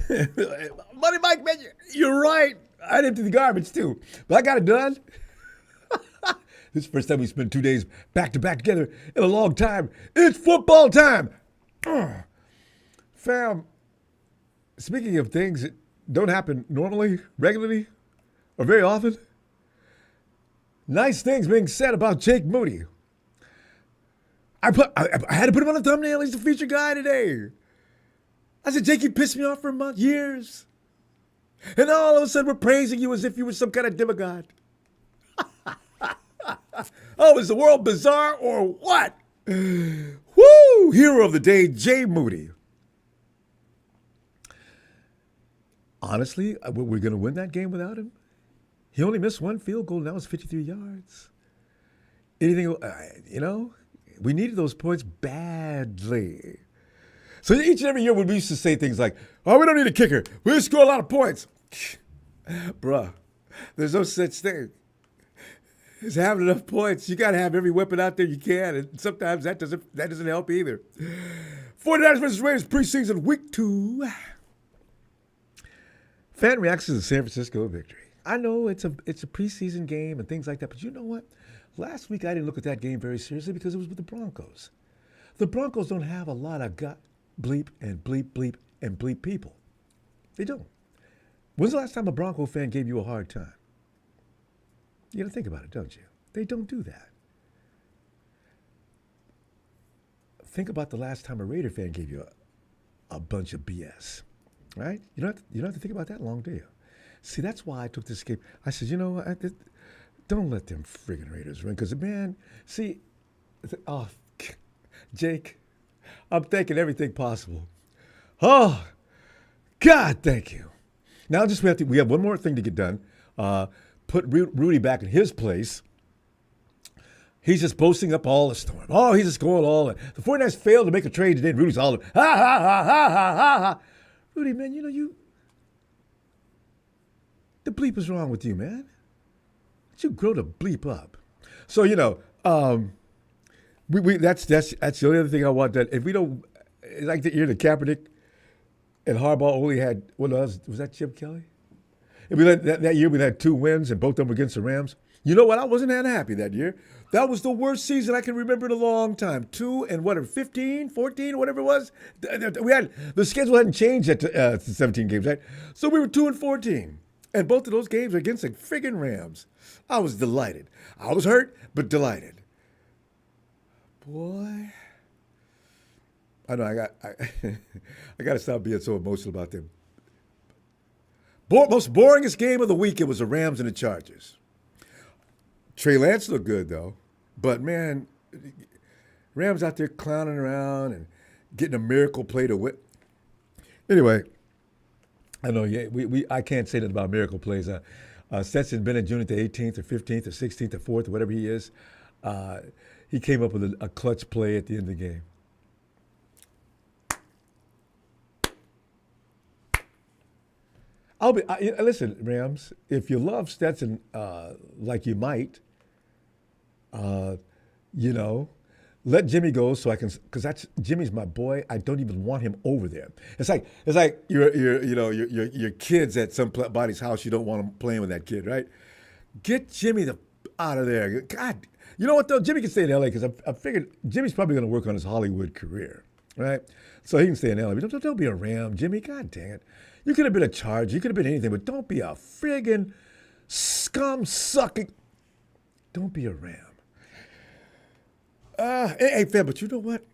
Money Mike, man, you're right. I'd empty the garbage too, but I got it done. This is the first time we spent 2 days back to back together in a long time. It's football time. Fam, speaking of things that don't happen normally, regularly, or very often, nice things being said about Jake Moody. I had to put him on the thumbnail. He's the featured guy today. I said, Jake, you pissed me off for years. And all of a sudden we're praising you as if you were some kind of demigod. Oh, is the world bizarre or what? Woo! Hero of the day, Jay Moody. Honestly, we're going to win that game without him. He only missed one field goal, and that was 53 yards. Anything, we needed those points badly. So each and every year when we used to say things like, oh, we don't need a kicker. We just score a lot of points. Bruh, there's no such thing as having enough points. You got to have every weapon out there you can, and sometimes that doesn't help either. 49ers versus Raiders preseason week 2. Fan reactions to the San Francisco victory. I know it's a preseason game and things like that, but you know what? Last week I didn't look at that game very seriously because it was with the Broncos. The Broncos don't have a lot of gut, bleep, and bleep, bleep, and bleep people. They don't. When's the last time a Bronco fan gave you a hard time? You got to think about it, don't you? They don't do that. Think about the last time a Raider fan gave you a bunch of BS, right? You don't have to think about that long, do you? See, that's why I took this game. I said, don't let them friggin' Raiders win. Because, man, see, Jake, I'm thinking everything possible. Oh, God, thank you. Now we have one more thing to get done. Put Rudy back in his place. He's just boasting up all the storm. Oh, he's just going all in. The 49ers failed to make a trade today. And Rudy's all in. Ha, ha, ha, ha, ha, ha, ha. Rudy, man, the bleep is wrong with you, man. You grow to bleep up. So, that's the only other thing I want. That if we don't, like the year that Kaepernick and Harbaugh only had, was that Chip Kelly? If we that year we had 2 wins and both of them were against the Rams. You know what? I wasn't that happy that year. That was the worst season I can remember in a long time. 2 and 15, 14, whatever it was. The schedule hadn't changed yet to 17 games, right? So we were 2 and 14. And both of those games were against the friggin' Rams. I was delighted. I was hurt, but delighted. Boy, I know I got to stop being so emotional about them. Most boringest game of the week, it was the Rams and the Chargers. Trey Lance looked good, though. But, man, Rams out there clowning around and getting a miracle play to win. Anyway, I know, I can't say that about miracle plays. Stetson Bennett Jr. the 18th or 15th or 16th or 4th or whatever he is, he came up with a clutch play at the end of the game. Listen, Rams, if you love Stetson like you might, let Jimmy go so I can, because Jimmy's my boy. I don't even want him over there. It's like your kids at somebody's house. You don't want them playing with that kid, right? Get Jimmy out of there. God, you know what though? Jimmy can stay in LA because I figured Jimmy's probably going to work on his Hollywood career, right? So he can stay in LA. But don't be a Ram, Jimmy. God dang it. You could have been a Charger. You could have been anything, but don't be a friggin' scum-sucking. Don't be a Ram. Hey, fam, but you know what?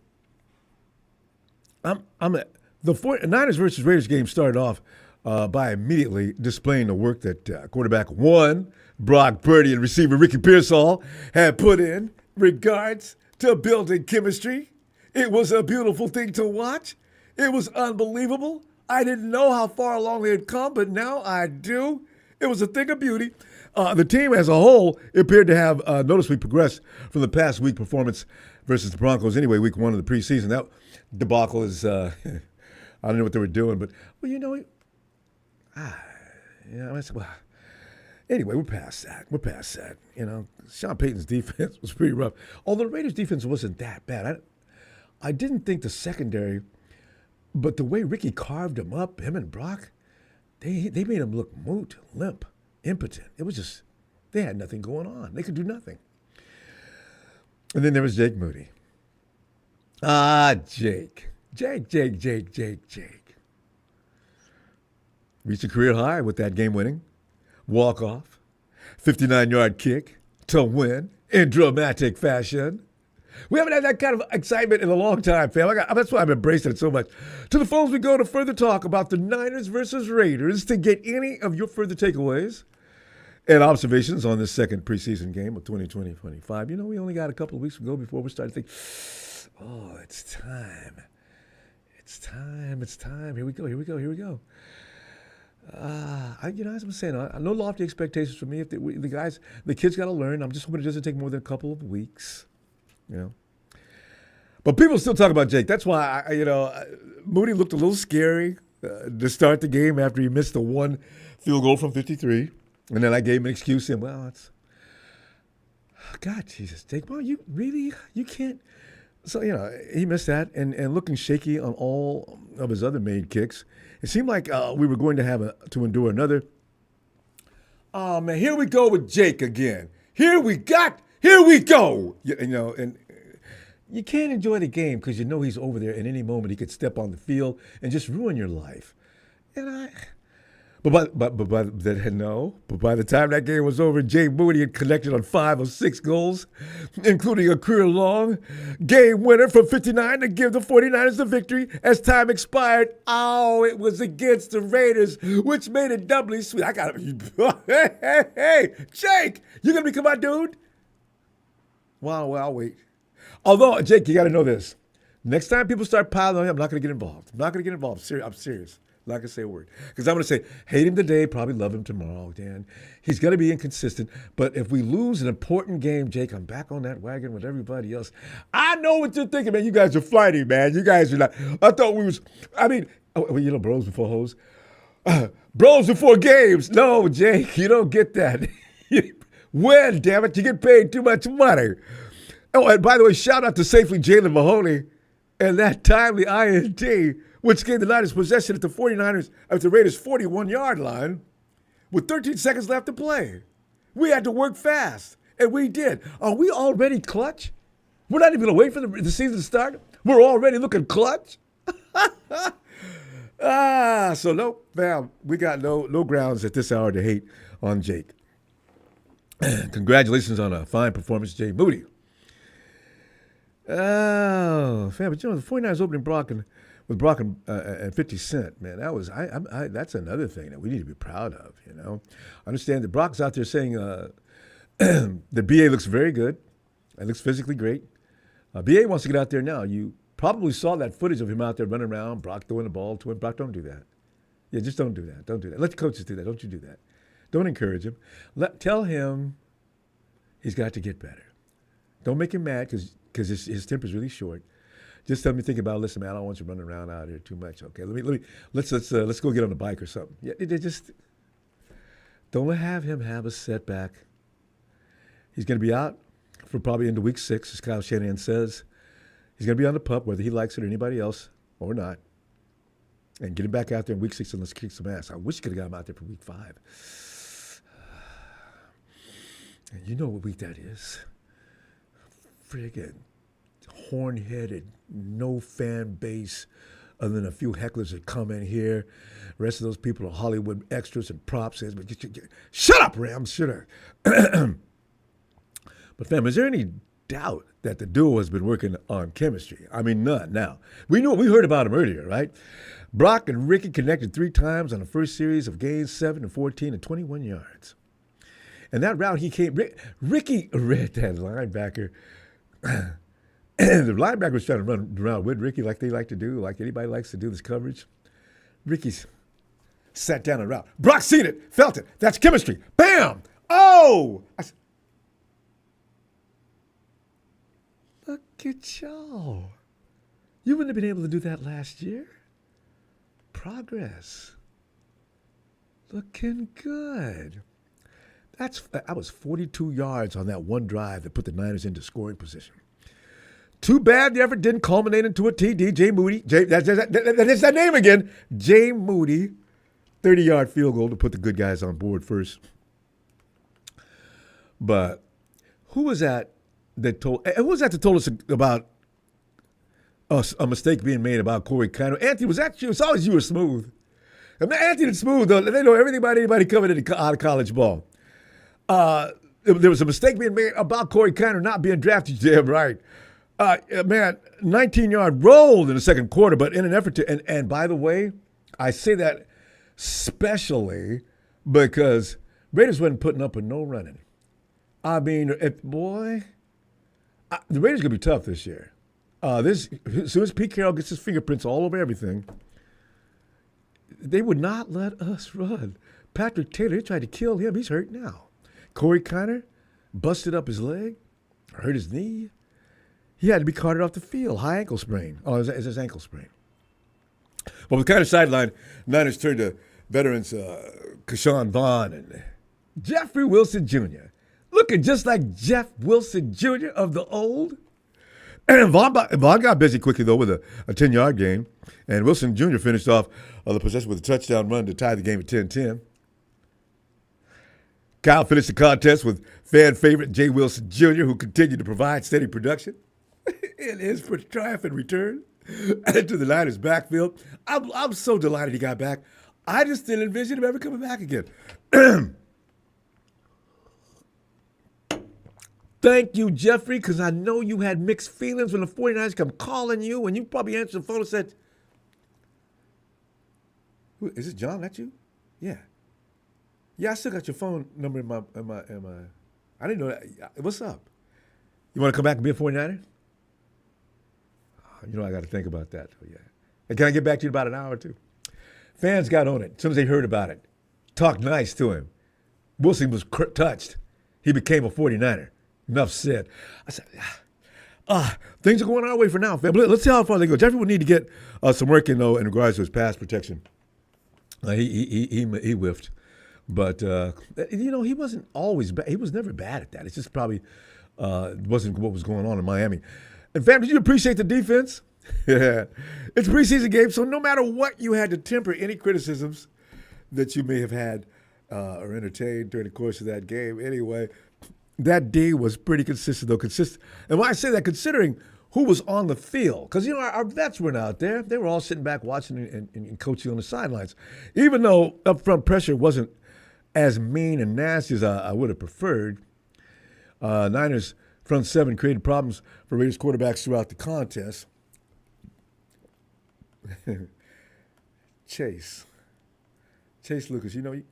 The Niners versus Raiders game started off by immediately displaying the work that quarterback 1, Brock Purdy, and receiver Ricky Pearsall had put in regards to building chemistry. It was a beautiful thing to watch. It was unbelievable. I didn't know how far along they had come, but now I do. It was a thing of beauty. The team as a whole appeared to have noticeably progressed from the past week performance versus the Broncos. Anyway, week 1 of the preseason. That debacle is, I don't know what they were doing, but, anyway, we're past that. Sean Payton's defense was pretty rough. Although the Raiders' defense wasn't that bad. I didn't think the secondary But the way Ricky carved him up, him and Brock, they made him look moot, limp, impotent. It was just, they had nothing going on. They could do nothing. And then there was Jake Moody. Jake. Reached a career high with that game-winning walk-off, 59-yard kick to win in dramatic fashion. We haven't had that kind of excitement in a long time, fam. That's why I'm embracing it so much. To the phones we go to further talk about the Niners versus Raiders to get any of your further takeaways and observations on this second preseason game of 2020-25. You know, we only got a couple of weeks to go before we start to think, oh, it's time. It's time. Here we go. As I'm saying, no lofty expectations for me. If the kids got to learn. I'm just hoping it doesn't take more than a couple of weeks. You know, but people still talk about Jake. That's why Moody looked a little scary to start the game after he missed the one field goal from 53, and then I gave him an excuse. And God, Jesus, Jake, well, you can't. So he missed that, and looking shaky on all of his other made kicks. It seemed like we were going to have to endure another. Oh man, here we go with Jake again. Here we go. And you can't enjoy the game because you know he's over there. At any moment, he could step on the field and just ruin your life. But by the time that game was over, Jay Moody had connected on 5 of 6 goals, including a career-long game winner from 59 to give the 49ers the victory as time expired. Oh, it was against the Raiders, which made it doubly sweet. Hey, Jake, you going to become my dude? Well, I'll wait. Although, Jake, you got to know this. Next time people start piling on him, I'm not going to get involved. I'm serious. Not going to say a word. Because I'm going to say, hate him today, probably love him tomorrow, Dan. He's going to be inconsistent. But if we lose an important game, Jake, I'm back on that wagon with everybody else. I know what you're thinking, man. You guys are flighty, man. You guys are not. I thought we was, bros before hoes. Bros before games. No, Jake, you don't get that. When, damn it, you get paid too much money. Oh, and by the way, shout out to safely Jalen Mahoney and that timely INT, which gave the Niners possession at the Raiders' 41-yard line with 13 seconds left to play. We had to work fast, and we did. Are we already clutch? We're not even going to wait for the season to start? We're already looking clutch? So no, fam, we got no grounds at this hour to hate on Jake. Congratulations on a fine performance, Jay Moody. Oh, fam, but the 49ers opening with Brock and 50 Cent, man, that's another thing that we need to be proud of, I understand that Brock's out there saying the BA looks very good. It looks physically great. BA wants to get out there now. You probably saw that footage of him out there running around, Brock throwing the ball to him. Brock, don't do that. Yeah, just don't do that. Don't do that. Let the coaches do that. Don't you do that. Don't encourage him. Tell him he's got to get better. Don't make him mad because his temper's really short. Just tell me, think about, listen, man, I don't want you running around out here too much. Okay, let's go get on the bike or something. Yeah, just don't have him have a setback. He's going to be out for probably into week 6, as Kyle Shanahan says. He's going to be on the pup, whether he likes it or anybody else or not. And get him back out there in week 6 and let's kick some ass. I wish you could have got him out there for week 5. And you know what week that is. Friggin' horn-headed, no fan base other than a few hecklers that come in here. The rest of those people are Hollywood extras and props. Shut up, Ram. Shut up. But fam, is there any doubt that the duo has been working on chemistry? I mean, none. Now, we heard about him earlier, right? Brock and Ricky connected 3 times on the first series of games, 7 and 14 and 21 yards. And that route he came, Ricky read that linebacker. The linebacker was trying to run around with Ricky like they like to do, like anybody likes to do this coverage. Ricky's sat down and route. Brock seen it, felt it. That's chemistry. Bam! Oh! Look at y'all. You wouldn't have been able to do that last year. Progress. Looking good. I was 42 yards on that one drive that put the Niners into scoring position. Too bad the effort didn't culminate into a TD. Jay Moody, that's that name again. Jay Moody, 30-yard field goal to put the good guys on board first. But who was that told us about a mistake being made about Corey Kiner? Anthony, it's always you were smooth. And Anthony is smooth, though. They know everything about anybody coming out of college ball. There was a mistake being made about Corey Kiner not being drafted. Damn right. 19-yard roll in the second quarter, but in an effort to, and by the way, I say that especially because Raiders wasn't putting up with no running. I mean, the Raiders are going to be tough this year. As soon as Pete Carroll gets his fingerprints all over everything, they would not let us run. Patrick Taylor, they tried to kill him. He's hurt now. Corey Kiner busted up his leg, hurt his knee. He had to be carted off the field. High ankle sprain. Oh, it's his ankle sprain. But with Kiner sideline, Niners turned to veterans Keyshawn Vaughn and Jeffrey Wilson Jr. Looking just like Jeff Wilson Jr. of the old. And Vaughn got busy quickly, though, with a 10-yard gain. And Wilson Jr. finished off the possession with a touchdown run to tie the game at 10-10. Kyle finished the contest with fan favorite Jay Wilson Jr., who continued to provide steady production in his triumphant return to the Niners' backfield. I'm so delighted he got back. I just didn't envision him ever coming back again. Thank you, Jeffrey, because I know you had mixed feelings when the 49ers come calling you, and you probably answered the phone and said, "Is it John? That you?" Yeah. Yeah, I still got your phone number in my I didn't know that. What's up? You want to come back and be a 49er? You know, I got to think about that. Yeah. And can I get back to you in about an hour or two? Fans got on it as soon as they heard about it. Talked nice to him. Wilson was touched. He became a 49er. Enough said. I said, things are going our way for now, fam. But let's see how far they go. Jeffrey will need to get some work in regards to his pass protection. He whiffed. But, he wasn't always bad. He was never bad at that. It's just probably wasn't what was going on in Miami. And, fam, did you appreciate the defense? Yeah. It's a preseason game, so no matter what, you had to temper any criticisms that you may have had or entertained during the course of that game. Anyway, that D was pretty consistent, though. And when I say that, considering who was on the field, because, our vets weren't out there. They were all sitting back watching and coaching on the sidelines. Even though up-front pressure wasn't as mean and nasty as I would have preferred, Niners front seven created problems for Raiders quarterbacks throughout the contest. Chase Lucas, wait.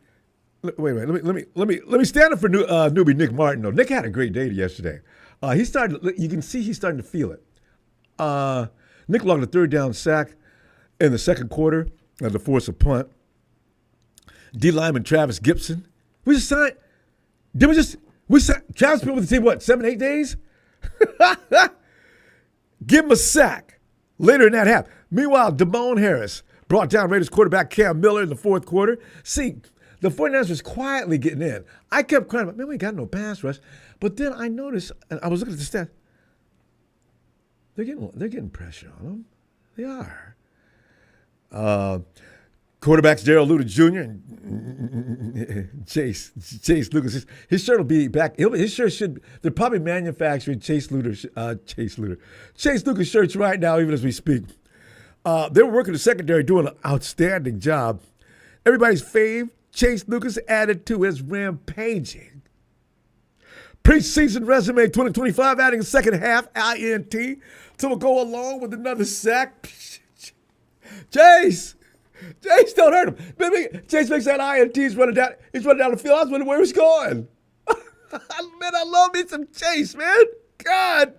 Let me stand up for newbie Nick Martin. Though Nick had a great day yesterday. You can see he's starting to feel it. Nick logged a third down sack in the second quarter to force a punt. D lineman Travis Gibson. We signed Travis been with the team, 7-8 days? Give him a sack later in that half. Meanwhile, Damone Harris brought down Raiders quarterback Cam Miller in the fourth quarter. See, the 49ers was quietly getting in. I kept crying, man, we ain't got no pass rush. But then I noticed, and I was looking at the stats, they're getting pressure on them. They are. Quarterbacks Darrell Luter Jr. and Chase Lucas. His shirt will be back. His shirt should. They're probably manufacturing Chase Lucas shirts right now, even as we speak. They were working the secondary, doing an outstanding job. Everybody's fave, Chase Lucas, added to his rampaging preseason resume 2025, adding a second half INT to go along with another sack. Chase, don't hurt him. Baby, Chase makes that INT. He's running down the field. I was wondering where he was going. Man, I love me some Chase, man. God.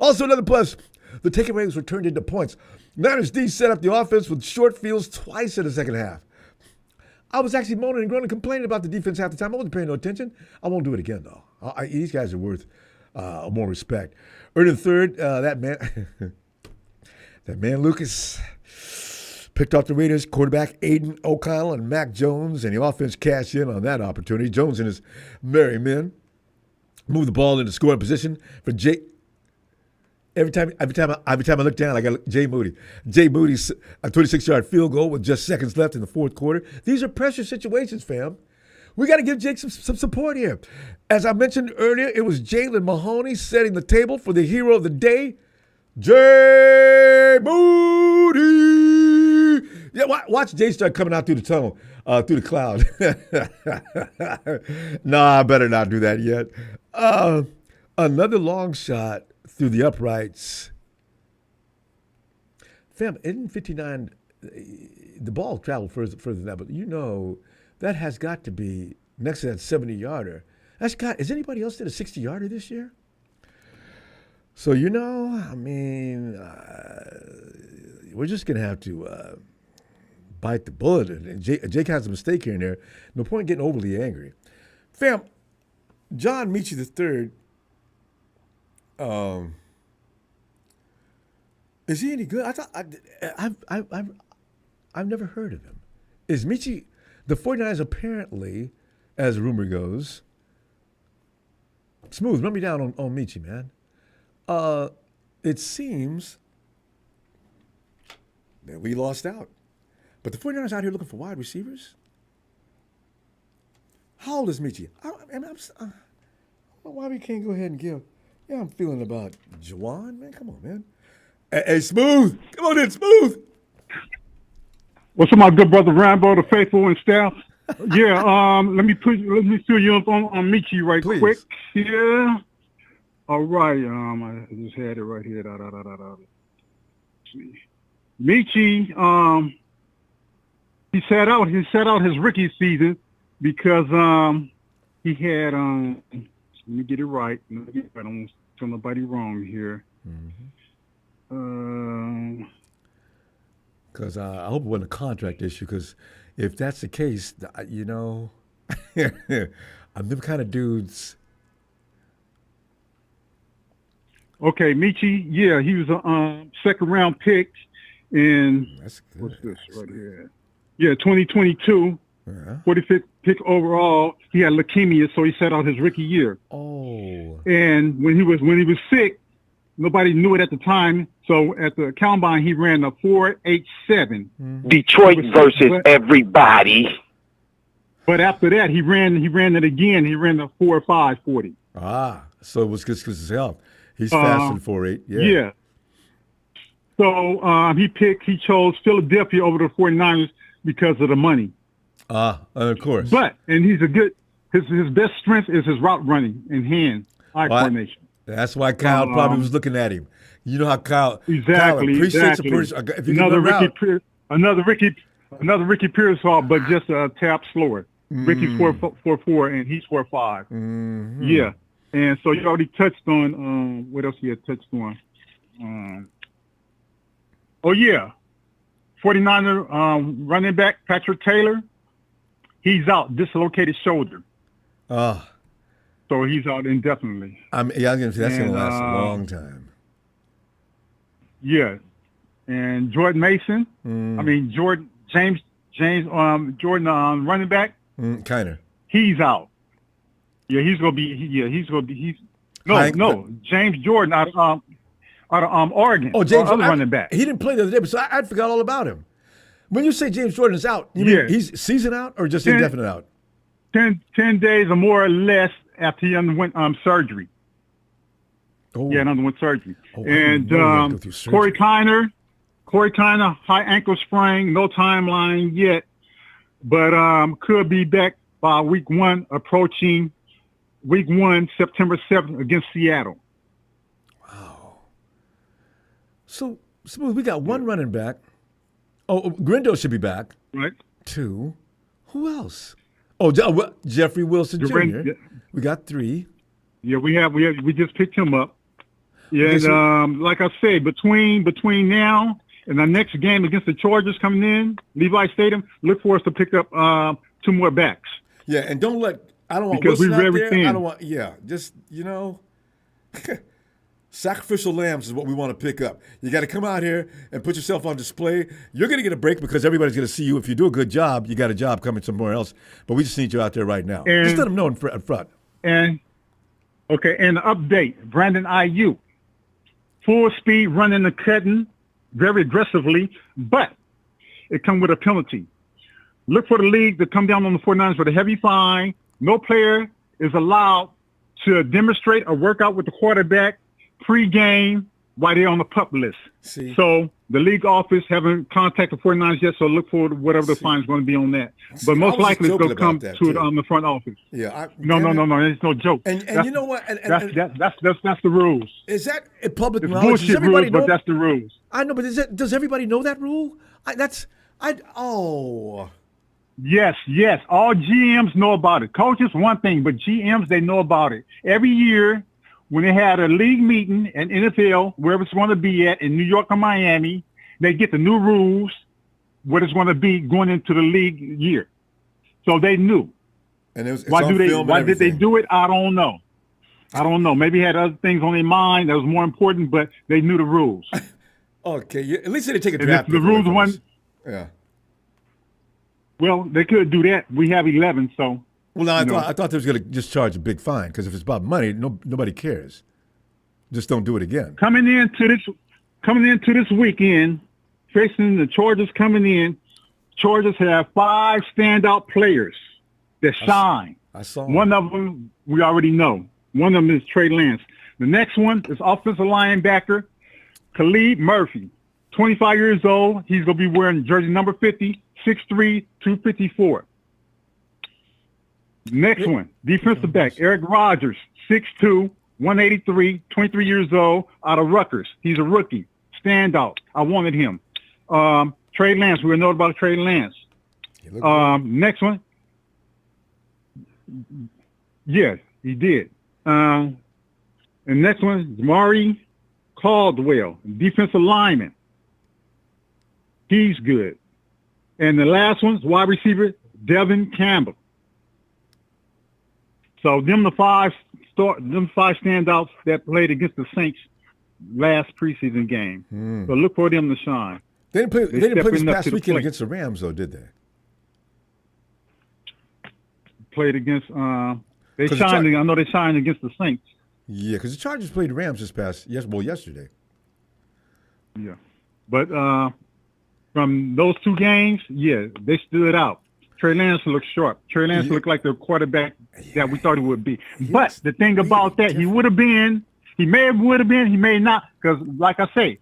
Also, another plus, the takeaways were turned into points. Niners D set up the offense with short fields twice in the second half. I was actually moaning and groaning, complaining about the defense half the time. I wasn't paying no attention. I won't do it again, though. These guys are worth more respect. Early in the third, that man Lucas picked off the Raiders quarterback Aiden O'Connell and Mac Jones, and the offense cashed in on that opportunity. Jones and his merry men moved the ball into scoring position for Every time I look down, I got Jay Moody. Jay Moody's a 26-yard field goal with just seconds left in the fourth quarter. These are pressure situations, fam. We got to give Jake some support here. As I mentioned earlier, it was Jalen Mahoney setting the table for the hero of the day, Jay Moody. Yeah, watch Jay start coming out through the tunnel, through the cloud. Nah, I better not do that yet. Another long shot through the uprights. Fam, in 59, the ball traveled further than that, but that has got to be next to that 70-yarder. Is anybody else did a 60-yarder this year? So, I mean, we're just going to have to bite the bullet. And Jake has a mistake here and there. No point getting overly angry. Fam, John Mechie III, is he any good? I've never heard of him. Is Mechie, the 49ers apparently, as rumor goes, Smooth, run me down on Mechie, man. It seems that we lost out. But the 49ers out here looking for wide receivers? How old is Mechie? I don't know why we can't go ahead and give. Yeah, I'm feeling about Juwan, man. Come on, man. Hey, Smooth. Come on in, Smooth. What's up, my good brother Ronbo, the faithful and staff? Yeah, let me fill you up on Mechie right Please. Quick. Yeah. All right. I just had it right here. Mechie, he sat out his rookie season because he had let me get it right. I don't want to tell nobody wrong here. Because I hope it wasn't a contract issue, because if that's the case, I'm them kind of dudes. Okay, Mechie, yeah, he was a second-round pick in, That's good. what's this right here? Yeah, 2022, Yeah. 45th pick overall. He had leukemia, so he sat out his rookie year. Oh. And when he was sick, nobody knew it at the time. So at the combine, he ran a 4.87. Detroit versus everybody. But after that, he ran it again. He ran a 4.5 40. Ah, so it was because his health. He's faster than 4.8. Yeah. Yeah. So he chose Philadelphia over the 49ers because of the money. Of course. But he's his best strength is his route running and eye coordination. That's why Kyle probably was looking at him. You know how Kyle appreciates a person. If you another Ricky Pearsall, but just a tap slower. Ricky's 4.4 and he's 4.5. Yeah, and so you already touched on what else he had touched on. 49er running back Patrick Taylor, he's out, dislocated shoulder. So he's out indefinitely. I was going to say that's going to last a long time. Yeah, and Jordan Mason. James Jordan running back. Kind of. He's out. Yeah, he's gonna be. James Jordan out of Oregon. Oh, James, other running back. He didn't play the other day, but so I forgot all about him. When you say James Jordan is out, you mean he's season out or just indefinite out? 10 days or more or less after he underwent surgery. Oh. Yeah, underwent surgery. Oh, and Corey Kiner, high ankle sprain, no timeline yet, but could be back by week 1, approaching week 1, September 7th against Seattle. Wow. So, Smooth, we got one running back. Oh, Grindo should be back. Right. 2. Who else? Oh, Jeffrey Wilson Jr. Yeah. We got 3. Yeah, we just picked him up. Yeah, and like I said, between now and the next game against the Chargers coming in, Levi Stadium, look for us to pick up 2 more backs. Yeah, and I don't want because Wilson we out very there. thin. I don't want. Yeah, just sacrificial lambs is what we want to pick up. You got to come out here and put yourself on display. You're going to get a break because everybody's going to see you. If you do a good job, you got a job coming somewhere else. But we just need you out there right now. Just let them know in front. And an update, Brandon Ayuk. full speed, running and cutting very aggressively, but it comes with a penalty. Look for the league to come down on the 49ers with a heavy fine. No player is allowed to demonstrate or work out with the quarterback pre-game while they're on the PUP list. See? So the league office haven't contacted the 49ers yet, so look for whatever the fine is going to be on that. But most likely it's going to come to it on the front office. Yeah. No, it's no joke. And you know what? That's the rules. Is that a public It's knowledge? bullshit rules, but that's the rules. I know, but does everybody know that rule? Yes. All GMs know about it. Coaches, one thing, but GMs, they know about it. Every year when they had a league meeting at NFL, wherever it's going to be at, in New York or Miami, they get the new rules, what it's going to be going into the league year. So they knew. And it's why on film why and did they everything. do it? I don't know. Maybe they had other things on their mind that was more important, but they knew the rules. Okay, at least they didn't take a And draft. if the pick away rules from one. us. Yeah. Well, they could do that. We have 11, so. Well, no, I thought they was going to just charge a big fine because if it's about money, nobody cares. Just don't do it again. Coming into this weekend, facing the Chargers coming in, Chargers have 5 standout players that shine. I saw one of them we already know. One of them is Trey Lance. The next one is offensive linebacker Khalid Murphy, 25 years old. He's going to be wearing jersey number 50, 6'3", 254. Next one, defensive back Eric Rogers, 6'2", 183, 23 years old, out of Rutgers. He's a rookie, standout. I wanted him. Trey Lance, we know about Trey Lance. Next one. Yes, he did. And next one is Mari Caldwell, defensive lineman. He's good. And the last one's wide receiver Devin Campbell. So them five standouts that played against the Saints last preseason game. So look for them to shine. They didn't play this past weekend plate. against the Rams, though, did they? Played against they shined. I know they shined against the Saints. Yeah, because the Chargers played the Rams yesterday. Yeah, but from those two games, yeah, they stood out. Trey Lance looked sharp. Trey Lance looked like the quarterback that we thought he would be. But the thing about that, he would have been. He may have been. He may not. Because, like I say,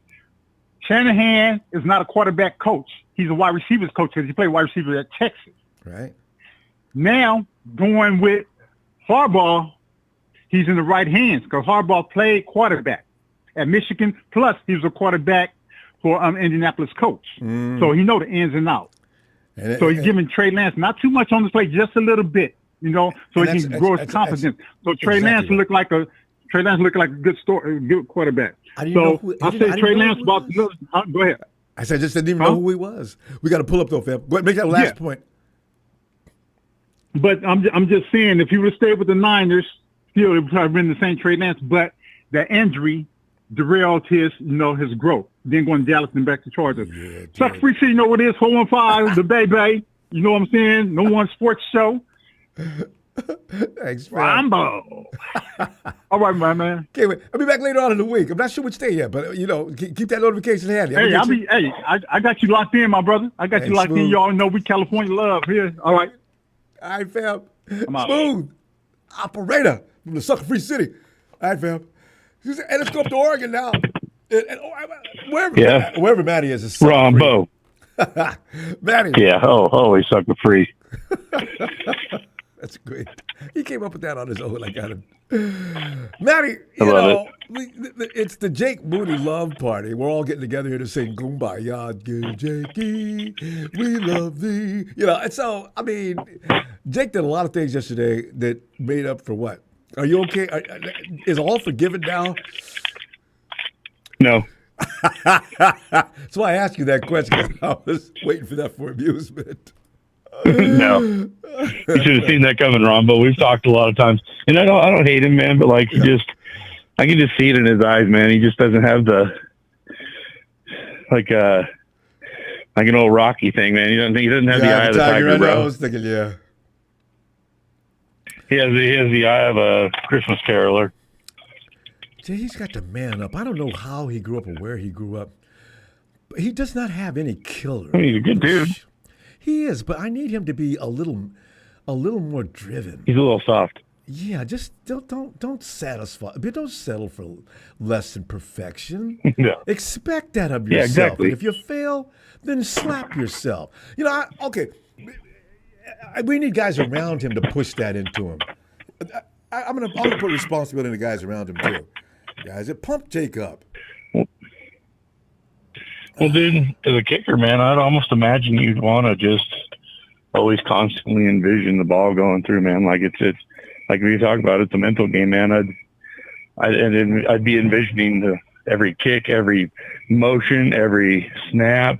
Shanahan is not a quarterback coach. He's a wide receivers coach because he played wide receiver at Texas. Right. Now, going with Harbaugh, he's in the right hands because Harbaugh played quarterback at Michigan. Plus, he was a quarterback for Indianapolis coach. So he know the ins and outs. So he's giving Trey Lance not too much on the play, just a little bit, so he can grow his confidence. So Trey Lance looked like a good quarterback. So I say Trey Lance about go ahead. I said I just didn't even know who he was. We got to pull up though, fam. Go ahead, make that last point. But I'm just saying, if he would have stayed with the Niners, still it would have been the same Trey Lance. But the injury derailed his growth. Then going to Dallas and back to Chargers. Yeah, Suck free, you know what it is, 415, the Bay. You know what I'm saying? No one sports show. Thanks, man. Ronbo. All right, my man. Okay, wait. I'll be back later on in the week. I'm not sure which day yet, but keep that notification handy. I got you locked in, my brother. I got you locked in. Y'all know we California love here. All right. All right, fam. I'm out. Smooth operator from the Sucker Free City. All right, fam. And let's go up to Oregon now. Wherever Matty is Ronbo. Matty. Yeah, always Sucker Free. That's great. He came up with that on his own. I got him. Matty, it's the Jake Moody love party. We're all getting together here to sing Kumbaya, Jakey, we love thee. And so, Jake did a lot of things yesterday that made up for what? Are you okay? Is all forgiven now? No. That's why I asked you that question. I was waiting for that for amusement. No. You should have seen that coming, Ronbo. We've talked a lot of times. And I don't hate him, man, but I can just see it in his eyes, man. He just doesn't have the like an old Rocky thing, man. He doesn't have the eye of the tiger, bro. I was thinking, yeah. He has the eye of a Christmas caroler. He's got to man up. I don't know how he grew up or where he grew up. But he does not have any killer. I mean, he's a good dude. He is, but I need him to be a little more driven. He's a little soft. Yeah, just don't satisfy. Don't settle for less than perfection. No. Expect that of Yeah, yourself. exactly. And if you fail, then slap yourself. You know, we need guys around him to push that into him. I'm gonna put responsibility on the guys around him too. Guys, that pump Jake up. Well, dude, as a kicker, man, I'd almost imagine you'd want to just always constantly envision the ball going through, man. Like it's like we talk about, it's a mental game, man. I'd be envisioning every kick, every motion, every snap.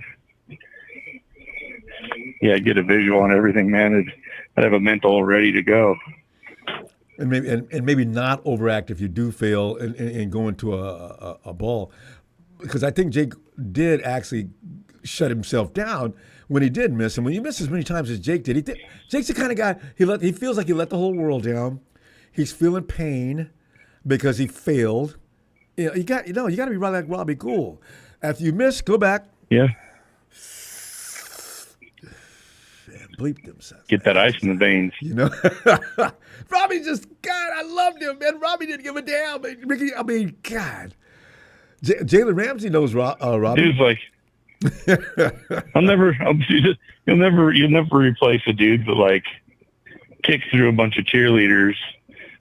Yeah, get a visual on everything, man. I'd have a mental ready to go. And maybe not overact if you do fail and go into a ball. Because I think Jake did actually shut himself down when he did miss. And when you miss as many times as Jake did, Jake's the kind of guy, he feels like he let the whole world down. He's feeling pain because he failed. You got to be right like Robbie Gould. After you miss, go back. Yeah. And bleep themselves. Get that ice in the veins. You know? Robbie I loved him, man. Robbie didn't give a damn. Ricky, God. Jalen Ramsey knows Robbie. Dude's like, you'll never replace a dude that like kicks through a bunch of cheerleaders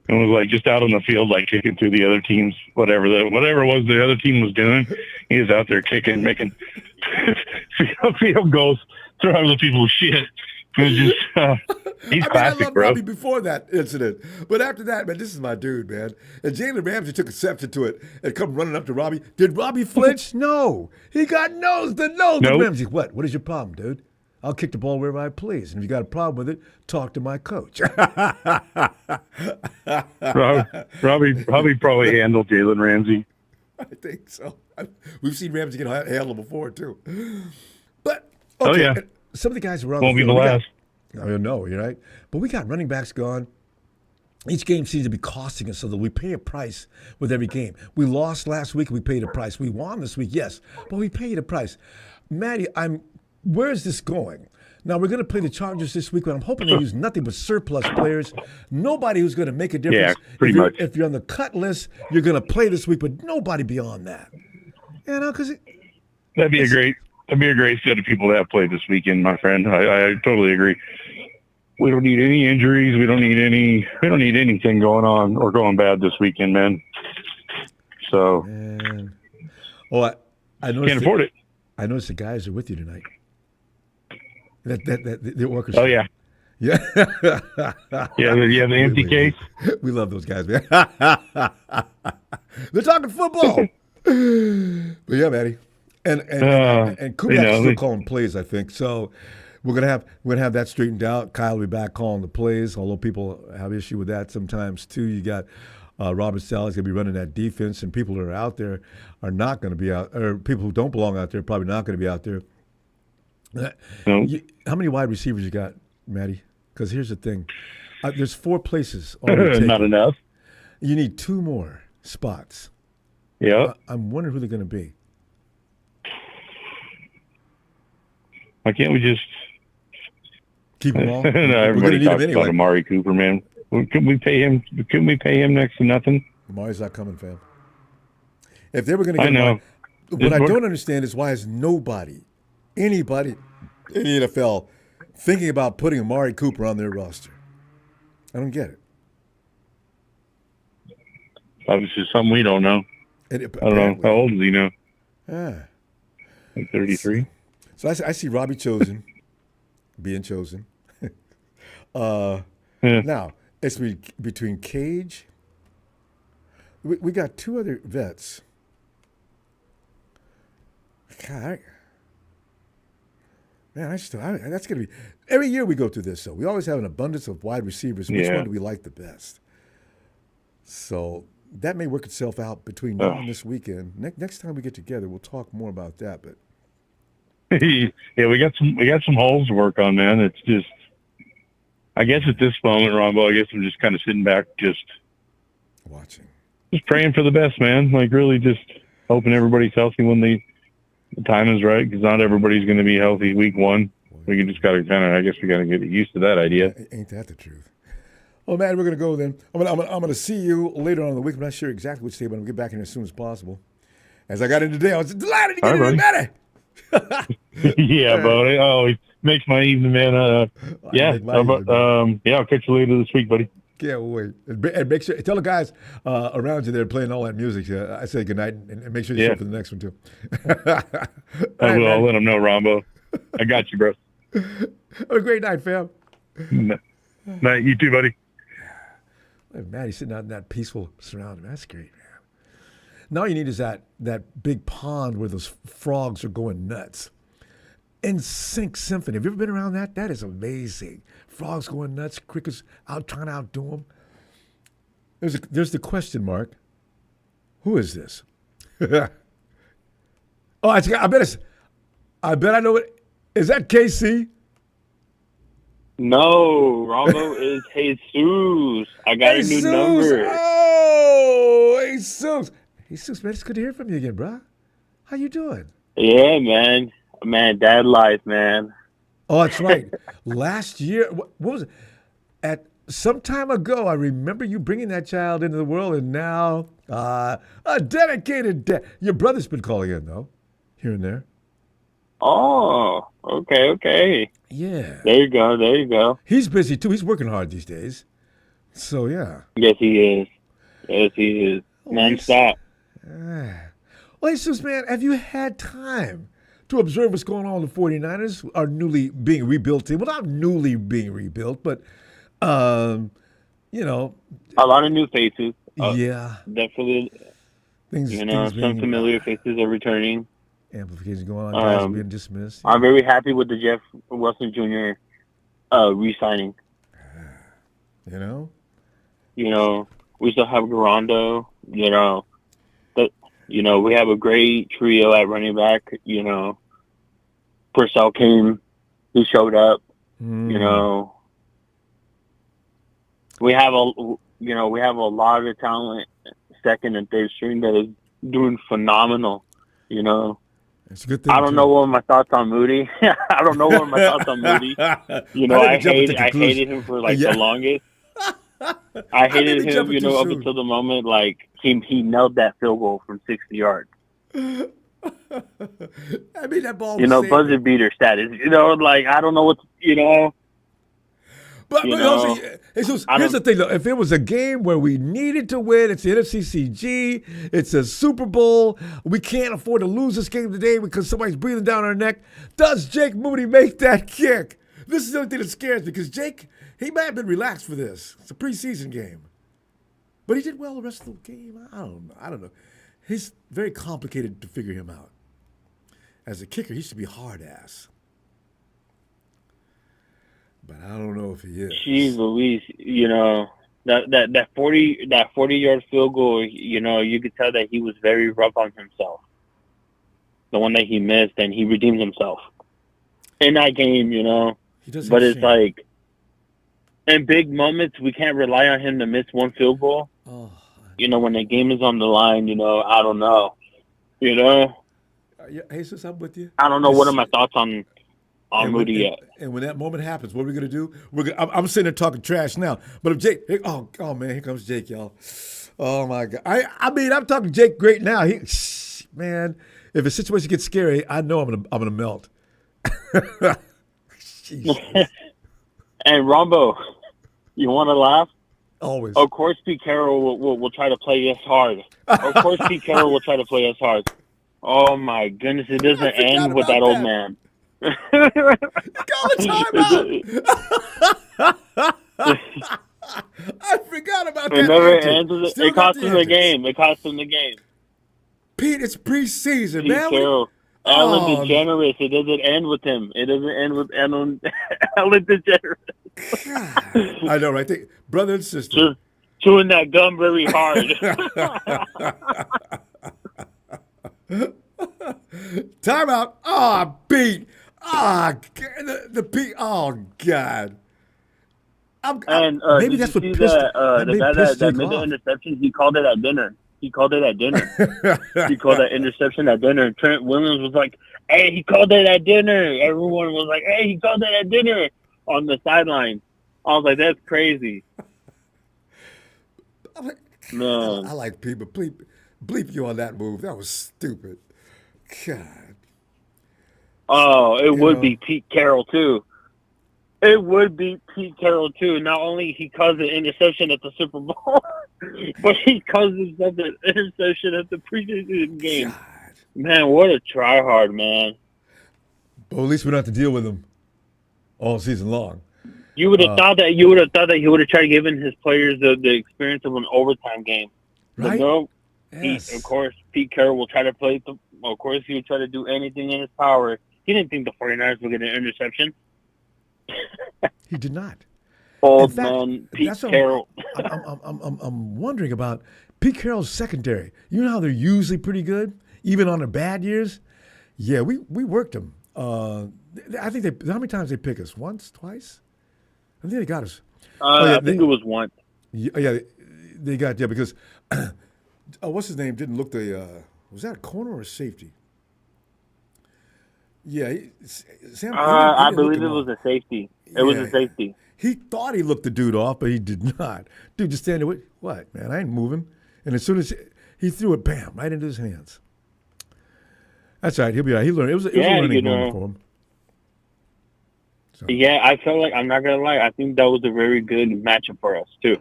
and was like just out on the field, like kicking through the other team's whatever it was the other team was doing. He was out there kicking, making field goals, throwing other people's shit. It was just, he's classic, I loved bro. Robbie before that incident. But after that, man, this is my dude, man. And Jalen Ramsey took exception to it and come running up to Robbie. Did Robbie flinch? No. He got nose to nose with Ramsey. What is your problem, dude? I'll kick the ball wherever I please. And if you got a problem with it, talk to my coach. Robbie probably handled Jalen Ramsey. I think so. We've seen Ramsey get handled before, too. But, okay. Oh, yeah. Some of the guys around Won't the be field, the last. I don't know, you're right. But we got running backs gone. Each game seems to be costing us so that we pay a price with every game. We lost last week, we paid a price. We won this week, yes, but we paid a price. Maddie, where is this going? Now, we're going to play the Chargers this week, but I'm hoping they use nothing but surplus players. Nobody who's going to make a difference. Yeah, pretty much. If you're on the cut list, you're going to play this week, but nobody beyond that. You know, because That'd be a great set of people to have played this weekend, my friend. I totally agree. We don't need any injuries. We don't need anything going on or going bad this weekend, man. So, I noticed can't afford it. I noticed the guys are with you tonight. The orchestra. Oh yeah, yeah, the empty case. We love those guys, man. They're talking football. But yeah, Maddie, and Kubiak's still calling plays, I think. So we're gonna have that straightened out. Kyle will be back calling the plays, although people have issue with that sometimes too. You got Robert Saleh's gonna be running that defense, and people that are out there are not going to be out, or people who don't belong out there are probably not going to be out there. No. How many wide receivers you got, Maddie? Because here's the thing: there's 4 places already taken. Not enough. You need 2 more spots. Yeah. I'm wondering who they're going to be. Why can't we just Keep them all. no, everybody talks anyway. about Amari Cooper, man. Couldn't we pay him? Couldn't we pay him next to nothing? Amari's not coming, fam. If they were going to get I know. what I don't understand is why is anybody in the NFL thinking about putting Amari Cooper on their roster? I don't get it. Obviously, something we don't know. I don't know. How old is he now? Like 33. So I see Robbie chosen, being chosen. Now, it's between Cage. We got 2 other vets. God, man, that's going to be – every year we go through this, though. We always have an abundance of wide receivers. Which one do we like the best? So that may work itself out between now and this weekend. Next time we get together, we'll talk more about that. But yeah, we got some holes to work on, man. It's just – I guess at this moment, Ronbo, I guess I'm just kind of sitting back just watching. just praying for the best, man. Like, really just hoping everybody's healthy when the time is right, because not everybody's going to be healthy week one. We just got to I guess we got to get used to that idea. Ain't that the truth? Oh, man, we're going to go then. I'm gonna see you later on in the week. I'm not sure exactly which day, but I'm going to get back in as soon as possible. As I got in today, I was delighted to get in today. Yeah, buddy. Oh, it makes my evening, man. I'll catch you later this week, buddy. Can't wait. And make sure, tell the guys around you there playing all that music. I say goodnight and make sure you show up for the next one, too. I will. I'll let them know, Ronbo. I got you, bro. Have a great night, fam. Night. You too, buddy. Maddie's sitting out in that peaceful surrounding. That's great, man. Now all you need is that big pond where those frogs are going nuts. In sync symphony. Have you ever been around that? That is amazing. Frogs going nuts, crickets out trying to outdo them. There's the question mark. Who is this? I bet I know it. Is that KC? No, Ronbo is Jesus. I got a new number. Oh, Jesus. Jesus, man, it's good to hear from you again, bro. How you doing? Yeah, man. Man, dad life, man. Oh, that's right. Last year, what was it? At some time ago, I remember you bringing that child into the world, and now a dedicated dad. Your brother's been calling in, though, here and there. Oh, okay. Yeah. There you go. He's busy, too. He's working hard these days. So, yeah. Yes, he is. Non-stop. Well, Jesus, man, have you had time to observe what's going on with the 49ers, are newly being rebuilt team? Well, not newly being rebuilt, but, a lot of new faces. Yeah. Definitely. Things some familiar faces are returning. Amplification going on, guys being dismissed. I'm very happy with the Jeff Wilson Jr. Re-signing. We still have Ronbo. We have a great trio at running back. Purcell came, he showed up. We have a lot of talent, second and third string, that is doing phenomenal. It's a good thing. I don't know what my thoughts on Moody. I hated him for the longest. I hated him, up until the moment he nailed that field goal from 60 yards. I mean, that ball. Buzzer beater status. I don't know what. But here's the thing, though. If it was a game where we needed to win, it's the NFCCG, it's a Super Bowl, we can't afford to lose this game today because somebody's breathing down our neck. Does Jake Moody make that kick? This is the only thing that scares me because Jake, he might have been relaxed for this. It's a preseason game. But he did well the rest of the game. I don't know. He's very complicated to figure him out. As a kicker, he should be hard-ass. But I don't know if he is. Jeez Louise, that 40-yard field goal, you could tell that he was very rough on himself. The one that he missed, and he redeemed himself in that game, But it's like, in big moments, we can't rely on him to miss one field goal. Oh. When the game is on the line, I don't know. Jesus, I'm with you. I don't know what are my thoughts on Moody yet. And when that moment happens, what are we going to do? I'm sitting there talking trash now. But if Jake, oh man, here comes Jake, y'all. Oh my God. I'm talking Jake great now. Man, if a situation gets scary, I know I'm gonna melt. And Ronbo, you want to laugh? Always. Of course, Pete Carroll will try to play us hard. Of course, Pete Carroll will try to play us hard. Oh my goodness, it doesn't end with that old man. Call the timeout. I forgot about that. It never ends. It cost him the game. Pete, it's preseason, Pete man. Carroll. Ellen DeGeneres. It doesn't end with him. It doesn't end with Ellen DeGeneres. I know, right? Brother and sister. Chewing that gum very hard. Timeout. Pete. The Pete. Oh, God. And maybe that's what see pissed that guy that made the interception. He called it at dinner. He called it at dinner. He called that interception at dinner. And Trent Williams was like, "Hey, he called it at dinner." Everyone was like, "Hey, he called it at dinner," on the sideline. I was like, "That's crazy." Man. I like people. Bleep you on that move. That was stupid. God. Oh, it would know. be Pete Carroll too. It would be Pete Carroll too. Not only he caused an interception at the Super Bowl, but he caused himself an interception at the preseason game. God. Man, what a tryhard, man. Well, at least we don't have to deal with him all season long. You would have thought that he would have tried giving his players the experience of an overtime game. Right? But no, Yes. of course, Pete Carroll will try to play. Of course, he would try to do anything in his power. He didn't think the 49ers would get an interception. He did not. Old In fact, man Pete that's what Carroll. I'm wondering about Pete Carroll's secondary. You know how they're usually pretty good, even on their bad years? Yeah, we worked them. I think how many times they pick us? Once? Twice? I think they got us. I think it was once. Yeah, they got, because what's his name? Didn't look was that a corner or a safety? Yeah, Sam. I believe it was a safety. It was a safety. He thought he looked the dude off, but he did not. Dude just standing there. What, man? I ain't moving. And as soon as he threw it, bam, right into his hands. That's all right. He'll be all right. He learned. It was a learning moment for him. So. Yeah, I felt like, I'm not gonna lie, I think that was a very good matchup for us too.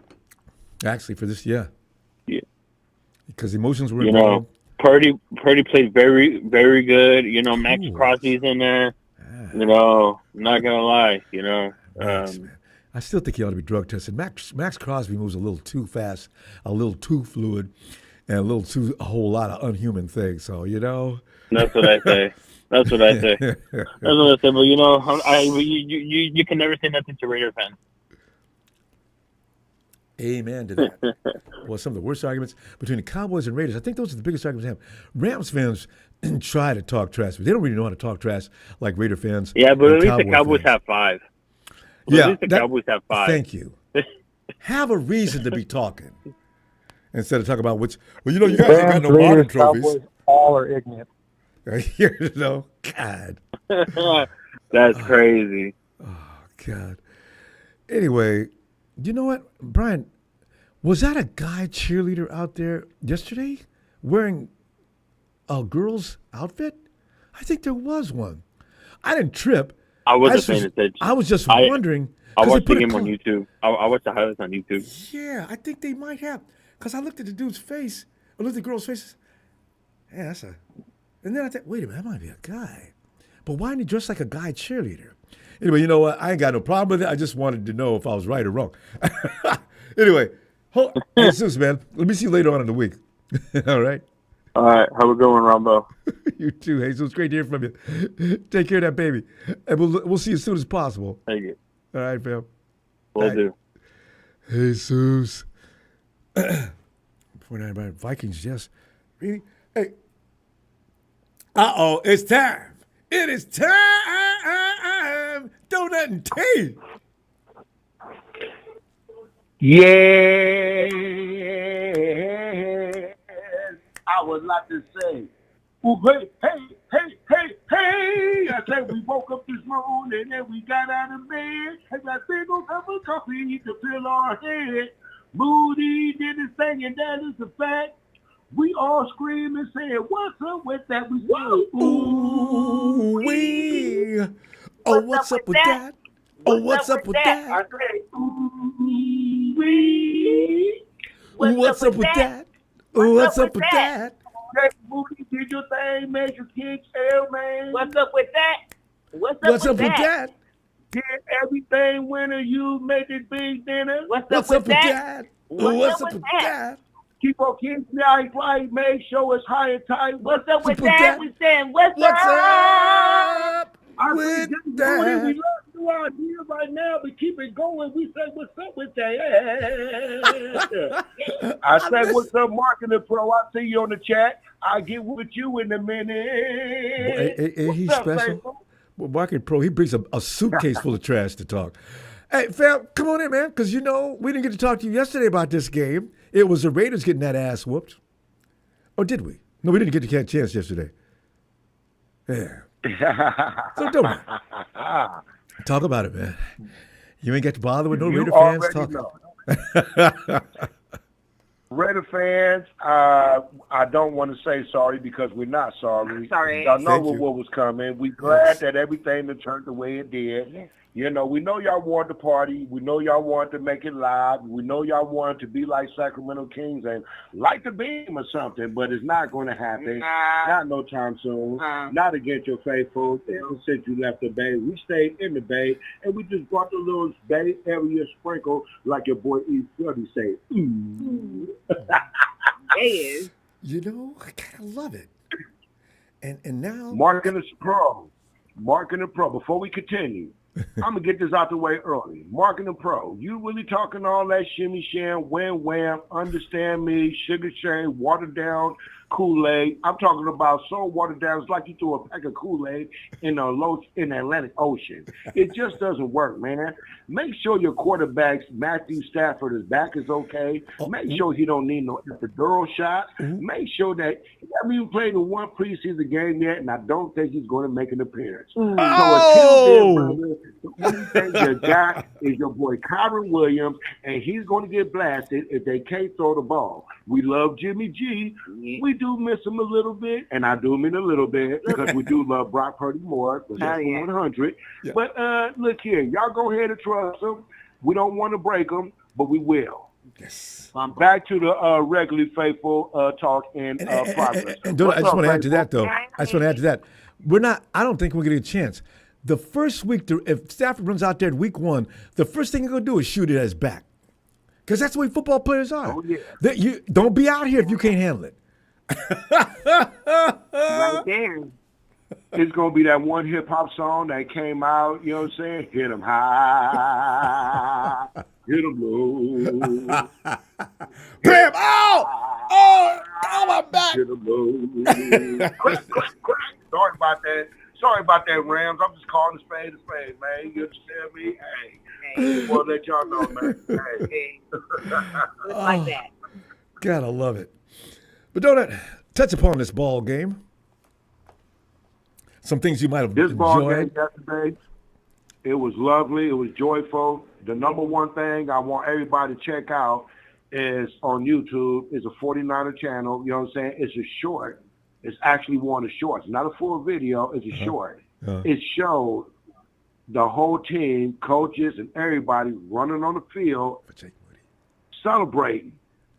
Actually, for this, yeah. Because emotions were You involved. know, Purdy played very, very good. You know, Max Crosby's in there. You know, I'm not gonna lie. You know, Man. I still think he ought to be drug tested. Max Crosby moves a little too fast, a little too fluid, and a whole lot of unhuman things. So that's what I say. That's what I say. That's what I say. But you can never say nothing to Raider fans. Amen to that. Well, some of the worst arguments between the Cowboys and Raiders, I think those are the biggest arguments I have. Rams fans try to talk trash, but they don't really know how to talk trash like Raider fans. Yeah, but and at least the Cowboys fans. have 5. Yeah, at least the Cowboys have 5. Thank you. Have a reason to be talking instead of talking about which. Well, you guys ain't got no modern trophies. Cowboys, all are ignorant. God. That's crazy. Oh, God. Anyway, you know what, Brian? Was that a guy cheerleader out there yesterday wearing a girl's outfit? I think there was one. I didn't trip. I wasn't paying attention. I was just wondering. I watched the game on YouTube. I watched the highlights on YouTube. Yeah, I think they might have. Because I looked at the dude's face. I looked at the girl's face. Yeah, that's a... And then I thought, wait a minute, that might be a guy. But why didn't he dress like a guy cheerleader? Anyway, you know what? I ain't got no problem with it. I just wanted to know if I was right or wrong. Anyway, Jesus, man. Let me see you later on in the week. All right? All right. Have a good one, Ronbo. You too, Jesus. It's great to hear from you. Take care of that baby. And we'll see you as soon as possible. Thank you. All right, fam. Will do. Jesus. 49 Vikings, yes. Really? Hey. Uh-oh, it's time. It is time. Donut and tea. Yeah, I would like to say, ooh, hey. I said we woke up this morning and we got out of bed. And got big old cup of coffee to fill our head. Moody did his thing, and that is the fact. We all scream and say, what's up with that? We say, ooh, wee. Oh, what's up with that? Oh, what's up with that? I say, ooh, wee. What's up with that? What's up with that? Moody did your thing, man. You kick hell, man. What's up with that? What's up with that? Did everything winner, you made it big dinner. What's up with that? What's up with that? Keep on kicking out right, man. Show us high and tight. What's up with that? We saying, what's up? I with think that? we love you out here right now, but keep it going. We say, what's up with that? I say, what's up, Marketing Pro? I see you on the chat. I'll get with you in a minute. Hey, he's What's up, special. faithful? Well, Market Pro, he brings a suitcase full of trash to talk. Hey, fam, come on in, man, because we didn't get to talk to you yesterday about this game. It was the Raiders getting that ass whooped. Or did we? No, we didn't get a chance yesterday. Yeah. So don't talk about it, man. You ain't got to bother with no Raider fans talking. Raider fans, I don't want to say sorry because we're not sorry. Sorry. I know what was coming. We're glad that everything turned the way it did. Yes. You know, we know y'all wanted to party. We know y'all wanted to make it live. We know y'all wanted to be like Sacramento Kings and light the beam or something, but it's not going to happen. Not no time soon. Not against your faithful. Ever since you left the Bay, we stayed in the Bay, and we just brought the little Bay area sprinkle, like your boy E. Purdy say. Yes. You know, I kind of love it. And now Marking the pro. Before we continue, I'm going to get this out the way early. Marking the pro. You really talking all that shimmy sham, wham, understand me, sugar shame, watered down Kool-Aid. I'm talking about so watered down, it's like you threw a pack of Kool-Aid in the Atlantic Ocean. It just doesn't work, man. Make sure your quarterback's Matthew Stafford, his back is okay. Make sure he don't need no epidural shot. Make sure that he hasn't even played in one preseason game yet, and I don't think he's going to make an appearance. So until then, brother, the only thing you got is your boy Kyron Williams, and he's going to get blasted if they can't throw the ball. We love Jimmy G. We do miss him a little bit, and I do mean a little bit because we do love Brock Purdy more. That's 100. Yeah. But look here, y'all go ahead and trust him. We don't want to break him, but we will. Yes. Back to the regularly faithful talk and progress. And I just want to add to that, though. I don't think we're going to get a chance. The first week, if Stafford runs out there in week 1, the first thing you're going to do is shoot it at his back. Because that's the way football players are. Oh, yeah. You don't be out here if you can't handle it. Right there. It's going to be that one hip-hop song that came out, you know what I'm saying? Hit 'em high, hit 'em low. Bam! Oh, my back. Hit 'em low. Crack. Sorry about that, Rams. I'm just calling a spade, man. You understand me? Hey, I want to let y'all know, man. Hey. Just like that. God, I love it. But don't touch upon this ball game. Some things you might have This ball enjoyed. game yesterday, it was lovely. It was joyful. The number one thing I want everybody to check out is on YouTube is a 49er channel. You know what I'm saying? It's a short. It's actually one of the shorts. Not a full video. It's a short. It showed the whole team, coaches, and everybody running on the field, celebrating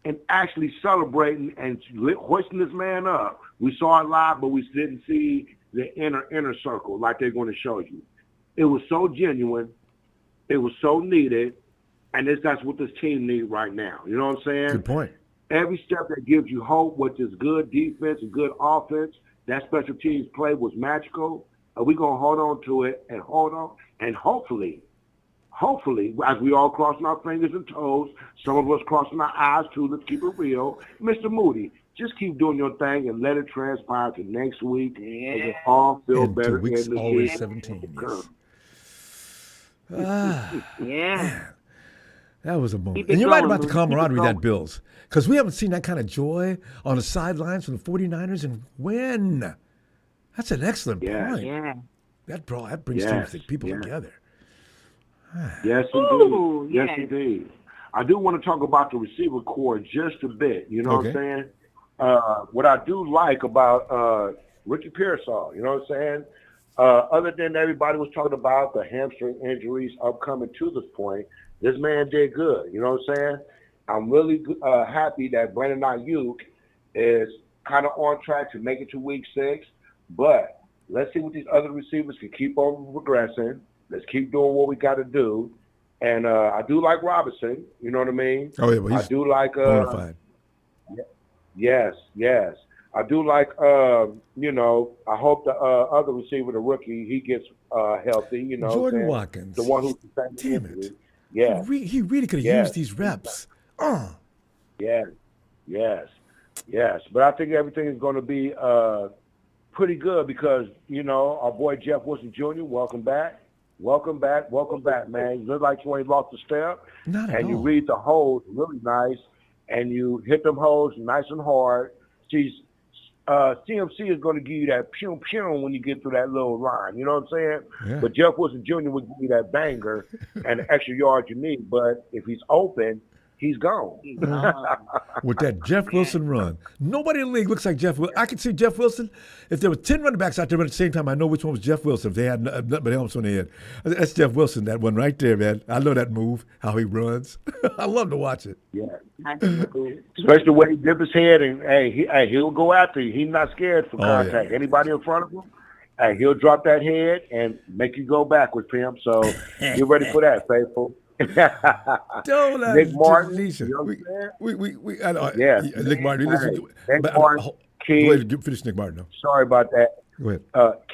and hoisting this man up. We saw it live, but we didn't see the inner circle like they're going to show you. It was so genuine. It was so needed. And that's what this team needs right now. You know what I'm saying? Good point. Every step that gives you hope, which is good defense and good offense, that special teams play was magical. We're going to hold on to it and hold on. And hopefully, as we all crossing our fingers and toes, some of us crossing our eyes too, let's keep it real. Mr. Moody, just keep doing your thing and let it transpire to next week. And it all feel and better. 2 weeks, in the always season. 17. Yes. Yeah. That was a moment. Keep it And you're right going, about the Moody. Keep it camaraderie going. that builds. Because we haven't seen that kind of joy on the sidelines from the 49ers and when. That's an excellent point. Yeah. That brings people together. Yes, indeed. Ooh, yes, yes. indeed. I do want to talk about the receiver core just a bit. You know what I'm saying? What I do like about Ricky Pearsall, you know what I'm saying? Other than everybody was talking about the hamstring injuries upcoming to this point, this man did good. You know what I'm saying? I'm really happy that Brandon Ayuk is kind of on track to make it to week 6. But let's see what these other receivers can keep on progressing. Let's keep doing what we got to do. And I do like Robinson. You know what I mean? Oh, yeah, well, he's I do like bonafide. Yes. I do like, you know, I hope the other receiver, the rookie, he gets healthy, you know. Jordan Watkins. The one who's Damn it. Yeah. He really could have used these reps. Yes. But I think everything is going to be pretty good because, you know, our boy Jeff Wilson Jr., welcome back, man. You look like you ain't lost a step. Not at and you all. read the holes really nice, and you hit them holes nice and hard. CMC is going to give you that pew pew when you get through that little line. You know what I'm saying? Yeah. But Jeff Wilson Jr. will give you that banger and the extra yards you need. But if he's open, he's gone. With that Jeff Wilson run. Nobody in the league looks like Jeff Wilson. I can see Jeff Wilson. If there were 10 running backs out there at the same time, I know which one was Jeff Wilson if they had nothing but helmets on their head. That's Jeff Wilson, that one right there, man. I know that move, how he runs. I love to watch it. Yeah. Especially the way he dips his head and, he'll go after you. He's not scared for contact. Yeah. Anybody in front of him, he'll drop that head and make you go backwards, pimp. So get ready for that, faithful. Don't Nick Martin, Denisha. you know what I'm saying? I know. Yeah. Nick Martin. Hey, Listen, Nick Martin, go keep, ahead, finish Nick Martin. No. sorry about that. Go ahead.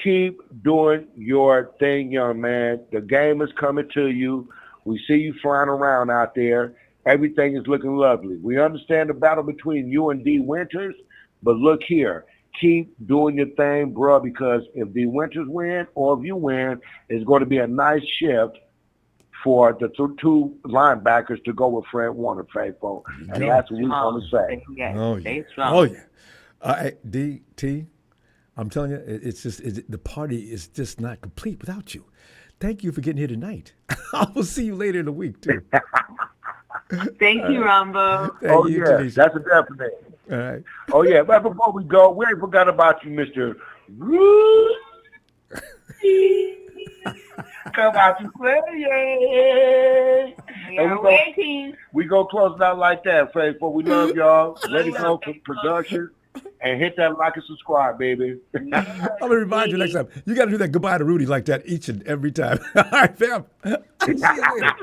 Keep doing your thing, young man. The game is coming to you. We see you flying around out there. Everything is looking lovely. We understand the battle between you and D. Winters, but look here. Keep doing your thing, bro, because if D. Winters win or if you win, it's going to be a nice shift for the two linebackers to go with Fred Warner, faithful. And that's what we want to say. Oh, yeah. Oh, yeah. DT, I'm telling you, the party is just not complete without you. Thank you for getting here tonight. I will see you later in the week, too. Thank you, Ronbo. Thank you, Tanisha. That's a definite. All right. Oh, yeah, but before we go, we ain't forgot about you, Mr. Come out to play, yay! We're waiting. We go close it out like that, faithful. We love y'all. Let it go for production. And hit that like and subscribe, baby. I'm going to remind you next time. You got to do that goodbye to Rudy like that each and every time. All right, fam. See you later.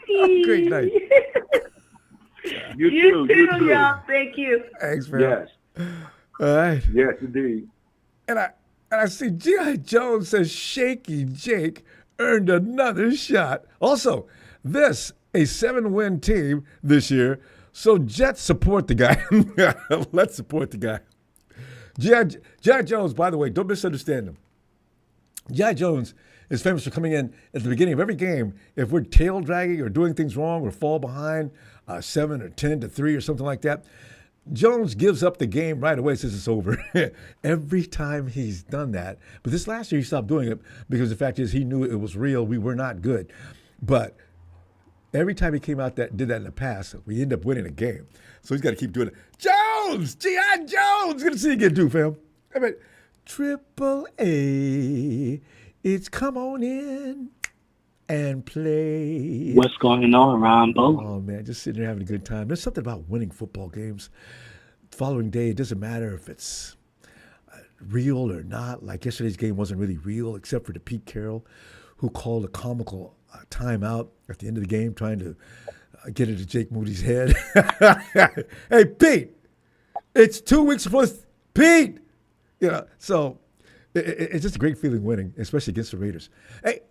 Have a great night. You too, y'all. Thank you. Thanks, fam. Yes. All right. Yes, indeed. And I see G.I. Jones says Shaky Jake earned another shot. Also, this, a 7-win team this year. So Jets support the guy. Let's support the guy. G.I. Jones, by the way, don't misunderstand him. G.I. Jones is famous for coming in at the beginning of every game. If we're tail dragging or doing things wrong or fall behind 7 or 10 to 3 or something like that, Jones gives up the game right away, says it's over. Every time he's done that. But this last year he stopped doing it because the fact is he knew it was real. We were not good. But every time he came out did that in the past, we end up winning a game. So he's got to keep doing it. Jones! G.I. Jones! Good to see you again, too, fam. I mean, Triple A, it's come on in and play. What's going on, Ronbo? Oh, man, just sitting there having a good time. There's something about winning football games. Following day, it doesn't matter if it's real or not. Like yesterday's game wasn't really real, except for the Pete Carroll, who called a comical timeout at the end of the game, trying to get it to Jake Moody's head. Hey, Pete, it's 2 weeks before Pete. You know, so it's just a great feeling winning, especially against the Raiders. Hey,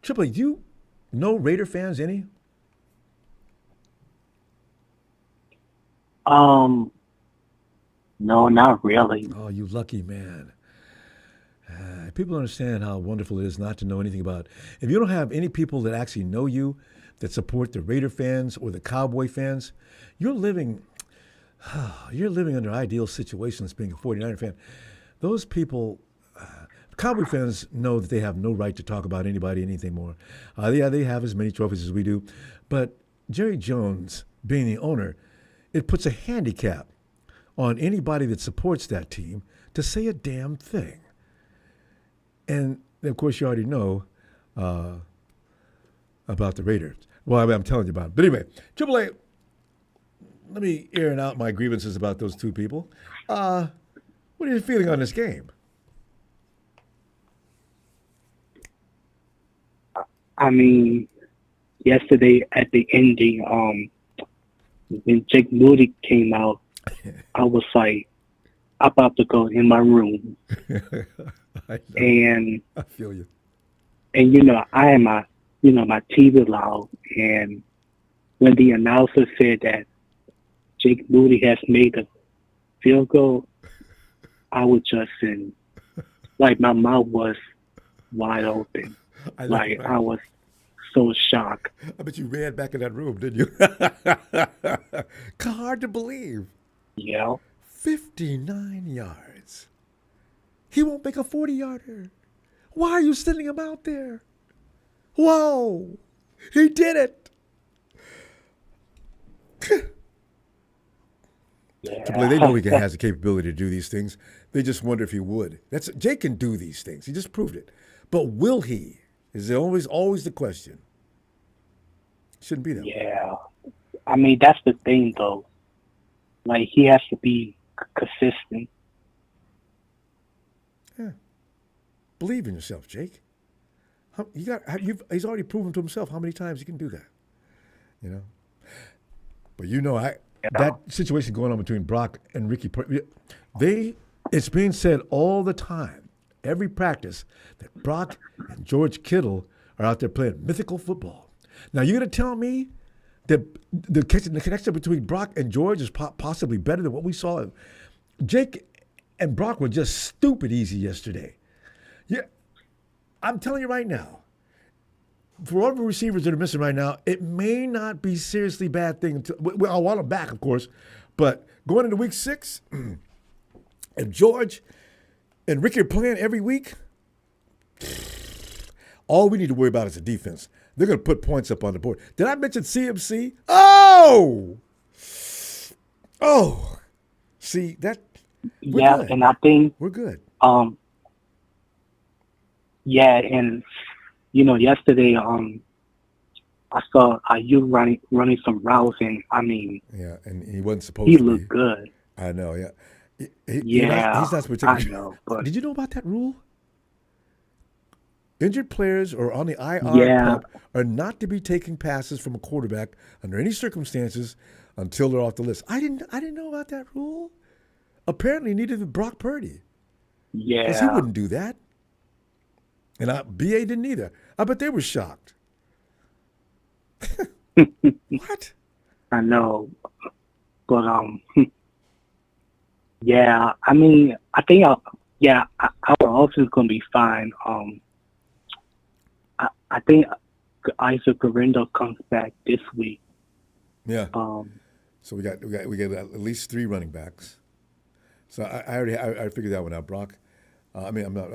Triple A, do you know Raider fans any? No, not really. Oh, you lucky man. People understand how wonderful it is not to know anything about. If you don't have any people that actually know you, that support the Raider fans or the Cowboy fans, you're living under ideal situations being a 49er fan. Those people, Cowboy fans know that they have no right to talk about anybody, anything more. Yeah, they have as many trophies as we do. But Jerry Jones, being the owner, it puts a handicap on anybody that supports that team to say a damn thing. And, of course, you already know about the Raiders. Well, I'm telling you about it. But anyway, Triple A, let me air out my grievances about those two people. What are you feeling on this game? I mean, yesterday at the ending, when Jake Moody came out, I was like, I'm about to go in my room. And I feel you. And I had my TV loud, and when the announcer said that Jake Moody has made a field goal, I was just like my mouth was wide open. I was so shocked. I bet you ran back in that room, didn't you? Hard to believe. Yeah. 59 yards. He won't make a 40-yarder. Why are you sending him out there? Whoa! He did it! They know he has the capability to do these things. They just wonder if he would. Jake can do these things. He just proved it. But will he? Is always the question. Shouldn't be that way. Yeah. I mean, that's the thing, though. Like, he has to be consistent. Yeah. Believe in yourself, Jake. He's already proven to himself how many times he can do that. You know? But that situation going on between Brock and Ricky Purdy, it's being said all the time, every practice, that Brock and George Kittle are out there playing mythical football. Now, you're going to tell me that the connection between Brock and George is possibly better than what we saw? Jake and Brock were just stupid easy yesterday. Yeah, I'm telling you right now, for all the receivers that are missing right now, it may not be seriously bad thing. I want them back, of course, but going into week 6, if George and Ricky are playing every week, all we need to worry about is the defense. They're going to put points up on the board. Did I mention CMC? Oh! See, that... Yeah, good. And I think... We're good. Yeah, and... yesterday, I saw you running some routes, and I mean, yeah, and he wasn't supposed to. He looked good. I know, yeah. He's not supposed to. I know, but did you know about that rule? Injured players or on the IR pup are not to be taking passes from a quarterback under any circumstances until they're off the list. I didn't know about that rule. Apparently, neither did Brock Purdy. Yeah, because he wouldn't do that. And BA didn't either. I bet they were shocked. What? I know. But, yeah, I mean, I think, our offense is going to be fine. I think Isaac Garendo comes back this week. Yeah. So we got at least 3 running backs. So I figured that one out. Brock. I'm not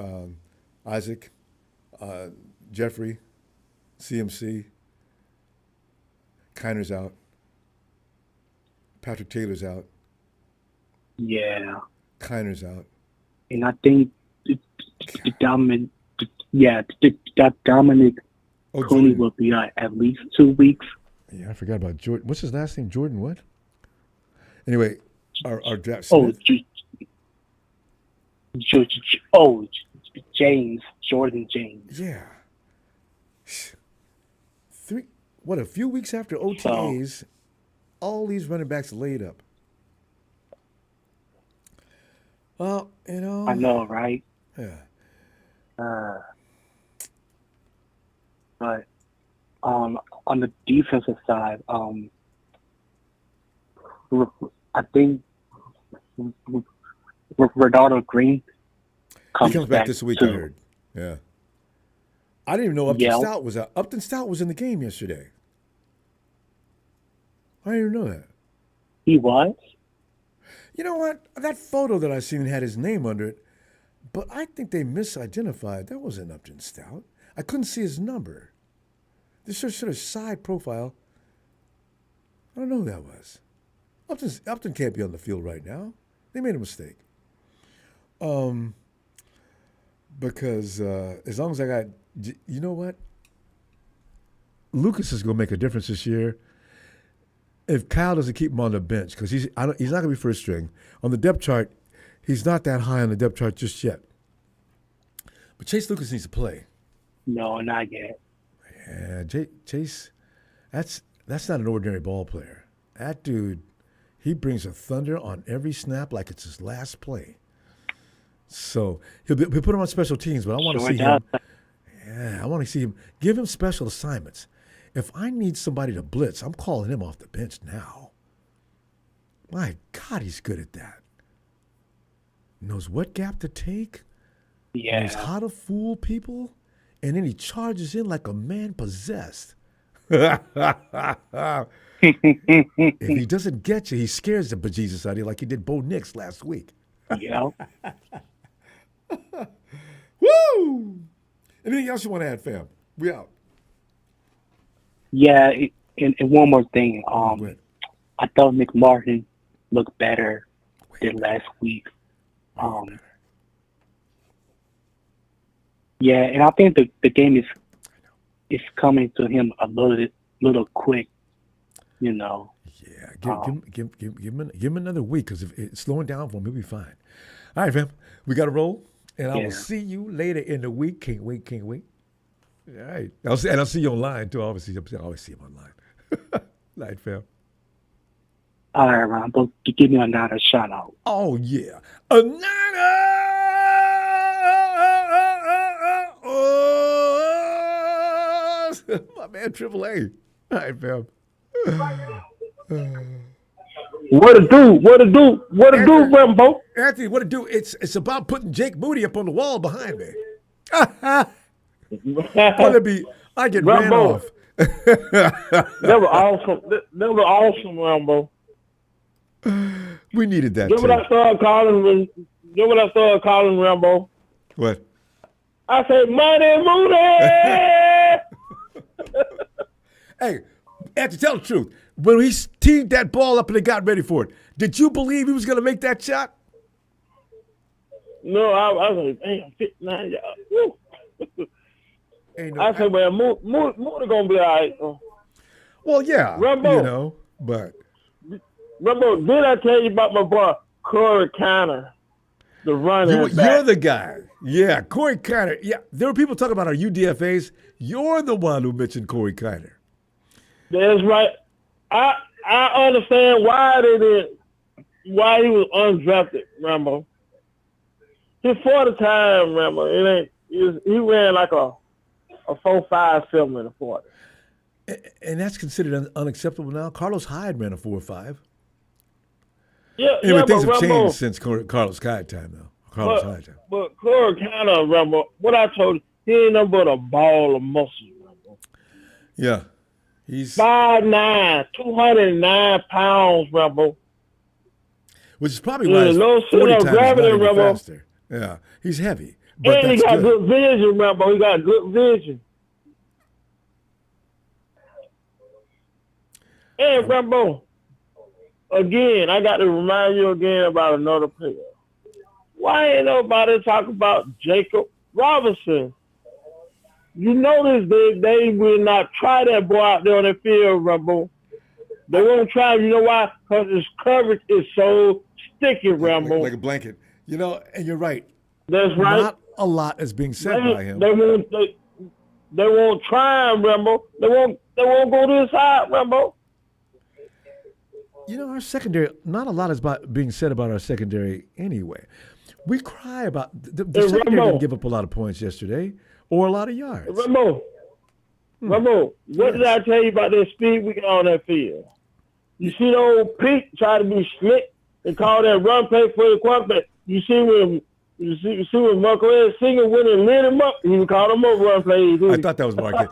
Isaac. Jeffrey, CMC, Kiner's out, Patrick Taylor's out. Yeah. Kiner's out. And I think Dominic Coney will be out at least 2 weeks. Yeah, I forgot about Jordan. What's his last name? Jordan what? Anyway, our draft. Jordan James. Yeah. A few weeks after OTAs, all these running backs laid up. Well, I know, right? Yeah. But on the defensive side, I think Ronaldo Green comes back this week, too. I heard. Yeah. I didn't even know Upton Stout was out. Upton Stout was in the game yesterday. I didn't even know that. He was? You know what? That photo that I seen had his name under it, but I think they misidentified. That wasn't Upton Stout. I couldn't see his number. This sort of side profile. I don't know who that was. Upton can't be on the field right now. They made a mistake. Because as long as I got, you know what? Lucas is going to make a difference this year if Kyle doesn't keep him on the bench, because he's not going to be first string. On the depth chart, he's not that high on the depth chart just yet. But Chase Lucas needs to play. No, not yet. Yeah, Chase, that's not an ordinary ball player. That dude, he brings a thunder on every snap like it's his last play. So he'll put him on special teams, but I want to see him. Yeah, I want to see him. Give him special assignments. If I need somebody to blitz, I'm calling him off the bench now. My God, he's good at that. Knows what gap to take. Yeah. Knows how to fool people. And then he charges in like a man possessed. If he doesn't get you, he scares the bejesus out of you like he did Bo Nix last week. Yeah. Woo! Anything else you want to add, fam? We out. Yeah, and one more thing. Go ahead. I thought McMartin looked better than last week. Yeah, and I think the game is coming to him a little quick, you know. Yeah, give him another week, because if it's slowing down for him, he'll be fine. All right, fam, we got to roll, and I will see you later in the week. Can't wait. All right, I'll see you online too. Obviously, I always see him online. Night, fam. All right, Ron, but give me another shout out. Oh yeah, a Niner! My man, Triple A. All right, fam. What it do, Ronbo? Anthony, what it do? It's about putting Jake Moody up on the wall behind me. I get ran off. That was awesome, Ronbo. We needed that. What I started calling Ronbo? What? I said, Money Moody! Hey, Anthony, tell the truth. When he teed that ball up and they got ready for it, did you believe he was going to make that shot? No, I was like, damn, 59 yards. I said, well, Moody going to be all right. Well, yeah, Ronbo, but. Ronbo, did I tell you about my boy, Corey Connor, the running back? You're the guy. Yeah, Corey Kiner. Yeah, there were people talking about our UDFAs. You're the one who mentioned Corey Kiner. That's right. I understand why he was undrafted, Ronbo. Before the time, Ronbo, he ran like a 4.57 in the 40. And that's considered unacceptable now. Carlos Hyde ran a 4.5. Yeah, anyway, things but have Ronbo, changed since Carlos Hyde time now. Hyde time. But Corey Connor, Ronbo, what I told you, he ain't nothing but a ball of muscle, Ronbo. Yeah. He's 5'9", 209 pounds, Ronbo. Which is probably why his 40 times gravity, is not any faster. Yeah, he's heavy. But and he got good vision, Ronbo. He got good vision. And Ronbo, again, I got to remind you again about another player. Why ain't nobody talk about Jacob Robinson? You notice they will not try that boy out there on the field, Ronbo. They won't try. You know why? Because his coverage is so sticky, Ronbo. Like a blanket. And you're right. That's right. Not a lot is being said by him. They won't try him, Ronbo. They won't go to his side, Ronbo. Our secondary, not a lot is being said about our secondary anyway. We cry about the secondary didn't give up a lot of points yesterday or a lot of yards. Ronbo, what did I tell you about that speed we got on that field? You see the old Pete try to be slick and call that run play for the quarterback. You see when Marco Ed Singer went and lit him up, he called him up run play. I thought that was Marquette.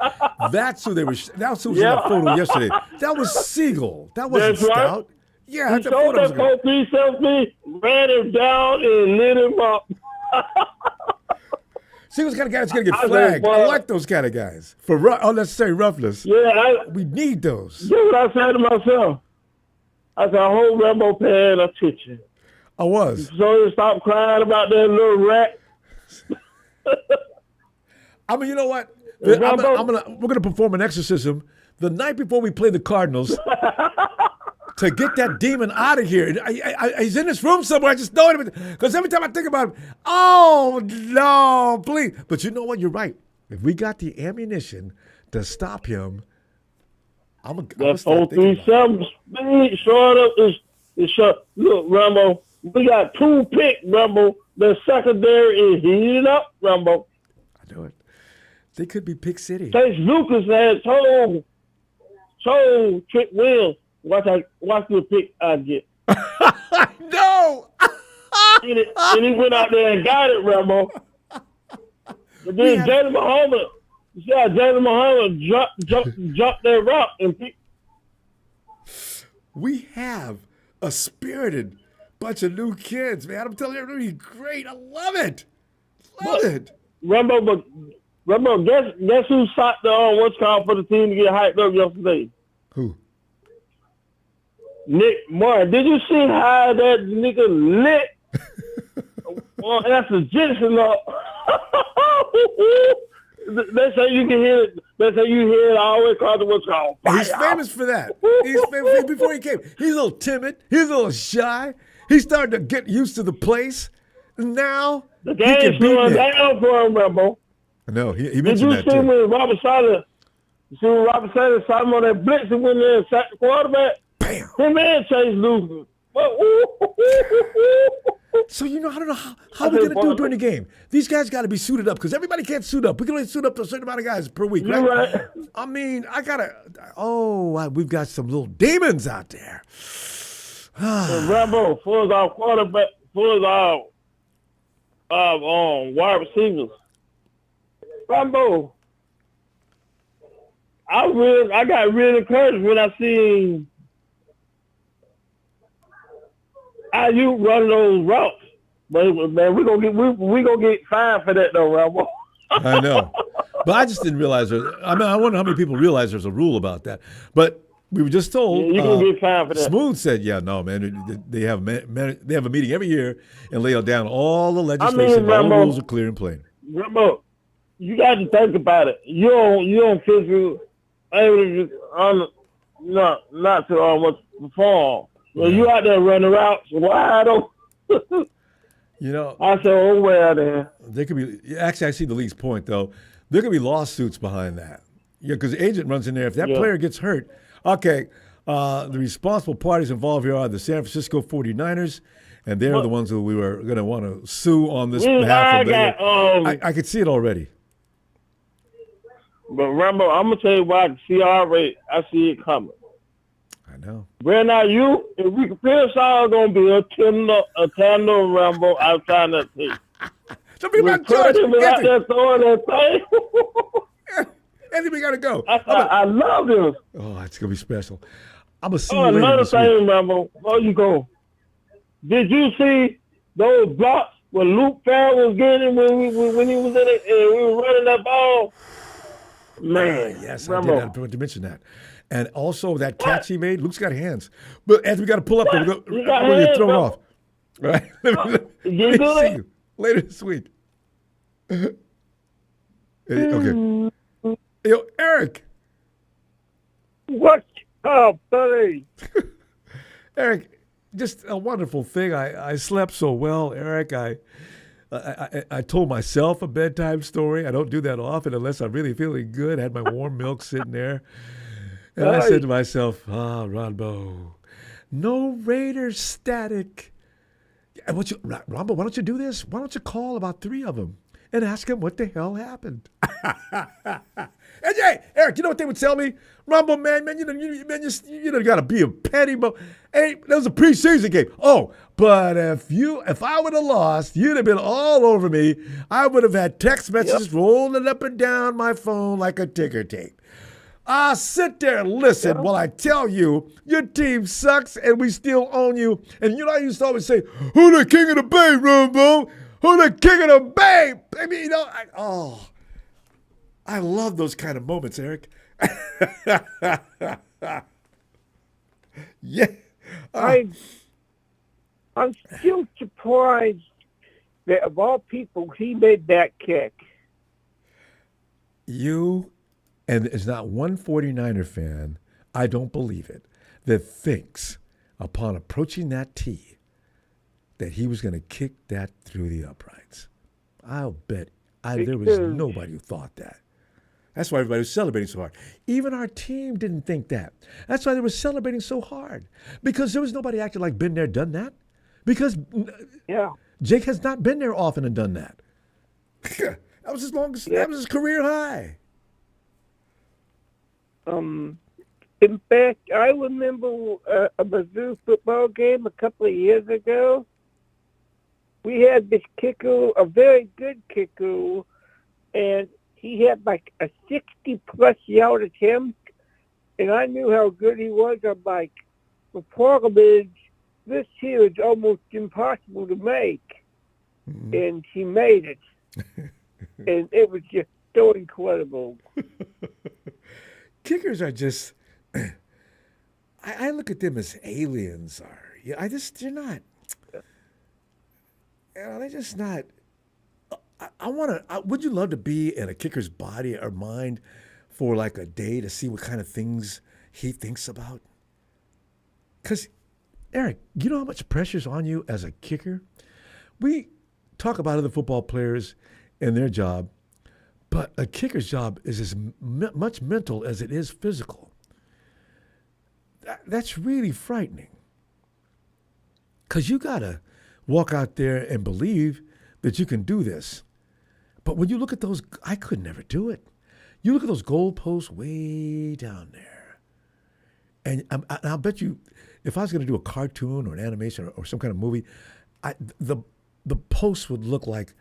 That's who they were. That's who was in that photo yesterday. That was Siegel. That wasn't Stout. Right. Yeah, he told that 4-3-7, ran him down and lit him up. See, those kind of guys going to get flagged. I like those kind of guys for unnecessary roughness. Yeah, we need those. That's what I said to myself. I said, I hope Ronbo paying attention. I was. So he stopped crying about that little rat. I mean, you know what? We're gonna perform an exorcism the night before we play the Cardinals to get that demon out of here. He's in this room somewhere. I just know it because every time I think about him, oh no, please. But you know what? You're right. If we got the ammunition to stop him, I'm gonna start thinking about it. 4-3-7 speed short up is short. Look, Ronbo, we got 2 picks, Ronbo. The secondary is heating up, Ronbo. I know it. They could be Pick City. Chase Lucas has told Trick Wills, watch the pick I get. No! and he went out there and got it, Ronbo. But then Jalen Muhammad, you see how Jalen Muhammad jumped that rock and picked. we have a spirited bunch of new kids, man. I'm telling you, they're really great. I love it. Love it. Ronbo, guess who shot the what's called for the team to get hyped up yesterday? Who? Nick Martin. Did you see how that nigga lit? Well, that's a Jensen up. That's how you can hear it. That's how you hear it all the way across the what's called. He's famous for that. He's famous before he came. He's a little timid. He's a little shy. He's starting to get used to the place. Now the game's slowing down for him, Ronbo. No, he mentioned that too. Did you see when Robert Sala shot him on that blitz and went there and sacked the quarterback? Bam. Him and Chase Luther. So, I don't know how we're going to do during the game. These guys got to be suited up because everybody can't suit up. We can only suit up to a certain amount of guys per week, right? You're right. I mean, we've got some little demons out there. Rambo, for our quarterback, for our wide receivers. Rambo, I got really encouraged when I seen IU run those routes. But man, we gonna get fined for that though, Rambo. I know, but I just didn't realize I wonder how many people realize there's a rule about that. But we were just told. You're gonna get fined for that. Smooth said, "Yeah, no, man. They have a meeting every year and lay down all the legislation. All the rules are clear and plain." Rambo, you got to think about it. You don't physically able to not to what's perform. Well, you out there running routes wide open. I said, oh well, then. There could be actually. I see the league's point though. There could be lawsuits behind that. Yeah, because the agent runs in there. If that player gets hurt, okay. The responsible parties involved here are the San Francisco 49ers, and they're the ones who we were going to want to sue on this behalf. I could see it already. But Rambo, I'm gonna tell you why I see it coming. I know. Right now, you and Ricky Pearsall are gonna be a tandem Rambo outside that team. Some people got George. Out there throwing that thing. Anthony, we gotta go. I love this. Oh, it's gonna be special. I'm gonna see you later another this week. thing, Rambo. Before you go, did you see those blocks when Luke Farrell was getting when he was in it and we were running that ball? Man, yes, Rambo. I did. I forgot to mention that. And also that catch he made. Luke's got hands, but Anthony, we got to pull up. We're going to get thrown off. All right. Let me see you later this week. Okay. Yo, Eric. What's up, buddy? Eric, just a wonderful thing. I slept so well, Eric. I told myself a bedtime story. I don't do that often unless I'm really feeling good. I had my warm milk sitting there. And I said to myself, Ronbo, no Raiders static. Ronbo, why don't you do this? Why don't you call about 3 of them and ask them what the hell happened? And hey, Eric, you know what they would tell me? Ronbo, man, you got to be a petty. Hey, that was a preseason game. Oh, but if I would have lost, you'd have been all over me. I would have had text messages rolling up and down my phone like a ticker tape. Sit there and listen while I tell you your team sucks and we still own you. And I used to always say, who the king of the Bay, Ronbo? Who the king of the Bay? I mean, I love those kind of moments, Eric. Yeah. I'm still surprised that of all people, he made that kick. And there's not one 49er fan, I don't believe it, that thinks upon approaching that tee that he was going to kick that through the uprights. I'll bet there was nobody who thought that. That's why everybody was celebrating so hard. Even our team didn't think that. That's why they were celebrating so hard. Because there was nobody acting like been there, done that. Because Jake has not been there often and done that. That was his career high. In fact, I remember a Mizzou football game a couple of years ago. We had this kicker, a very good kicker, and he had like a 60-plus yard attempt, and I knew how good he was. I'm like, the problem is this here is almost impossible to make. Mm-hmm. And he made it. And it was just so incredible. Kickers are just, I look at them as aliens. They're not, they're just not. Would you love to be in a kicker's body or mind for like a day to see what kind of things he thinks about? Because, Eric, you know how much pressure's on you as a kicker? We talk about other football players and their job, but a kicker's job is as much mental as it is physical. That's really frightening. Because you got to walk out there and believe that you can do this. But when you look at those, I could never do it. You look at those goalposts way down there. And I'll bet you, if I was going to do a cartoon or an animation or some kind of movie, the posts would look like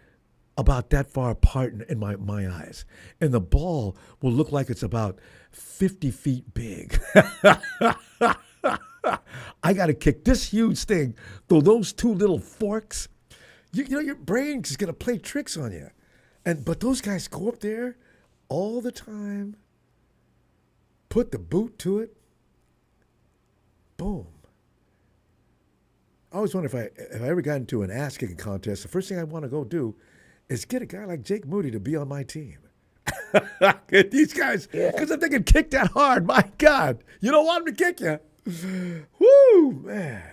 about that far apart in my eyes. And the ball will look like it's about 50 feet big. I got to kick this huge thing through those two little forks. You know, your brain's just going to play tricks on you. But those guys go up there all the time, put the boot to it, boom. I always wonder if I ever got into an ass-kicking contest, the first thing I want to go do is get a guy like Jake Moody to be on my team. Get these guys, because if they can kick that hard, my God, you don't want them to kick you. Woo, man.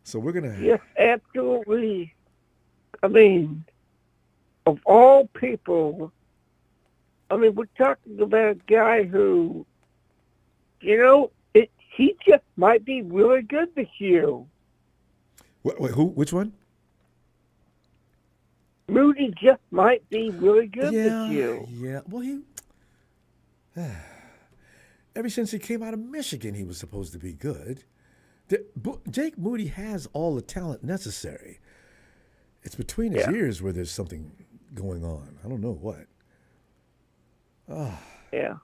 So we're going to... Yes, absolutely. I mean, of all people, we're talking about a guy who, he just might be really good this year. Wait, who? Which one? Moody just might be really good this year. Yeah. Well, ever since he came out of Michigan, he was supposed to be good. Jake Moody has all the talent necessary. It's between his ears where there's something going on. I don't know what. Yeah.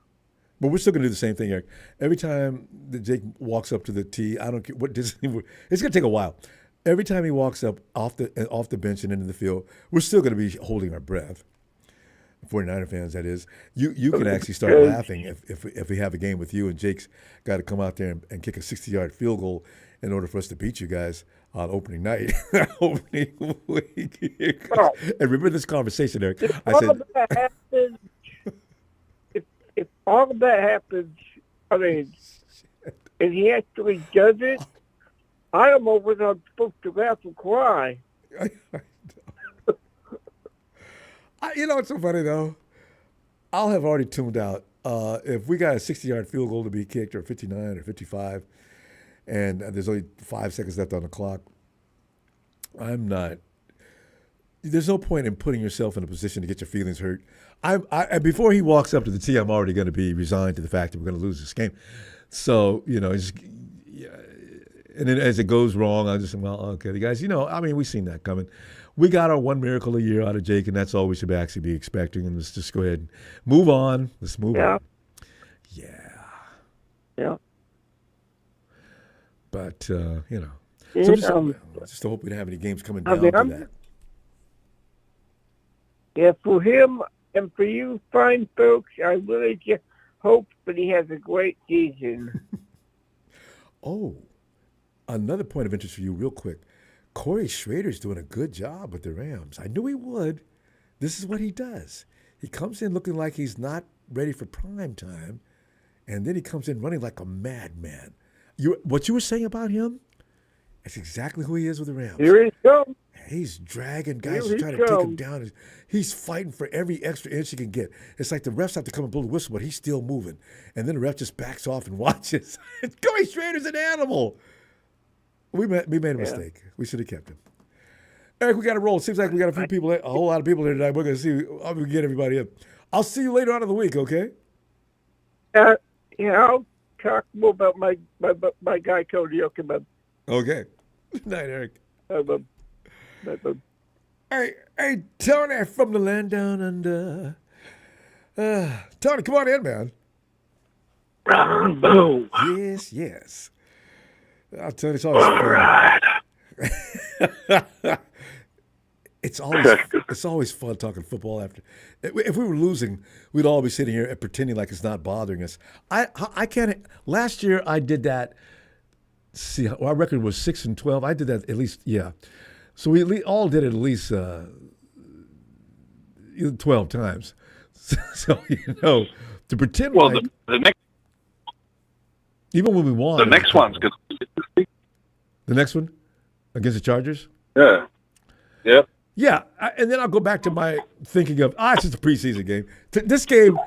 But we're still going to do the same thing, Eric. Every time that Jake walks up to the tee, I don't care what it's going to take a while. Every time he walks up off the bench and into the field, we're still going to be holding our breath. 49er fans, that is. You can actually start laughing if we have a game with you and Jake's got to come out there and kick a 60-yard field goal in order for us to beat you guys on opening night, opening week. And remember this conversation, Eric. I said, if all of that happens, and he actually does it, I don't know whether I'm supposed to laugh or cry. It's so funny, though. I'll have already tuned out. If we got a 60-yard field goal to be kicked, or 59 or 55, and there's only 5 seconds left on the clock, there's no point in putting yourself in a position to get your feelings hurt. Before he walks up to the tee, I'm already going to be resigned to the fact that we're going to lose this game. So, and then as it goes wrong, I'll just say, well, okay, the guys, we've seen that coming. We got our one miracle a year out of Jake, and that's all we should actually be expecting. And let's just go ahead and move on. Let's move on. Yeah. But, so just hope we don't have any games coming down to that. Yeah, for him and for you fine folks, I really just hope that he has a great season. Oh, another point of interest for you real quick. Corey Schrader's doing a good job with the Rams. I knew he would. This is what he does. He comes in looking like he's not ready for prime time, and then he comes in running like a madman. What you were saying about him, that's exactly who he is with the Rams. Here he comes. He's dragging guys to try to take him down. He's fighting for every extra inch he can get. It's like the refs have to come and blow the whistle, but he's still moving. And then the ref just backs off and watches. Corey Schrader's an animal. We made a mistake. We should have kept him. Eric, we got to roll. It seems like we got a whole lot of people here tonight. We're going to see. I'm going to get everybody in. I'll see you later on in the week, okay? I'll talk more about my guy Cody. Okay, bud. Okay. Good night, Eric. Bye, bud. Hey, Tony from the land down under. Tony, come on in, man. Ronbo. Yes, yes. I'll tell you, it's always fun. Right. It's always fun talking football after. If we were losing, we'd all be sitting here and pretending like it's not bothering us. I can't. Last year I did that. See, our record was 6-12. I did that at least. Yeah, so we all did it at least 12 times. So to pretend like the next even when we won. the next one's good. The next one against the Chargers. Yeah. Yep. Yeah, and then I'll go back to my thinking of it's just a preseason game. This game,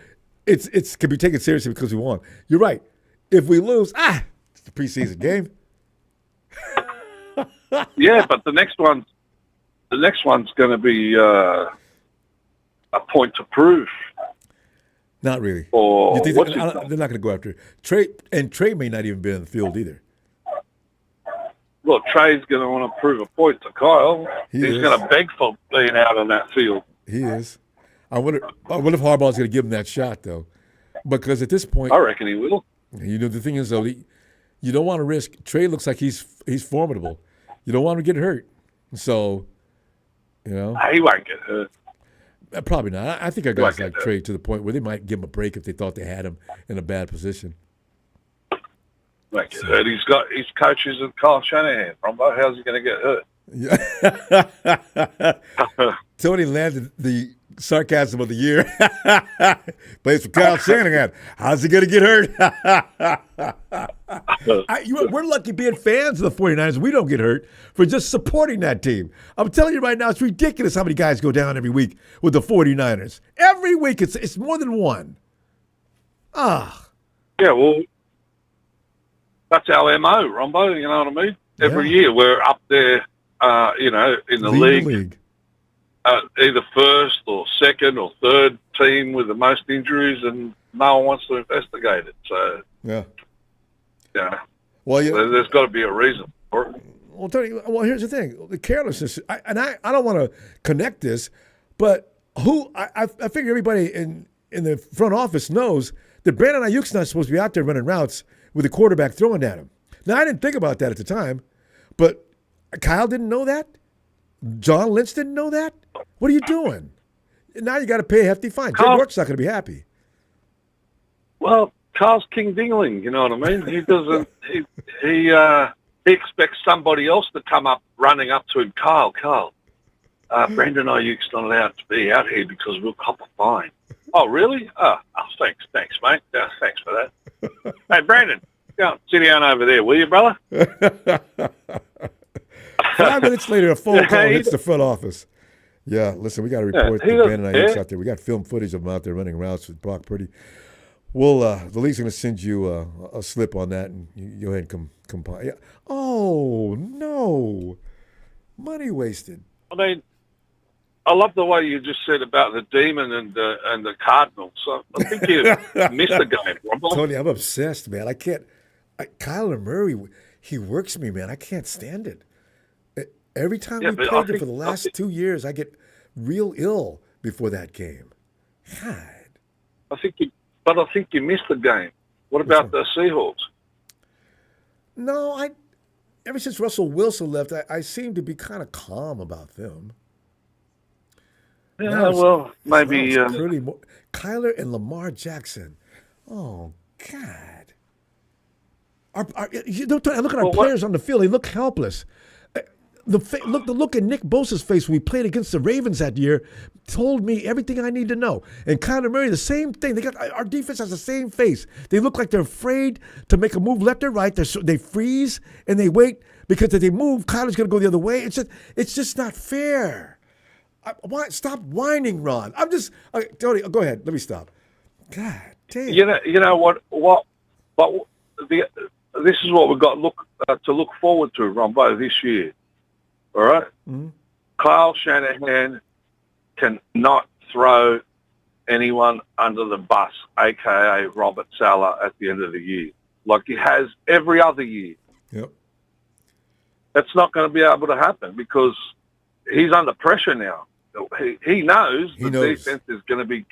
it's can be taken seriously because we won. You're right. If we lose, it's a preseason game. Yeah, but the next one's going to be a point to prove. Not really. Or they're not going to go after Trey, and Trey may not even be in the field either. Well, Trey's going to want to prove a point to Kyle. He's going to beg for being out on that field. He is. I wonder if Harbaugh's going to give him that shot though, because at this point, I reckon he will. The thing is though, you don't want to risk. Trey looks like he's formidable. You don't want him to get hurt. So, He won't get hurt. Probably not. I think our guys like Trey to the point where they might give him a break if they thought they had him in a bad position. Won't get hurt. He's got his coaches and Kyle Shanahan. Ronbo, how's he going to get hurt? Yeah. Tony landed the sarcasm of the year. Plays for Kyle Shanahan. How's he going to get hurt? We're lucky being fans of the 49ers. We don't get hurt for just supporting that team. I'm telling you right now, it's ridiculous how many guys go down every week with the 49ers. Every week, it's more than one. Yeah, well, that's our MO, Ronbo, you know what I mean? Every year we're up there, in the league. Either first or second or third team with the most injuries, and no one wants to investigate it. So, yeah. Well, there's got to be a reason for it. Well, Tony, here's the thing. The carelessness, I don't want to connect this, but I figure everybody in the front office knows that Brandon Ayuk's not supposed to be out there running routes with the quarterback throwing at him. Now, I didn't think about that at the time, but Kyle didn't know that. John Lynch didn't know that. What are you doing? Now you got to pay a hefty fine. Jay York's not going to be happy. Well, Kyle's King Dingling, you know what I mean? He doesn't. He expects somebody else to come up running up to him. Kyle, Brandon Ayuk's not allowed to be out here because we'll cop a fine. Oh, really? Oh, thanks, mate. Yeah, thanks for that. Hey, Brandon, go sit down over there, will you, brother? 5 minutes later, a phone call hits the front office. Yeah, listen, we got to report that Brandon Ayuk's out there. We got film footage of him out there running routes with Brock Purdy. Well, the league's going to send you a slip on that, and you go ahead and compile. Yeah. Oh, no. Money wasted. I mean, I love the way you just said about the Demon and the Cardinals. So I think you missed the game, Ronbo. Tony, I'm obsessed, man. I can't. Kyler Murray, he works me, man. I can't stand it. Every time we played him for the last 2 years, I get real ill before that game. God. I think you missed the game. What about the Seahawks? No, ever since Russell Wilson left, I seem to be kind of calm about them. Yeah, well, maybe Kyler and Lamar Jackson. Oh God! Look at our players on the field; they look helpless. The look in Nick Bosa's face when we played against the Ravens that year told me everything I need to know. And Kyler Murray, the same thing. Our defense has the same face. They look like they're afraid to make a move left or right. They freeze and they wait because if they move, Kyler's going to go the other way. It's just not fair. Stop whining, Ron. I'm just Tony. Go ahead. Let me stop. God damn. You know what? This is what we've got to look forward to, Ronbo, this year. All right? Mm-hmm. Kyle Shanahan cannot throw anyone under the bus, a.k.a. Robert Saleh, at the end of the year, like he has every other year. Yep. That's not going to be able to happen because he's under pressure now. He knows the defense is going to be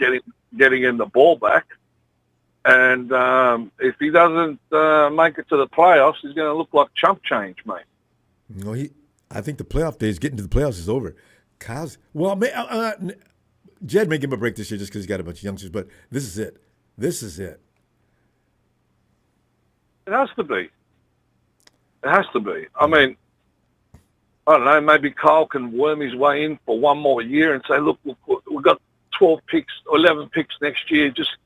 getting him the ball back. And if he doesn't make it to the playoffs, he's going to look like chump change, mate. No, I think the playoff days, getting to the playoffs is over. Jed may give him a break this year just because he's got a bunch of youngsters, but this is it. This is it. It has to be. It has to be. I mean, I don't know, maybe Kyle can worm his way in for one more year and say, look, we've got 12 picks, 11 picks next year. Just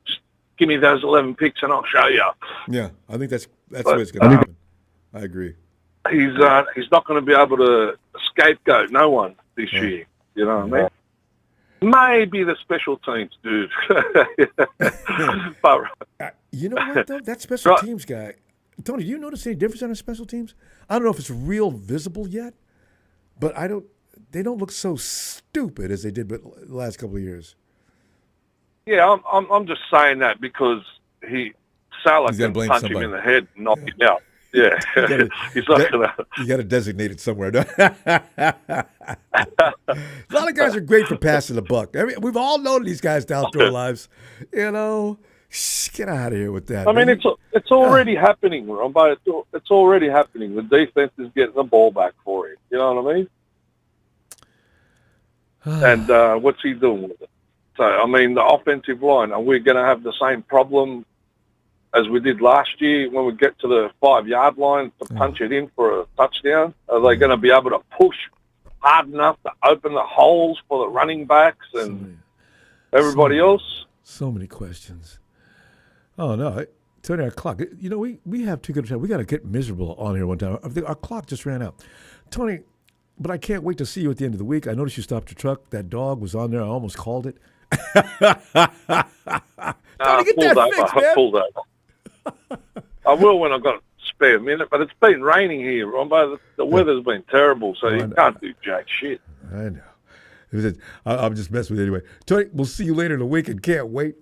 give me those 11 picks and I'll show you. Yeah, I think that's the way it's going to happen. I agree. He's not going to be able to scapegoat no one this year. You know what I mean? Maybe the special teams, dude. But you know what, though? That special teams guy, Tony, do you notice any difference on the special teams? I don't know if it's real visible yet, but they don't look so stupid as they did the last couple of years. Yeah, I'm just saying that because Salah can punch somebody. him in the head and knock him out. Yeah, he's not gonna. You got to designate it somewhere. A lot of guys are great for passing the buck. I mean, we've all known these guys down through our lives. You know, get out of here with that. I mean, it's already happening, Ronbo. It's already happening. The defense is getting the ball back for him. You know what I mean? And what's he doing with it? So, I mean, the offensive line, are we going to have the same problem as we did last year when we get to the 5-yard line to punch it in for a touchdown? Are they going to be able to push hard enough to open the holes for the running backs and everybody else? So many questions. Oh, no. Tony, our clock. You know, we have too good a time. We got to get miserable on here one time. Our clock just ran out. Tony, but I can't wait to see you at the end of the week. I noticed you stopped your truck. That dog was on there. I almost called it. Tony, get that fixed, man. Pulled over. I will when I've got a spare minute, but it's been raining here, Ronbo. The weather's been terrible, so you can't do jack shit. I know. I'm just messing with you anyway. Tony, we'll see you later in the week and can't wait.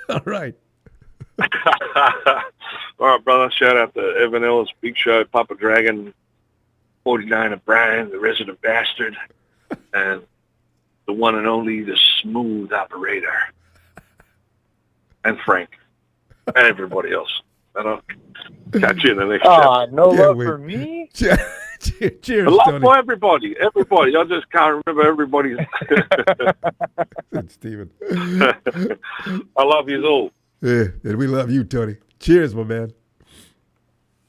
All right. All right, brother. Shout out to Evan Ellis, Big Show, Papa Dragon, 49er Brian, the resident bastard, and the one and only, the smooth operator, and Frank. And everybody else. And I'll catch you in the next chapter. No love for me? Cheers, love Tony. for everybody. Everybody. I just can't remember everybody's. It's Steven. I love you all. Yeah, and we love you, Tony. Cheers, my man.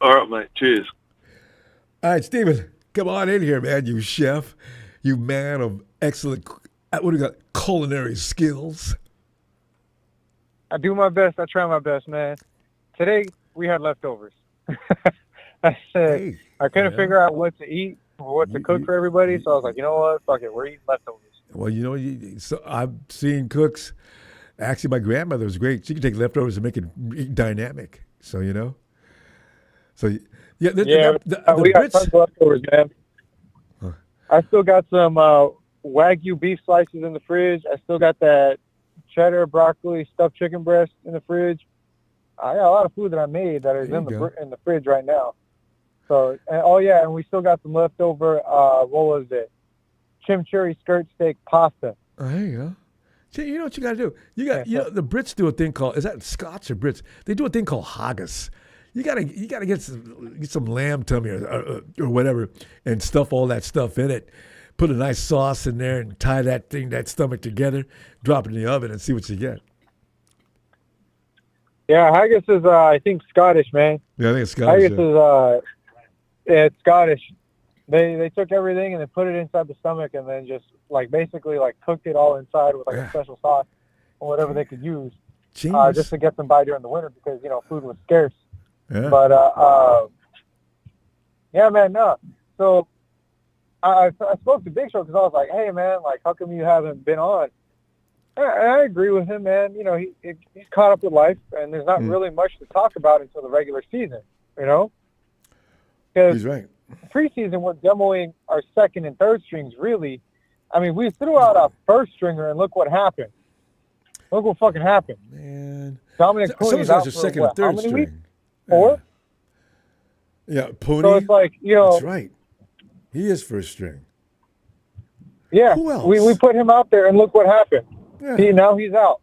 All right, mate. Cheers. All right, Steven, come on in here, man. You chef. You man of excellent, what do you got, culinary skills. I do my best. I try my best, man. Today, we had leftovers. I said, I couldn't figure out what to eat or what to cook for everybody, so I was like, you know what? Fuck it. We're eating leftovers. Well, you know, so I've seen cooks. Actually, my grandmother was great. She could take leftovers and make it dynamic. So, you know. So, yeah. We got tons of leftovers, man. Huh. I still got some Wagyu beef slices in the fridge. I still got that cheddar, broccoli, stuffed chicken breast in the fridge. I got a lot of food that I made that is in the fridge right now. So, and we still got some leftover, what was it? Chimichurri skirt steak pasta. Oh, there you go. See, you know what you got to do? You know, the Brits do a thing called, is that Scots or Brits? They do a thing called haggis. You gotta get some lamb tummy or whatever and stuff all that stuff in it. Put a nice sauce in there and tie that stomach together, drop it in the oven and see what you get. Yeah, haggis is, I think, Scottish, man. Yeah, I think it's Scottish. Haggis is, it's Scottish. They took everything and they put it inside the stomach and then just, basically cooked it all inside with, a special sauce or whatever they could use. Just to get them by during the winter because, food was scarce. Yeah. But, yeah, man, no. So, I spoke to Big Show because I was like, hey, man, how come you haven't been on? I agree with him, man. You know, he's caught up with life, and there's not really much to talk about until the regular season, Because he's right. Preseason, we're demoing our second and third strings, really. I mean, we threw out our first stringer, and look what happened. Look what fucking happened. Man. Dominic Cooney's out for second and third how many string. weeks? 4? Yeah, Pony. So it's That's right. He is first string. Yeah. Who else? We put him out there, and look what happened. Yeah. Now he's out.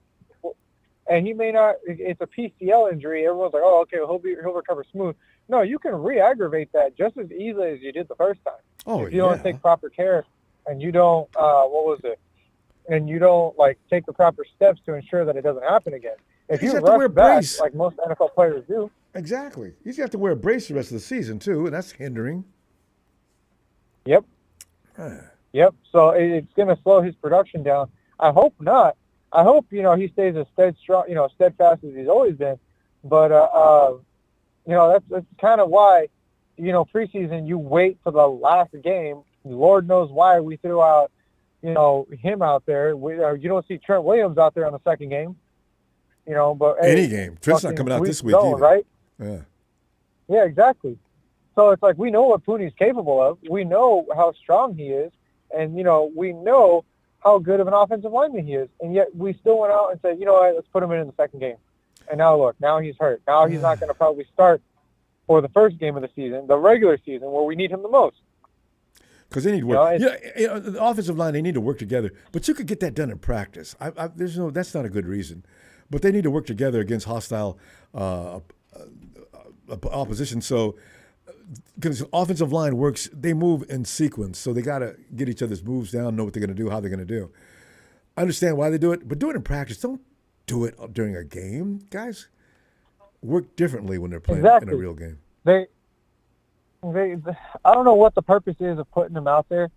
and he may not. It's a PCL injury. Everyone's like, "Oh, okay, he'll recover smooth." No, you can re-aggravate that just as easily as you did the first time. Oh, if you don't take proper care and you don't, and you don't take the proper steps to ensure that it doesn't happen again. If you rush back, like most NFL players do. Exactly. He's got to wear a brace the rest of the season too, and that's hindering. Yep. Yep. So it's going to slow his production down. I hope not. I hope he stays as steadfast as he's always been. But that's kind of why preseason you wait for the last game. Lord knows why we threw out him out there. You don't see Trent Williams out there on the second game. But any game. Trent's not coming out this week either. Right? Yeah. Yeah, exactly. So it's like we know what Pooney's capable of. We know how strong he is, and we know how good of an offensive lineman he is. And yet we still went out and said, you know what, let's put him in the second game. And now look, now he's hurt. Now he's not going to probably start for the first game of the season, the regular season, where we need him the most. Because they need work. The offensive line, they need to work together. But you could get that done in practice. That's not a good reason. But they need to work together against hostile opposition. So, because offensive line works, they move in sequence. So they got to get each other's moves down, know what they're going to do, how they're going to do. I understand why they do it, but do it in practice. Don't do it during a game. Guys work differently when they're playing in a real game. I don't know what the purpose is of putting them out there.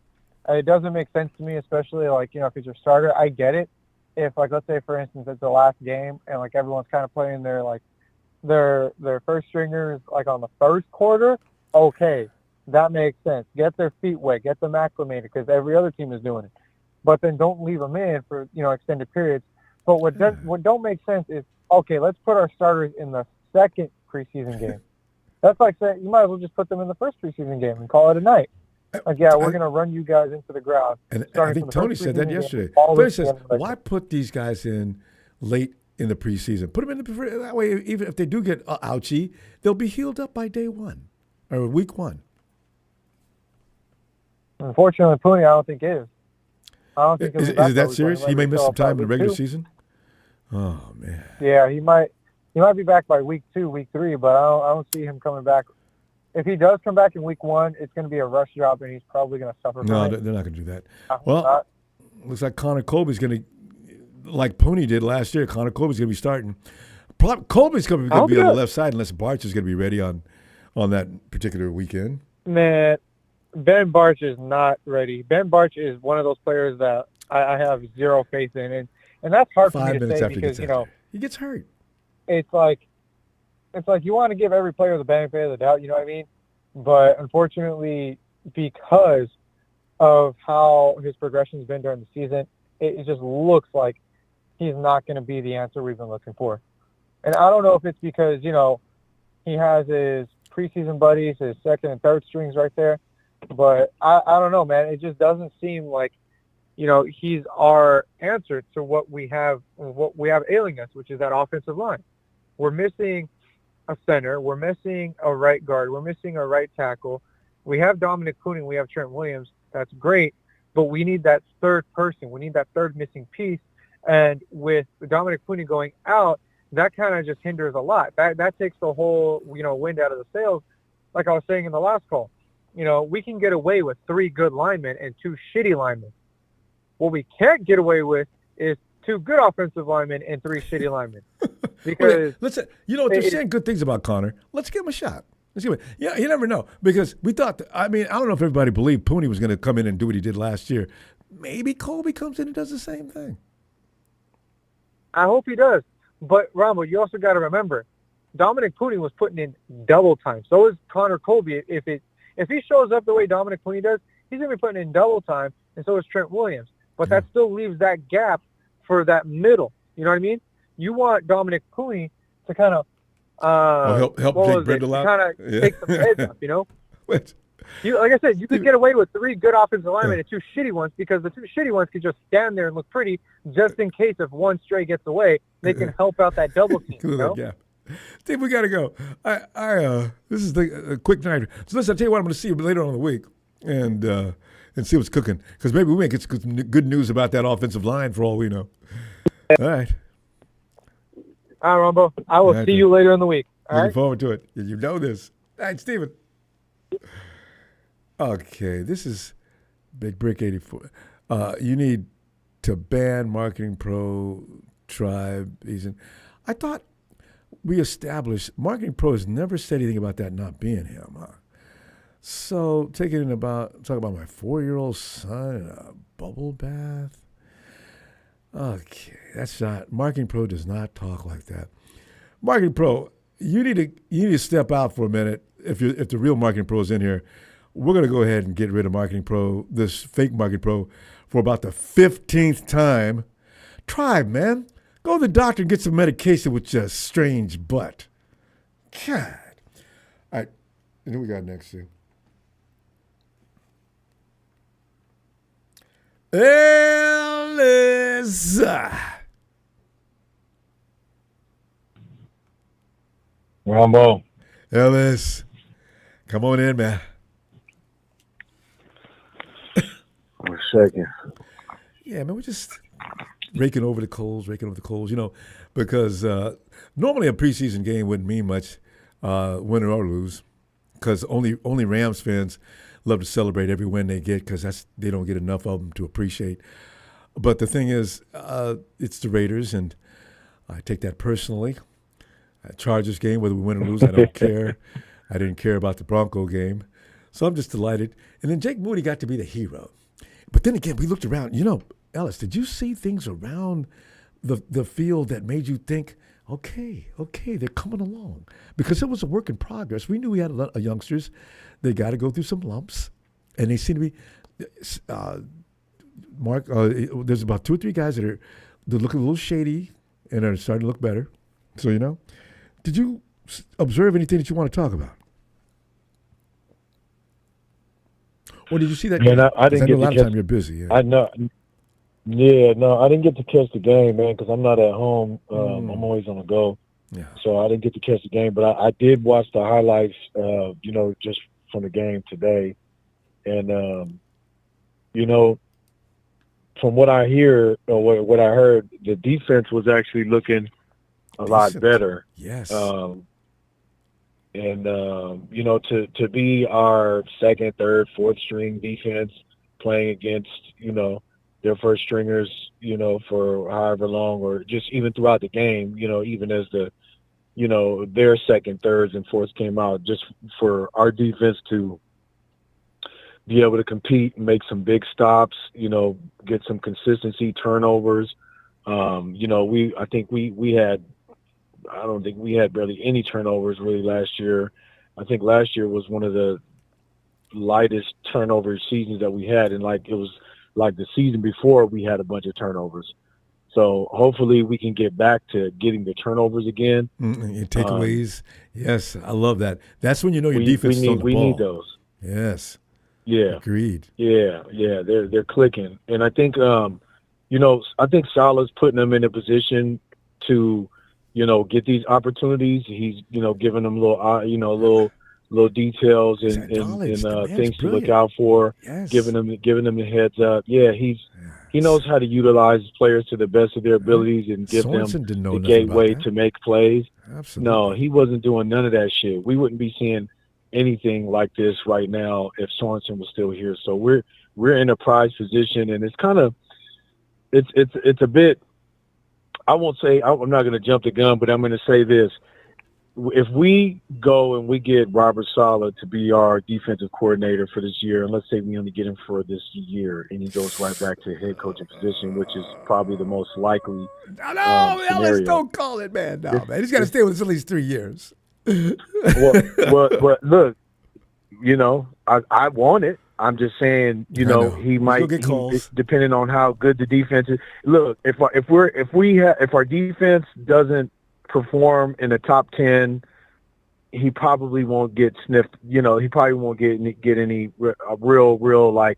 It doesn't make sense to me, especially if it's your starter. I get it. If let's say for instance it's the last game and everyone's kind of playing their first stringers on the first quarter, okay, that makes sense. Get their feet wet, get them acclimated because every other team is doing it. But then don't leave them in for extended periods. But what don't make sense is, okay, let's put our starters in the second preseason game. That's like saying you might as well just put them in the first preseason game and call it a night. We're going to run you guys into the ground. And I think Tony said that yesterday. Tony says, why put these guys in late in the preseason? Put them in that way, even if they do get ouchy, they'll be healed up by day one or week one. Unfortunately, Pooney, I don't think is. I don't think is it that serious? He may miss some time in the regular season? Oh, man. Yeah, he might be back by week 2, week 3, but I don't see him coming back. If he does come back in week 1, it's going to be a rush job, and he's probably going to suffer from it. No, they're not going to do that. Well, looks like Connor Colby's going to, like Pooney did last year, Connor Colby's going to be starting. Colby's going to be on the left side unless Barch is going to be ready on that particular weekend. Man, Ben Barch is not ready. Ben Barch is one of those players that I have zero faith in, and that's hard for me to say because, he gets hurt. It's like you want to give every player the benefit of the doubt, you know what I mean? But unfortunately, because of how his progression's been during the season, it just looks like he's not going to be the answer we've been looking for. And I don't know if it's because, he has his preseason buddies, his second and third strings right there. But I don't know, man. It just doesn't seem like, he's our answer to what we have ailing us, which is that offensive line. We're missing a center. We're missing a right guard. We're missing a right tackle. We have Dominic Pooney. We have Trent Williams. That's great. But we need that third person. We need that third missing piece. And with Dominic Pooney going out, that kind of just hinders a lot. That takes the whole, wind out of the sails. Like I was saying in the last call, we can get away with 3 good linemen and 2 shitty linemen. What we can't get away with is 2 good offensive linemen and 3 shitty linemen. Because they're saying good things about Connor. Let's give him a shot. Yeah, you never know. Because we thought, I don't know if everybody believed Pooney was going to come in and do what he did last year. Maybe Colby comes in and does the same thing. I hope he does. But, Ronbo, you also got to remember, Dominic Pooney was putting in double time. So is Connor Colby. If he shows up the way Dominic Pooney does, he's going to be putting in double time, and so is Trent Williams. But that still leaves that gap for that middle. You know what I mean? You want Dominic Pooney to kind of help Jake Brindle out. Kind of take some heads up, like I said, you could get away with 3 good offensive linemen and 2 shitty ones because the 2 shitty ones could just stand there and look pretty just in case if one stray gets away, they can help out that double team. Steve, we got to go. This is the quick night. So listen, I'll tell you what, I'm going to see you later on in the week and see what's cooking because maybe we may get some good news about that offensive line for all we know. All right. All right, Ronbo. I will see you later in the week. All Looking right. forward to it. You know this. All right, Steven. Okay, this is Big Brick 84. You need to ban Marketing Pro, Tribe, Eason. I thought we established Marketing Pro has never said anything about that not being him. Huh? So talking about my 4-year-old son in a bubble bath. Okay, that's not Marketing Pro does not talk like that. Marketing Pro, you need to step out for a minute. If the real Marketing Pro is in here, we're going to go ahead and get rid of Marketing Pro, this fake Marketing Pro, for about the 15th time. Tribe, man. Go to the doctor and get some medication with your strange butt. God. All right. And who we got next here? Ellis. Ronbo. Ellis. Come on in, man. 1 second. Yeah, man, we're just raking over the coals, because normally a preseason game wouldn't mean much, win or lose, because only Rams fans love to celebrate every win they get because they don't get enough of them to appreciate. But the thing is, it's the Raiders, and I take that personally. Chargers game, whether we win or lose, I don't care. I didn't care about the Bronco game. So I'm just delighted. And then Jake Moody got to be the hero. But then again, we looked around. Ellis, did you see things around the field that made you think, okay, they're coming along? Because it was a work in progress. We knew we had a lot of youngsters. They got to go through some lumps. And they seem to be, Mark, there's about 2 or 3 guys that look a little shady and are starting to look better. So, did you observe anything that you want to talk about? Or did you see that? Man, I didn't get a lot of time you're busy. Yeah. I know. Yeah, no, I didn't get to catch the game, man, because I'm not at home. I'm always on the go. Yeah. So I didn't get to catch the game, but I did watch the highlights, just from the game today. And, from what I hear or what I heard, the defense was actually looking a lot better. Yes. To be our second, third, fourth string defense playing against, their first stringers, for however long, or just even throughout the game, even as their second, thirds, and fourths came out, just for our defense to be able to compete and make some big stops, get some consistency, turnovers. I don't think we had barely any turnovers really last year. I think last year was one of the lightest turnover seasons that we had. And it was like the season before we had a bunch of turnovers. So hopefully we can get back to getting the turnovers again. And takeaways. Yes, I love that. That's when your defense is on the ball. We need those. Yes. Yeah. Agreed. Yeah. They're clicking. And I think, I think Salah's putting them in a position to, get these opportunities. He's, giving them little details and things to look out for, yes. giving them the heads up. Yeah, he knows how to utilize players to the best of their abilities and give them the gateway to make plays. Absolutely. No, he wasn't doing none of that shit. We wouldn't be seeing anything like this right now if Sorensen was still here. So we're in a prized position, and it's kind of it's a bit. I won't say I'm not going to jump the gun, but I'm going to say this. If we go and we get Robert Saleh to be our defensive coordinator for this year, and let's say we only get him for this year, and he goes right back to head coaching position, which is probably the most likely Ellis, don't call it, man. No, man. He's got to stay with us at least 3 years. well, look, I want it. I'm just saying, he might, depending on how good the defense is. Look, if our defense doesn't perform in the top 10, he probably won't get sniffed. He probably won't get any real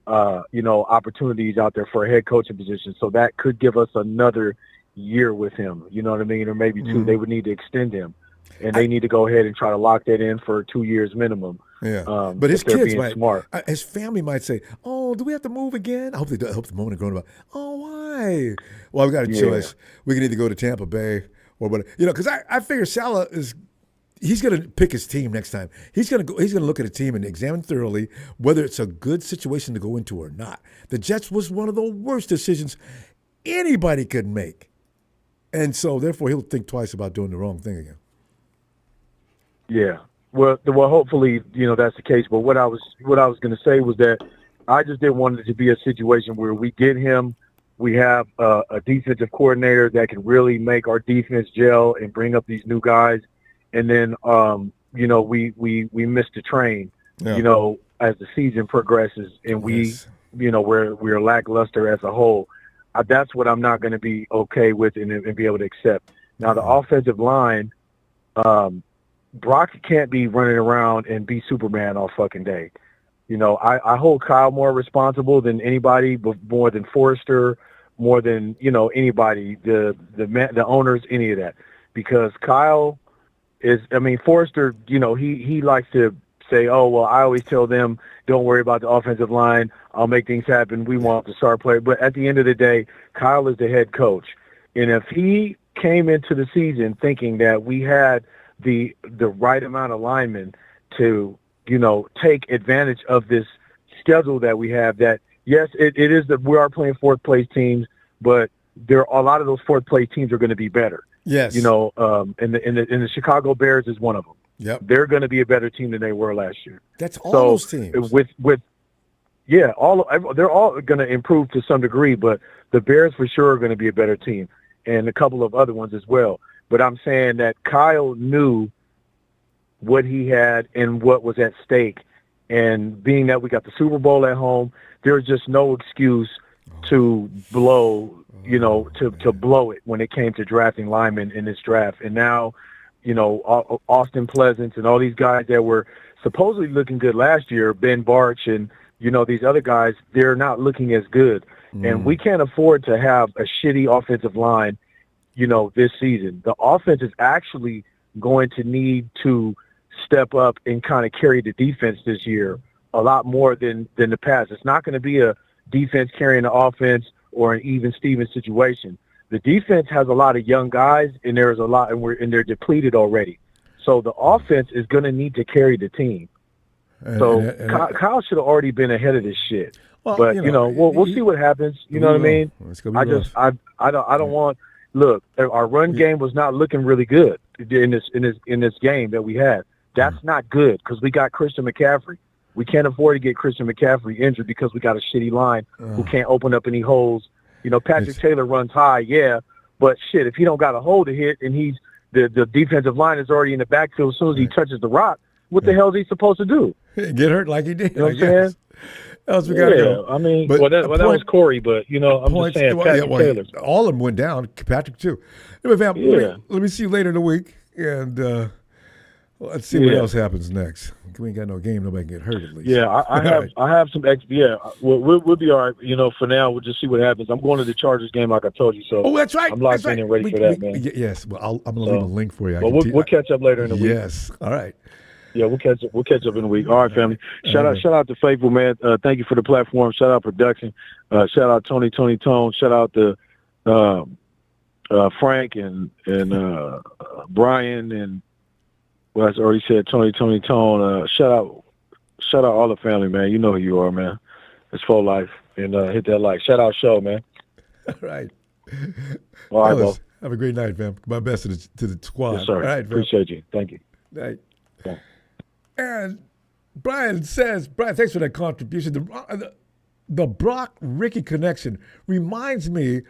opportunities out there for a head coaching position. So that could give us another year with him. You know what I mean? Or maybe 2. They would need to extend him, and they need to go ahead and try to lock that in for 2 years minimum. Yeah, but his kids might, smart. His family might say, "Oh, do we have to move again?" I hope they do. I hope the moment is grown about. Oh, why? Well, we got a choice. We can either go to Tampa Bay or what? Because I figure Salah he's going to pick his team next time. He's going to look at a team and examine thoroughly whether it's a good situation to go into or not. The Jets was one of the worst decisions anybody could make, and so therefore he'll think twice about doing the wrong thing again. Yeah. Well, hopefully, that's the case. But what I was going to say was that I just didn't want it to be a situation where we get him, we have a defensive coordinator that can really make our defense gel and bring up these new guys, and then we miss the train, as the season progresses, and we're lackluster as a whole. That's what I'm not going to be okay with and be able to accept. Now the offensive line. Brock can't be running around and be Superman all fucking day. I hold Kyle more responsible than anybody, but more than Forrester, more than, anybody, the owners, any of that. Because Kyle Forrester, he likes to say, oh, well, I always tell them, don't worry about the offensive line. I'll make things happen. We want the star player. But at the end of the day, Kyle is the head coach. And if he came into the season thinking that we had the right amount of linemen to, take advantage of this schedule that we have, that yes, it is that we are playing fourth place teams, but a lot of those fourth place teams are going to be better. Yes. And the Chicago Bears is one of them. Yep. They're going to be a better team than they were last year. That's all those teams. They're all going to improve to some degree, but the Bears for sure are going to be a better team, and a couple of other ones as well. But I'm saying that Kyle knew what he had and what was at stake. And being that we got the Super Bowl at home, there's just no excuse to blow, to blow it when it came to drafting linemen in this draft. And now, Austin Pleasant and all these guys that were supposedly looking good last year, Ben Barch and, these other guys, they're not looking as good. And we can't afford to have a shitty offensive line, this season. The offense is actually going to need to step up and kind of carry the defense this year a lot more than the past. It's not going to be a defense carrying the offense or an even Steven situation. The defense has a lot of young guys, and there's a lot, and they're depleted already. So the offense is going to need to carry the team. Kyle should have already been ahead of this shit. Well, but we'll see what happens. You know what I mean? I don't want. Look, our run game was not looking really good in this game that we had. That's not good because we got Christian McCaffrey. We can't afford to get Christian McCaffrey injured because we got a shitty line who can't open up any holes. Patrick Taylor runs high, but shit, if he don't got a hole to hit and he's the defensive line is already in the backfield as soon as he touches the rock, what the hell is he supposed to do? Get hurt like he did. You know what I'm saying? Else we gotta go. I mean, that was Corey, but I'm just saying Patrick Taylor. All of them went down. Patrick too. Anyway, fam, let me see you later in the week, and let's see what else happens next. We ain't got no game. Nobody can get hurt at least. Yeah, I have some we'll be all right. For now, we'll just see what happens. I'm going to the Chargers game, like I told you. So that's right. I'm locked in and ready for that, man. Yes. Well, I'm gonna leave a link for you. But we'll catch up later in the week. Yes. All right. Yeah, we'll catch up in a week. All right, family. Shout out to Faithful, man. Thank you for the platform. Shout out production. Shout out Tony Tone. Shout out to Frank and Brian and I already said Tony Tone. Shout out all the family, man. You know who you are, man. It's full life, and hit that like. Shout out show, man. All right. All right, bro. Have a great night, fam. My best to the squad. Yes, sir. All right, fam. Appreciate you. Thank you. Night. Yeah. And Brian says, thanks for that contribution. The Brock Ricky connection reminds me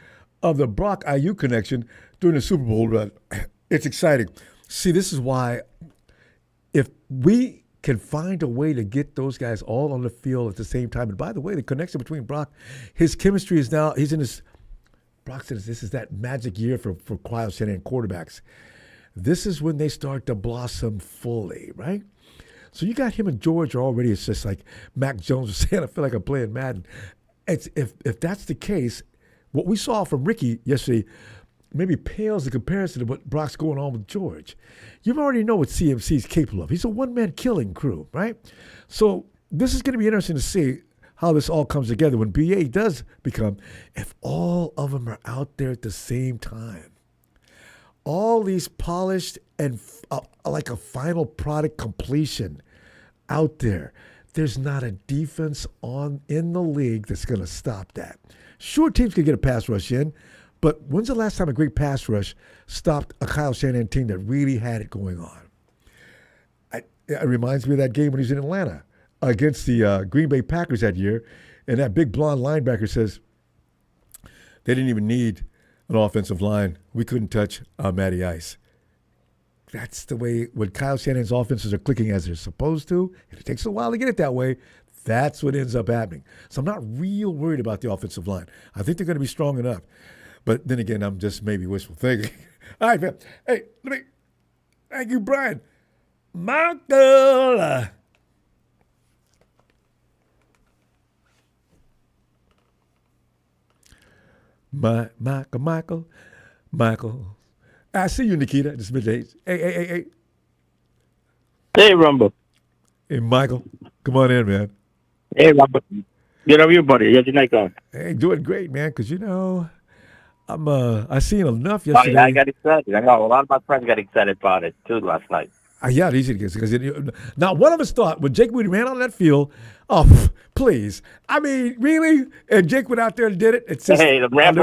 of the Brock IU connection during the Super Bowl run. It's exciting. See, this is why if we can find a way to get those guys all on the field at the same time, and by the way, the connection between Brock, his chemistry is now, Brock says this is that magic year for Kyle Shanahan quarterbacks. This is when they start to blossom fully, right? So you got him and George already. It's just like Mac Jones was saying, I feel like I'm playing Madden. If that's the case, what we saw from Ricky yesterday maybe pales in comparison to what Brock's going on with George. You already know what CMC's capable of. He's a one-man killing crew, right? So this is going to be interesting to see how this all comes together when BA does become, if all of them are out there at the same time. all these polished and like a final product completion out there. There's not a defense in the league that's going to stop that. Sure, teams can get a pass rush in, but when's the last time a great pass rush stopped a Kyle Shanahan team that really had it going on? It reminds me of that game when he was in Atlanta against the Green Bay Packers that year, and that big blonde linebacker says they didn't even need an offensive line. We couldn't touch Matty Ice. That's the way when Kyle Shanahan's offenses are clicking as they're supposed to, and it takes a while to get it that way, that's what ends up happening. So I'm not real worried about the offensive line. I think they're going to be strong enough. But then again, I'm just maybe wishful thinking. All right, man. Hey, thank you, Brian. Michael. Michael. I see you, Nikita. Just midday. Hey. Hey, Ronbo. Hey, Michael. Come on in, man. Hey, Ronbo. Get over your buddy. How's your night going? Hey, doing great, man. Because I seen enough yesterday. I got excited. I know a lot of my friends got excited about it too last night. Yeah, it's easy to get because now one of us thought when Jake Moody ran on that field, oh please, I mean really, and Jake went out there and did it. It's just, the Rams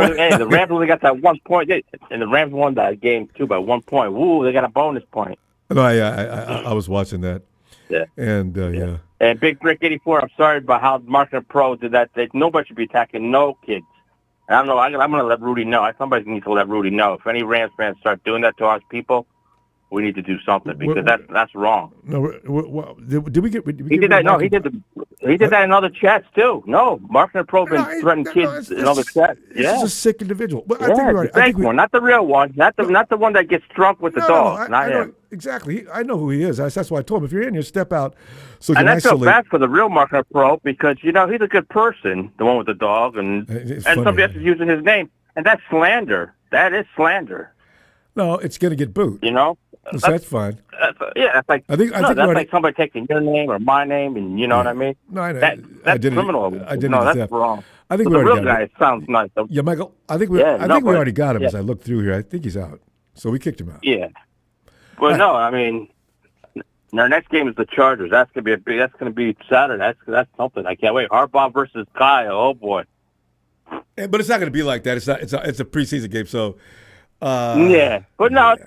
only got that 1 point, and the Rams won that game too by 1 point. Woo, they got a bonus point. No, I was watching that. Yeah, and yeah. And Big Brick 84. I'm sorry about how Marketing Pro did that. Nobody should be attacking no kids. And I don't know. I'm going to let Rudy know. Somebody needs to let Rudy know. If any Rams fans start doing that to our people, we need to do something because that's wrong. No, did we get? He did that. No, he did that in other chats too. No, Marketing Pro been threatening kids in other chats. Yeah, he's a sick individual. But I think the fake one, not the real one, not the one that gets drunk with the dog. Not him. Exactly. I know who he is. That's why I told him if you're in here, step out. So and I feel bad for the real Marketing Pro because he's a good person, the one with the dog, and somebody else is using his name, and that's slander. That is slander. No, it's going to get booed. So that's fine. That's like like somebody taking your name or my name, and you know what I mean. No, I know. That's criminal. That's wrong. I think the we real guy sounds nice. Yeah, Michael. I think we already got him as I look through here. I think he's out, so we kicked him out. Yeah, but no, I mean, our next game is the Chargers. That's gonna be Saturday. That's something. I can't wait. Harbaugh versus Kyle. Oh boy. But it's not going to be like that. It's a preseason game, so. Yeah, but no,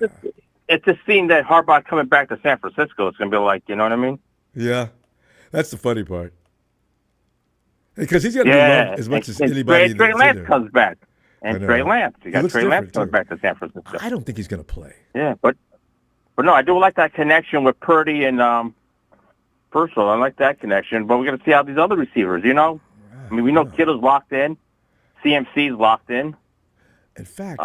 it's a scene that Harbaugh coming back to San Francisco. It's going to be like, you know what I mean? Yeah, that's the funny part. Because he's going to be loved as much as anybody. Trey Lance comes back, and Trey Lance. You got Trey Lance comes back to San Francisco. I don't think he's going to play. Yeah, but no, I do like that connection with Purdy and Pearsall. I like that connection, but we're going to see how these other receivers. I mean, we know Kittle's locked in, CMC's locked in. In fact.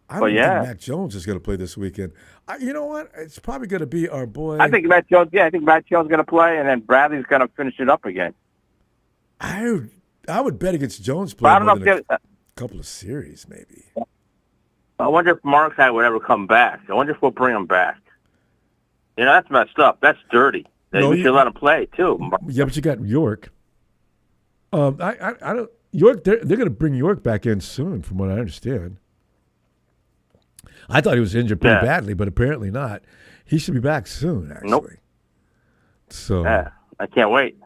I don't think Mac Jones is going to play this weekend. You know what? It's probably going to be our boy. I think Mac Jones. Yeah, I think Mac Jones is going to play, and then Bradley's going to finish it up again. I would bet against Jones playing more than a couple of series, maybe. I wonder if Markheim would ever come back. I wonder if we'll bring him back. That's messed up. That's dirty. We should let him play too. Yeah, but you got York. I don't. York. They're going to bring York back in soon, from what I understand. I thought he was injured pretty badly, but apparently not. He should be back soon, actually. Nope. So I can't wait.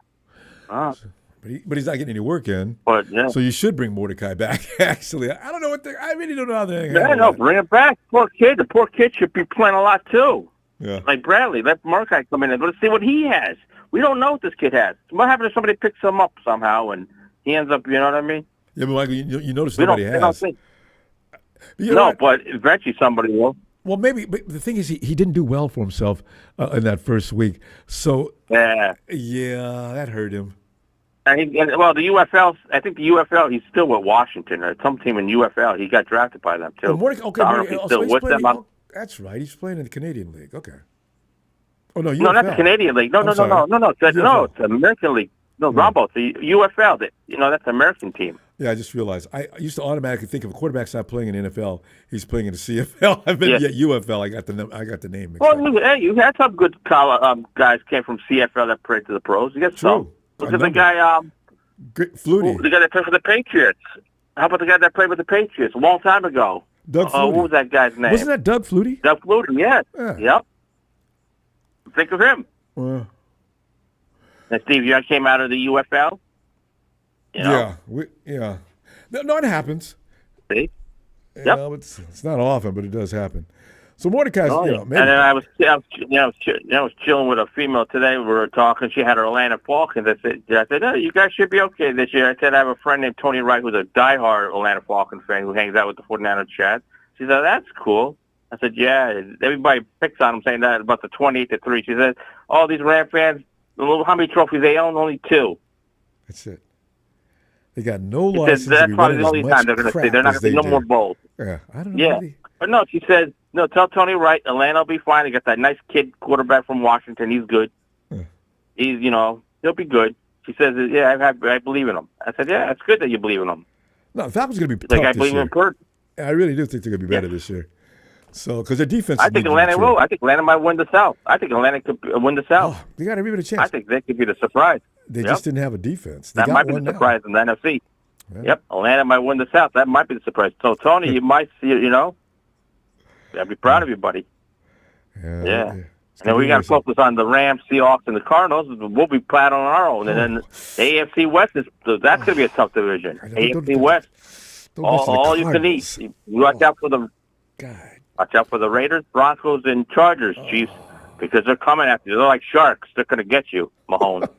But he's not getting any work in. But so you should bring Mordecai back. Actually, I don't know I really don't know how they're. Yeah, no, bring him back. Poor kid. The poor kid should be playing a lot too. Yeah. Like Bradley, let Mordecai come in and let's see what he has. We don't know what this kid has. What happens if somebody picks him up somehow and he ends up? You know what I mean? Yeah, but Michael, you notice nobody has. But eventually somebody will. Well, maybe, but the thing is, he didn't do well for himself in that first week. So yeah, that hurt him. And the UFL, I think the UFL, he's still with Washington or some team in UFL. He got drafted by them too. That's right. He's playing in the Canadian League. Okay. Oh no, UFL. No, not the Canadian League. No. It's the American League. No, Ronbo, it's the UFL. That's the American team. Yeah, I just realized. I used to automatically think if a quarterback's not playing in NFL, he's playing in the CFL. I've been at UFL. I got the name. Well, you had some good guys came from CFL that played to the pros. You got some. Look at the guy, Flutie. The guy that played for the Patriots. How about the guy that played with the Patriots a long time ago? Doug Flutie. What was that guy's name? Wasn't that Doug Flutie? Doug Flutie, yes. Yeah. Yep. Think of him. Well, And Steve Young came out of the UFL. You know? Yeah. No, it happens. See? You Yep. know, it's not often, but it does happen. So Mordecai's, Oh, you yeah. know, maybe. And then I was chilling with a female today. We were talking. She had her Atlanta Falcons. I said, oh, you guys should be okay this year. I said, I have a friend named Tony Wright who's a diehard Atlanta Falcons fan who hangs out with the 49ers chat. She said, that's cool. I said, yeah. Everybody picks on him saying that about the 28-3. She said, all these Ram fans, how many trophies they own? Only 2. That's it. They got no She license said, to that's be probably running the as only much time they're going to crap say. They're not as going to they be no more do. bowls. Yeah, I don't know. Yeah. But no, she said, no, tell Tony Wright, Atlanta will be fine. They got that nice kid quarterback from Washington. He's good. He's, he'll be good. She says, yeah, I believe in him. I said, yeah, it's good that you believe in him. No, the Falcons are going to be Like, tough I this believe year. in Purdy. I really do think they're going to be better this year. So, because their defense. I think Atlanta will. I think Atlanta might win the South. I think Atlanta could win the South. Oh, they got every bit of chance. I think they could be the surprise. They just didn't have a defense. They That got might be one the now. surprise in the NFC. Yeah. Yep, Atlanta might win the South. That might be the surprise. So, Tony, you might see it, I'd be proud of you, buddy. Yeah. And then we got to focus on the Rams, Seahawks, and the Cardinals. We'll be proud on our own. And then the AFC West, that's going to be a tough division. AFC West, all you can eat. Watch out for the Raiders, Broncos, and Chargers, Chiefs, because they're coming after you. They're like sharks. They're going to get you, Mahomes.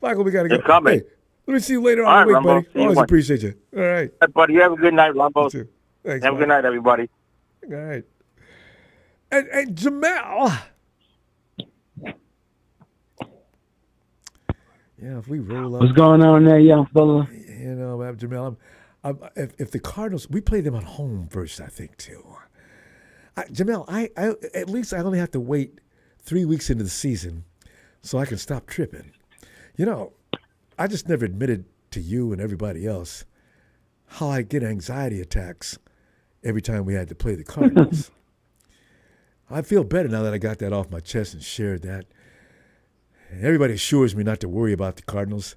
Michael, we got to go. They're coming. Hey, let me see you later All on the right, week, Rumbo. buddy. See you Always one. appreciate you. All right. Buddy, you have a good night, Rumbo. You too. Thanks, Have a good night, everybody. All right. And Jamal. Yeah, if we roll up. What's going on there, young fella? Jamal, if the Cardinals, we play them at home first, I think, too. Jamal, I at least I only have to wait 3 weeks into the season so I can stop tripping. I just never admitted to you and everybody else how I get anxiety attacks every time we had to play the Cardinals. I feel better now that I got that off my chest and shared that. And everybody assures me not to worry about the Cardinals.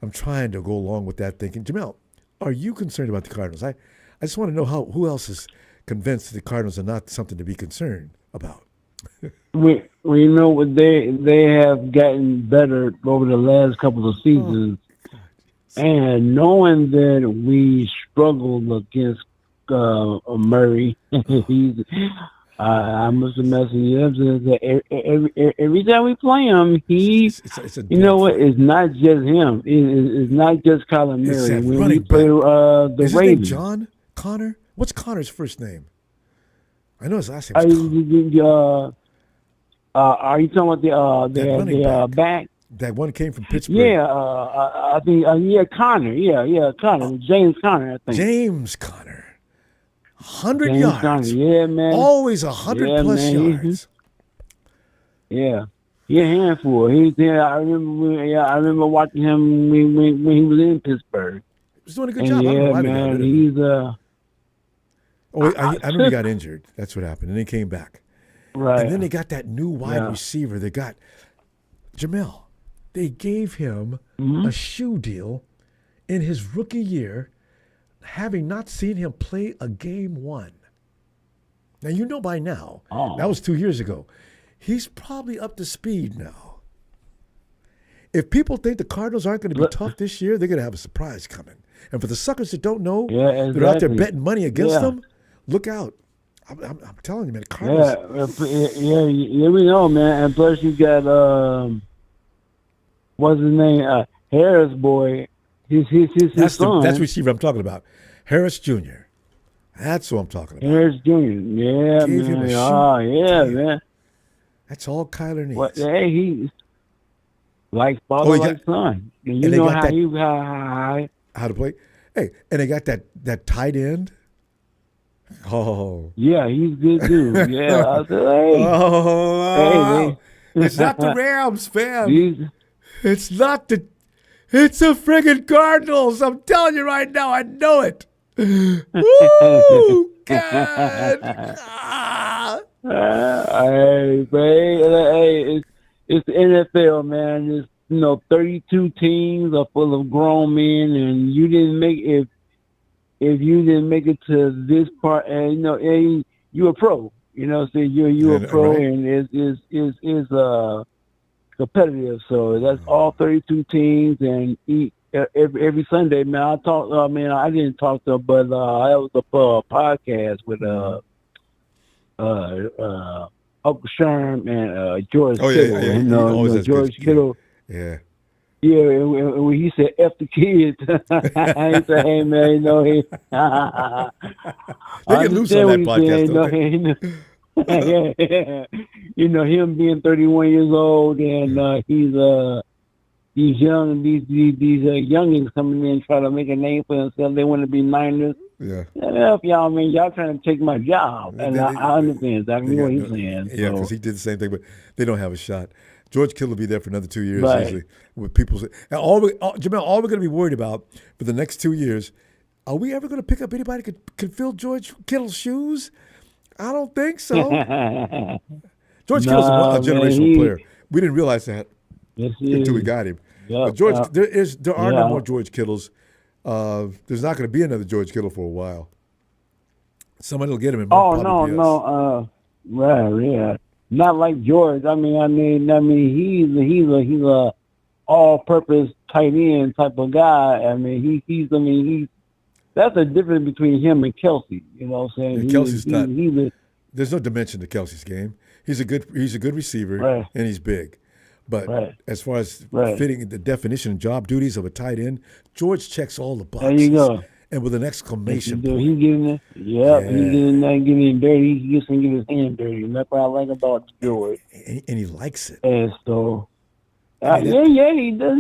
I'm trying to go along with that thinking. Jamal, are you concerned about the Cardinals? I just want to know who else is convinced that the Cardinals are not something to be concerned about. We know what they have gotten better over the last couple of seasons, and knowing that we struggled against Murray, I must have messed you up. Every time we play him, you know what? It's not just him. It's not just Colin Murray. When we play the Is his Ravens, name John Connor? What's Connor's first name? I know his last name. Are you talking about the back? That one came from Pittsburgh. Yeah, I think Connor. Yeah, Connor. James Connor, I think. James Connor. 100 James yards. Connor. Yeah, man. Always 100 plus yards. Yeah. He a handful. He's there. I remember watching him when he was in Pittsburgh. He was doing a good job. I don't know why they got rid of him. I remember he got injured. That's what happened. And then he came back. Right. And then they got that new wide receiver. They got Jamel. They gave him a shoe deal in his rookie year, having not seen him play a game one. Now, by now, that was 2 years ago. He's probably up to speed now. If people think the Cardinals aren't going to be tough this year, they're going to have a surprise coming. And for the suckers that don't know, they're out there betting money against them, look out. I'm telling you, man, Cardinals. Yeah, we know, man. And plus you got, what's his name? Harris boy. His son. That's the receiver I'm talking about. Harris Jr. That's who I'm talking about. Harris Jr. Yeah, Gave him a man. Oh, yeah, deal. man. That's all Kyler needs. Well, hey, he like father, like son. And you know how to play. Hey, and they got that tight end. Oh. Yeah, he's good too. Yeah, I said, hey. Oh. Hey, it's not the Rams, fam. It's not the. It's the friggin' Cardinals. I'm telling you right now. I know it. Woo! God. Hey, it's the NFL, man. It's 32 teams are full of grown men, and you didn't make if you didn't make it to this part, and you a pro. You know, so you a pro, right. And is competitive. So that's all 32 teams, and every Sunday, man. I didn't talk to him, but I was a podcast with Uncle Sherm and George Kittle. Yeah. George Kittle. Yeah. Yeah, and when he said "F the kids," he said, "Hey man, they get loose on that podcast, him being 31 years old, and he's these youngins coming in trying to make a name for themselves. They want to be Niners. Yeah. Y'all trying to take my job, and I understand exactly what he's saying. Yeah, because he did the same thing, but they don't have a shot. George Kittle will be there for another 2 years right. easily. With people, and Jamel, all we're going to be worried about for the next 2 years, are we ever going to pick up anybody who could fill George Kittle's shoes? I don't think so. George Kittle's a generational player. We didn't realize that until we got him. But George, there are no more George Kittles. There's not going to be another George Kittle for a while. Somebody will get him. No. Right, yeah. Not like George. I mean, he's a all-purpose tight end type of guy. That's the difference between him and Kelsey. You know what I'm saying? Kelsey's not. There's no dimension to Kelsey's game. He's a good receiver, right. And he's big. But as far as fitting the definition and job duties of a tight end, George checks all the boxes. There you go. And with an exclamation point. He's getting it. Yep, he's getting dirty. He gets to get his hand dirty. And that's what I like about George. And he likes it. And so, he does.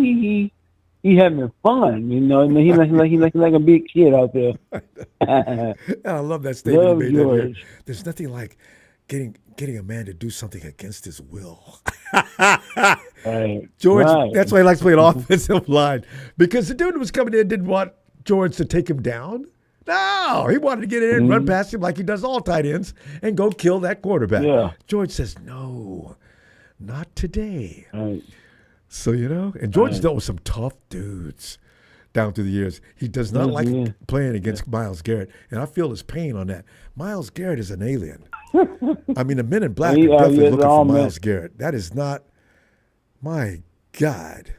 He having fun, you know. And he's like a big kid out there. And I love that statement you made George. That there's nothing like getting a man to do something against his will. Right. George, that's why he likes playing offensive line. Because the dude who was coming in didn't want George to take him down. No, he wanted to get in and run past him like he does all tight ends and go kill that quarterback. Yeah. George says, no, not today. Right. So, and George dealt with some tough dudes down through the years. He does not like playing against Myles Garrett, and I feel his pain on that. Myles Garrett is an alien. I mean, the men in black are definitely looking for Myles Garrett. That is not, my God.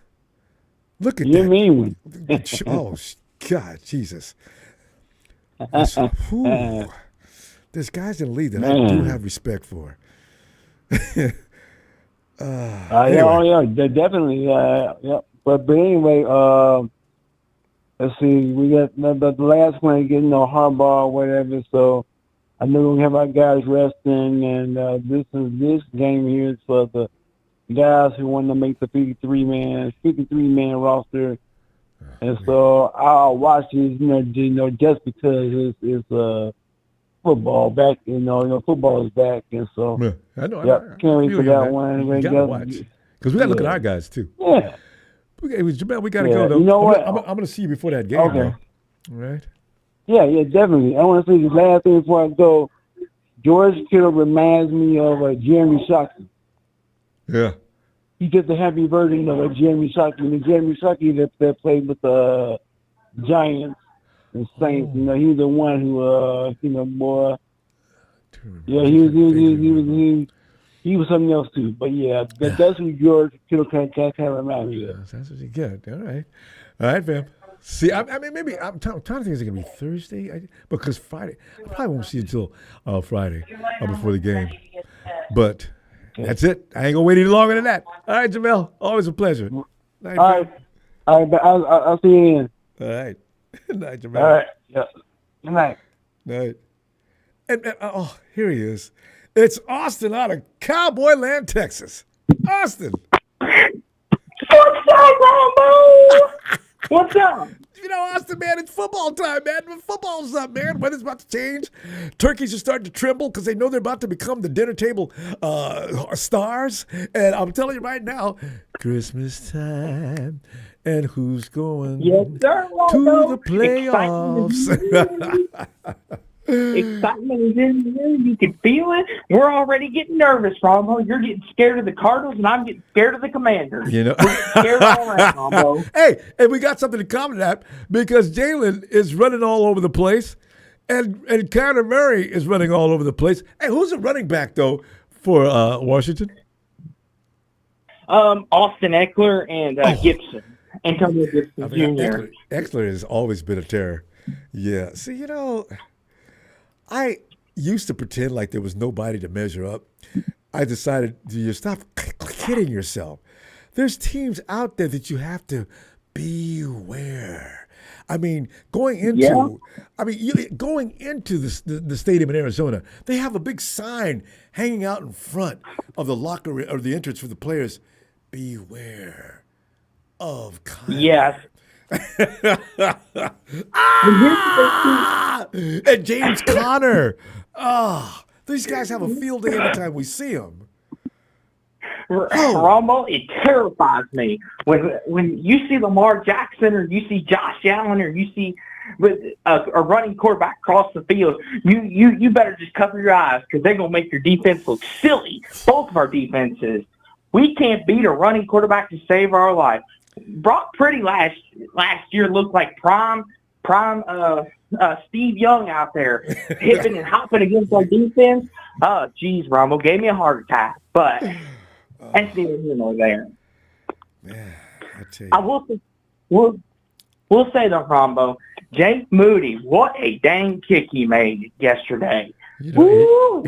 Look at that. You mean Oh, God, Jesus. There's guys in the league that I do have respect for. Definitely. But anyway, let's see. We got the last one getting Harbaugh or whatever. So I know we have our guys resting, and this game here is for the guys who want to make the 53-man roster. And so I'll watch this, just because it's football back, football is back, and so I know. Can't wait for that one. We gotta watch because we gotta look at our guys too. Yeah. We gotta go though. You know what? I'm gonna see you before that game. Okay. Though. All right. Yeah, definitely. I want to say this last thing before I go. George Kittle reminds me of Jeremy Shockey. Yeah. He's just a happy version of Jeremy Shockey. And Jeremy Shockey that played with the Giants and Saints. He's the one who, boy. Yeah, he was something else too. But yeah, that's who George Kittle kind of remind me of. That's what you get. All right, fam. See, I mean, maybe I'm trying to think. Is it gonna be Thursday? Because Friday, I probably won't see you until Friday before the game. But that's it. I ain't gonna wait any longer than that. All right, Jamel. Always a pleasure. Night, all right. I'll see you in. All right. Night, Jamel. All right. Yeah. Good night. Night. And here he is. It's Austin out of Cowboy Land, Texas. Austin. What's up, Ronbo? What's up? Austin, man, it's football time, man. Football's up, man. Weather's about to change. Turkeys are starting to tremble because they know they're about to become the dinner table stars. And I'm telling you right now, Christmas time. And who's going to the playoffs? Excitement is in there. You can feel it. We're already getting nervous, Ronbo. You're getting scared of the Cardinals, and I'm getting scared of the Commanders. You know, we're getting scared all around, Ronbo. Hey, and we got something in common that because Jalen is running all over the place, and Kyler Murray is running all over the place. Hey, who's the running back though for Washington? Austin Eckler and Gibson. Antonio Gibson Jr. Eckler has always been a terror. Yeah. See, you know, I used to pretend like there was nobody to measure up. I decided to stop kidding yourself. There's teams out there that you have to beware. I mean, going into the stadium in Arizona, they have a big sign hanging out in front of the locker or the entrance for the players. Beware of Kyler. Yes. And James Conner. These guys have a field day every time we see them. Ronbo, it terrifies me when you see Lamar Jackson or you see Josh Allen or you see with a running quarterback across the field. You better just cover your eyes because they're gonna make your defense look silly. Both of our defenses. We can't beat a running quarterback to save our life. Brock Purdy last year looked like prime Steve Young out there, hipping and hopping against our defense. Oh, geez, Ronbo gave me a heart attack. But that's neither here nor there. Man, I tell you. I will say though, Ronbo, Jake Moody, what a dang kick he made yesterday. You know,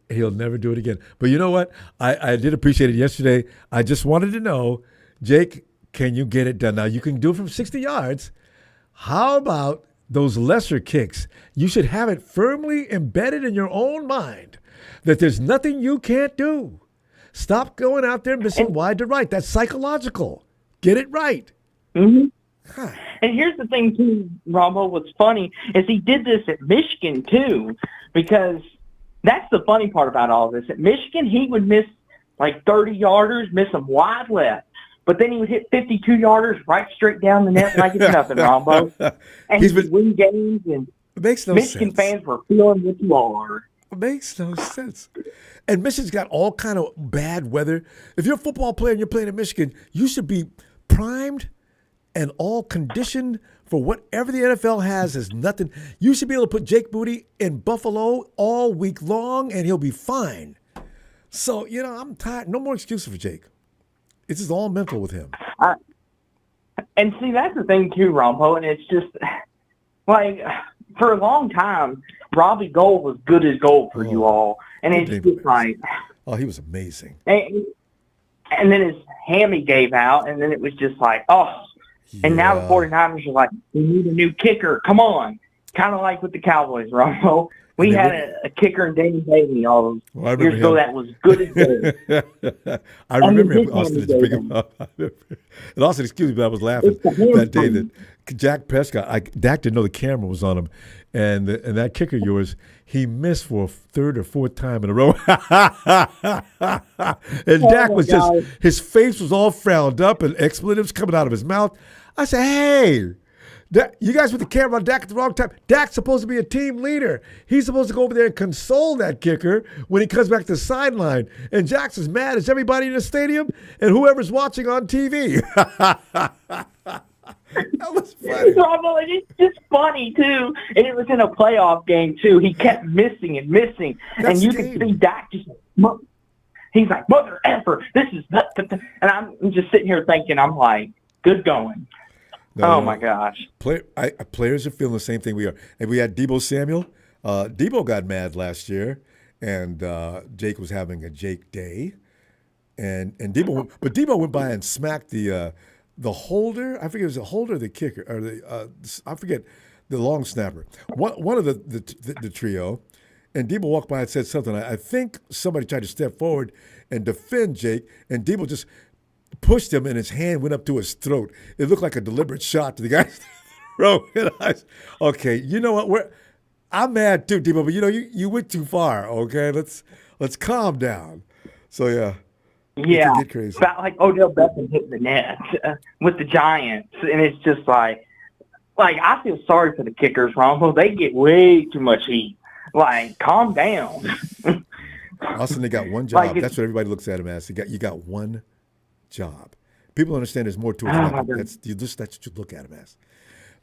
he'll never do it again. But you know what? I did appreciate it yesterday. I just wanted to know, Jake, can you get it done? Now, you can do it from 60 yards. How about those lesser kicks? You should have it firmly embedded in your own mind that there's nothing you can't do. Stop going out there missing wide to right. That's psychological. Get it right. Mm-hmm. Huh. And here's the thing, too, Ronbo. What's funny is he did this at Michigan, too, because that's the funny part about all this. At Michigan, he would miss like 30-yarders, miss them wide left. But then he would hit 52-yarders right straight down the net like it's nothing, Ronbo. And he would win games, and Michigan fans were feeling what you are. It makes no sense. And Michigan's got all kind of bad weather. If you're a football player and you're playing in Michigan, you should be primed and all conditioned for whatever the NFL has is nothing. You should be able to put Jake Moody in Buffalo all week long, and he'll be fine. So, you know, I'm tired. No more excuses for Jake. It's just all mental with him. And see, that's the thing, too, Ronbo, and it's just, like, for a long time, Robbie Gould was good as gold for you all. And it's just like... Oh, he was amazing. And then his hammy gave out, and then it was just like, oh... And now the 49ers are like, we need a new kicker. Come on. Kind of like with the Cowboys, Ronbo. We had a kicker in Danny Bailey all those years ago that was good as gold. I remember him. Austin to bring him up. And Austin, excuse me, but I was laughing that day that Dak Prescott, Dak didn't know the camera was on him. And that kicker of yours, he missed for a third or fourth time in a row. And Dak was just, his face was all frowned up and expletives coming out of his mouth. I said, hey, you guys put the camera on Dak at the wrong time. Dak's supposed to be a team leader. He's supposed to go over there and console that kicker when he comes back to the sideline. And Jack's as mad as everybody in the stadium and whoever's watching on TV. That was funny. And it's just funny, too. And it was in a playoff game, too. He kept missing and missing. And you could see Dak just, he's like, mother effer, this is not. And I'm just sitting here thinking, I'm like, good going. No, my gosh. Players are feeling the same thing we are. And we had Deebo Samuel. Deebo got mad last year, and Jake was having a Jake day. And Deebo went by and smacked the holder. I forget it was the holder, or the kicker, or I forget the long snapper. One of the trio. And Deebo walked by and said something. I think somebody tried to step forward and defend Jake, and Deebo just pushed him, and his hand went up to his throat. It looked like a deliberate shot to the guy's throat. And okay, you know what? I'm mad too, Deebo, but you went too far. Okay, let's calm down. So yeah. Yeah, get crazy. About like Odell Beckham hitting the net with the Giants, and it's just like I feel sorry for the kickers, Ronbo. They get way too much heat. Like, calm down. Austin, they got one job. Like, That's what everybody looks at him as. You got one job. People understand there's more to it. Oh, Than that. That's what you look at him as.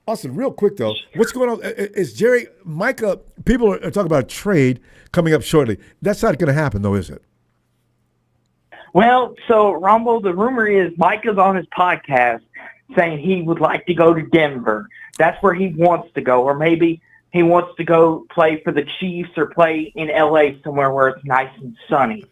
Austin, real quick though, what's going on? Is Jerry Micah? People are talking about a trade coming up shortly. That's not going to happen, though, is it? Well, so Ronbo, the rumor is Micah's on his podcast saying he would like to go to Denver. That's where he wants to go, or maybe he wants to go play for the Chiefs or play in LA somewhere where it's nice and sunny.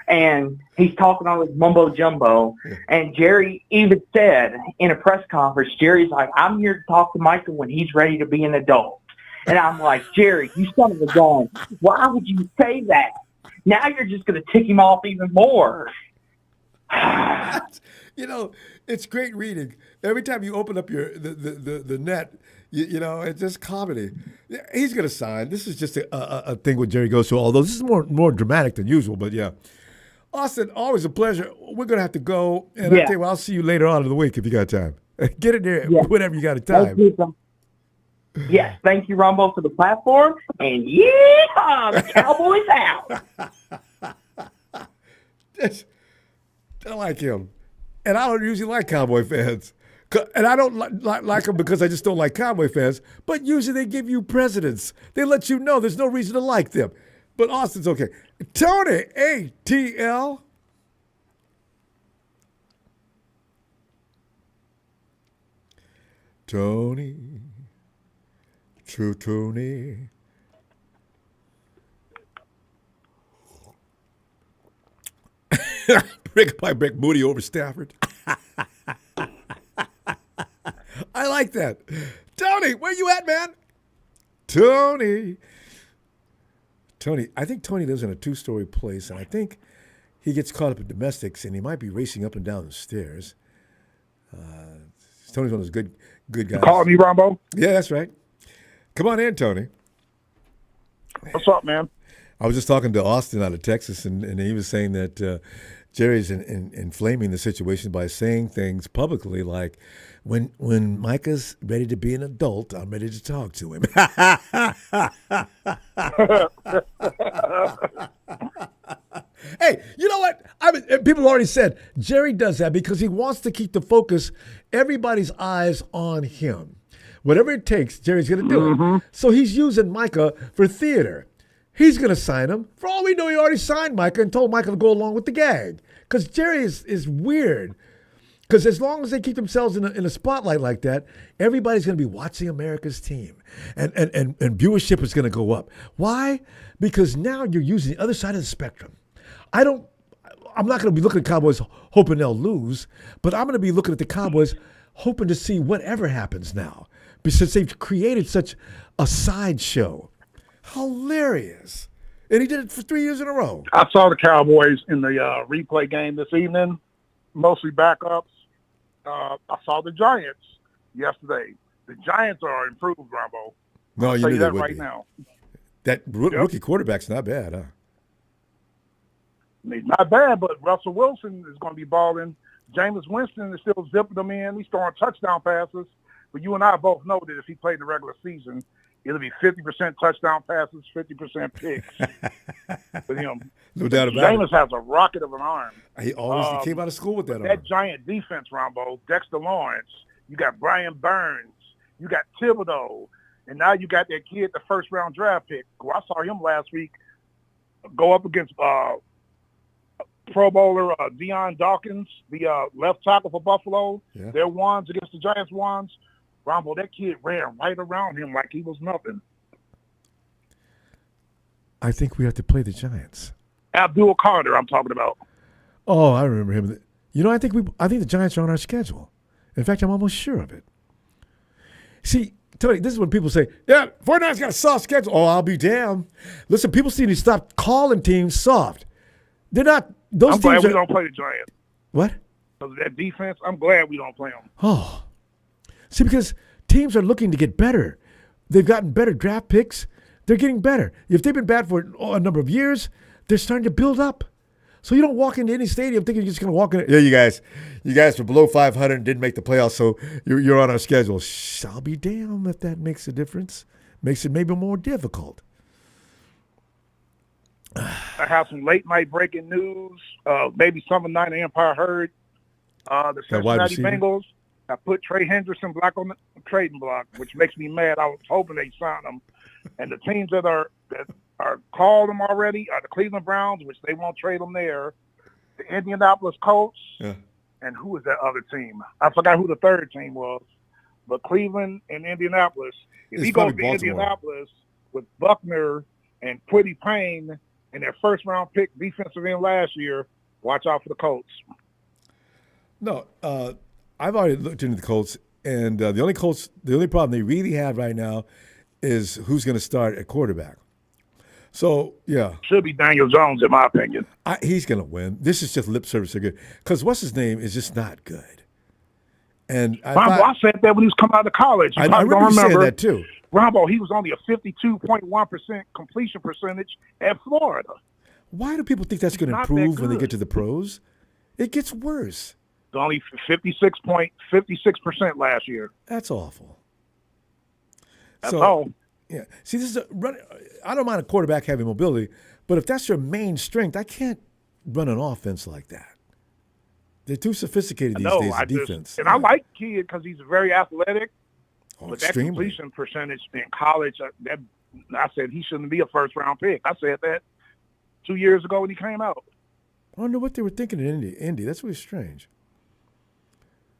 And he's talking all this mumbo jumbo. And Jerry even said in a press conference, Jerry's like, I'm here to talk to Micah when he's ready to be an adult. And I'm like, Jerry, you son of a gun. Why would you say that? Now you're just going to tick him off even more. You know, it's great reading. Every time you open up the net, you know, it's just comedy. He's going to sign. This is just a thing when Jerry goes through, although this is more dramatic than usual, but yeah. Austin, always a pleasure. We're going to have to go, and I'll tell you what, I'll see you later on in the week if you got time. Get in there whenever you got a time. Yes, thank you, Ronbo, for the platform, and the Cowboys out. I like him. And I don't usually like Cowboy fans. And I don't like them because I just don't like Cowboy fans. But usually they give you precedence. They let you know there's no reason to like them. But Austin's okay. Tony, ATL. Tony. True Tony. Break Moody over Stafford. I like that. Tony, where you at, man? Tony, I think Tony lives in a 2-story place, and I think he gets caught up in domestics, and he might be racing up and down the stairs. Tony's one of those good guys. You calling me, Ronbo? Yeah, that's right. Come on in, Tony. What's up, man? I was just talking to Austin out of Texas, and he was saying that Jerry's inflaming the situation by saying things publicly like, when Micah's ready to be an adult, I'm ready to talk to him. Hey, you know what? People already said Jerry does that because he wants to keep the focus, everybody's eyes on him. Whatever it takes, Jerry's going to do it. So he's using Micah for theater. He's going to sign him. For all we know, he already signed Micah and told Micah to go along with the gag. Because Jerry is weird. Because as long as they keep themselves in a spotlight like that, everybody's going to be watching America's team. And viewership is going to go up. Why? Because now you're using the other side of the spectrum. I'm not going to be looking at Cowboys hoping they'll lose, but I'm going to be looking at the Cowboys hoping to see whatever happens now. Since they've created such a sideshow. Hilarious. And he did it for 3 years in a row. I saw the Cowboys in the replay game this evening, mostly backups. I saw the Giants yesterday. The Giants are improved, Ronbo. No, you knew that would right be. now. That rookie quarterback's not bad, huh? He's not bad, but Russell Wilson is going to be balling. Jameis Winston is still zipping them in. He's throwing touchdown passes. But you and I both know that if he played in the regular season, it'll be 50% touchdown passes, 50% picks with him. No doubt about it. Jameis has a rocket of an arm. He always came out of school with that arm. That Giant defense, Ronbo, Dexter Lawrence, you got Brian Burns, you got Thibodeau, and now you got that kid, the first-round draft pick. Well, I saw him last week go up against Pro Bowler Deion Dawkins, the left tackle for Buffalo. Yeah. Their ones against the Giants ones. Ronbo, that kid ran right around him like he was nothing. I think we have to play the Giants. Abdul Carter, I'm talking about. Oh, I remember him. You know, I think the Giants are on our schedule. In fact, I'm almost sure of it. See, Tony, this is when people say, yeah, 49ers got a soft schedule. Oh, I'll be damned. Listen, people seem to stop calling teams soft. They're not. Those I'm teams glad we don't play the Giants. What? Because of that defense, I'm glad we don't play them. Oh. See, because teams are looking to get better. They've gotten better draft picks. They're getting better. If they've been bad for a number of years, they're starting to build up. So you don't walk into any stadium thinking you're just going to walk in. Yeah, you guys were below 500 and didn't make the playoffs, so you're on our schedule. I'll be damned if that makes a difference. Makes it maybe more difficult. I have some late night breaking news. Maybe some of the night Empire heard. The Cincinnati Bengals have put Trey Hendrickson back on the trading block, which makes me mad. I was hoping they signed him. And the teams that are called them already are the Cleveland Browns, which they won't trade them there. The Indianapolis Colts. Yeah. And who was that other team? I forgot who the third team was. But Cleveland and Indianapolis. If he goes to Indianapolis with Buckner and Quiddy Payne and their first-round pick defensive end last year, watch out for the Colts. No, I've already looked into the Colts, and the only problem they really have right now is who's going to start at quarterback. So, yeah. Should be Daniel Jones, in my opinion. He's going to win. This is just lip service. Good. Because what's his name is just not good. And I said that when he was coming out of college. I remember saying that too. Ronbo, he was only a 52.1% completion percentage at Florida. Why do people think that's going to improve when they get to the pros? It gets worse. It's only 56% last year. That's awful. That's all. Yeah. See, this is I don't mind a quarterback having mobility, but if that's your main strength, I can't run an offense like that. They're too sophisticated these days in defense. I like Kid because he's very athletic. Oh, but that completion percentage in college, I said he shouldn't be a first-round pick. I said that 2 years ago when he came out. I wonder what they were thinking in Indy. That's really strange.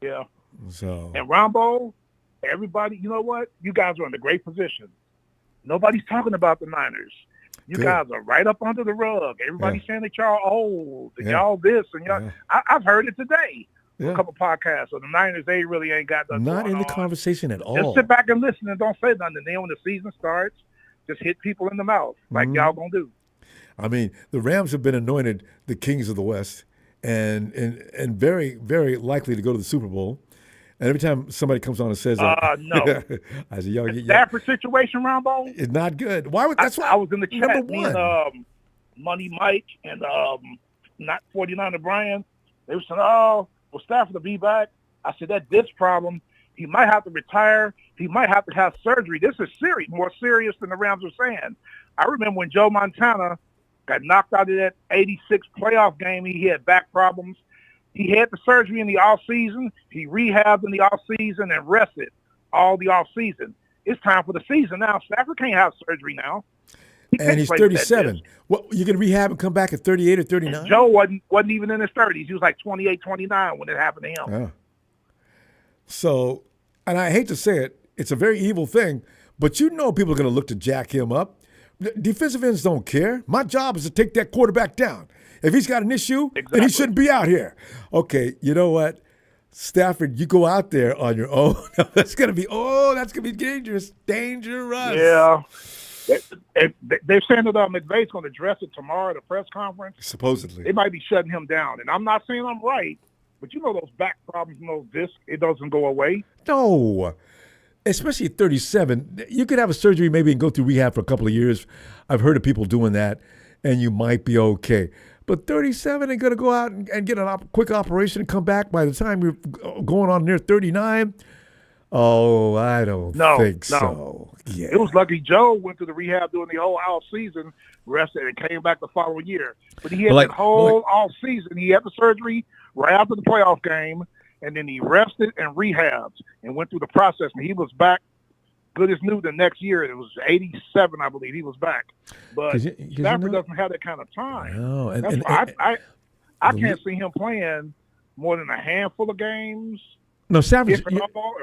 Yeah. So. And Ronbo, everybody, you know what? You guys are in a great position. Nobody's talking about the Niners. You guys are right up under the rug. Everybody's saying that y'all old and y'all this and y'all. I've heard it today. A couple podcasts. So the Niners, they really ain't got nothing. Not in the conversation at all. Just sit back and listen and don't say nothing. Then when the season starts, just hit people in the mouth like y'all gonna do. I mean, the Rams have been anointed the kings of the West and very, very likely to go to the Super Bowl. And every time somebody comes on and says that, no. I said, Stafford situation, Ronbo? It's not good. Why would that's why I was in the chat. number Me one. and Money Mike and not 49er Brian. They were saying, well, Stafford will be back. I said, that disc problem, he might have to retire. He might have to have surgery. This is serious, more serious than the Rams were saying. I remember when Joe Montana got knocked out of that 86 playoff game, he had back problems. He had the surgery in the offseason. He rehabbed in the offseason and rested all the offseason. It's time for the season now. Stafford can't have surgery now. And he's 37. What, you going to rehab and come back at 38 or 39? And Joe wasn't even in his 30s. He was like 28, 29 when it happened to him. Yeah. So, and I hate to say it, it's a very evil thing, but you know people are going to look to jack him up. Defensive ends don't care. My job is to take that quarterback down. If he's got an issue, then he shouldn't be out here. Okay, you know what? Stafford, you go out there on your own. That's going to be dangerous. Dangerous. Yeah. They're saying that McVay's going to address it tomorrow at a press conference. Supposedly. They might be shutting him down. And I'm not saying I'm right, but you know those back problems and those discs, it doesn't go away. No. Especially at 37. You could have a surgery maybe and go through rehab for a couple of years. I've heard of people doing that, and you might be okay. But 37 ain't going to go out and get a quick operation and come back by the time you're going on near 39. Oh, I don't think so. Yeah. It was lucky Joe went to the rehab during the whole off season, rested, and came back the following year. But he had that whole off season. He had the surgery right after the playoff game, and then he rested and rehabbed and went through the process. And he was back good as new the next year. It was 87, I believe. He was back. But Stafford doesn't have that kind of time. No, That's why I can't see him playing more than a handful of games. No, Stafford.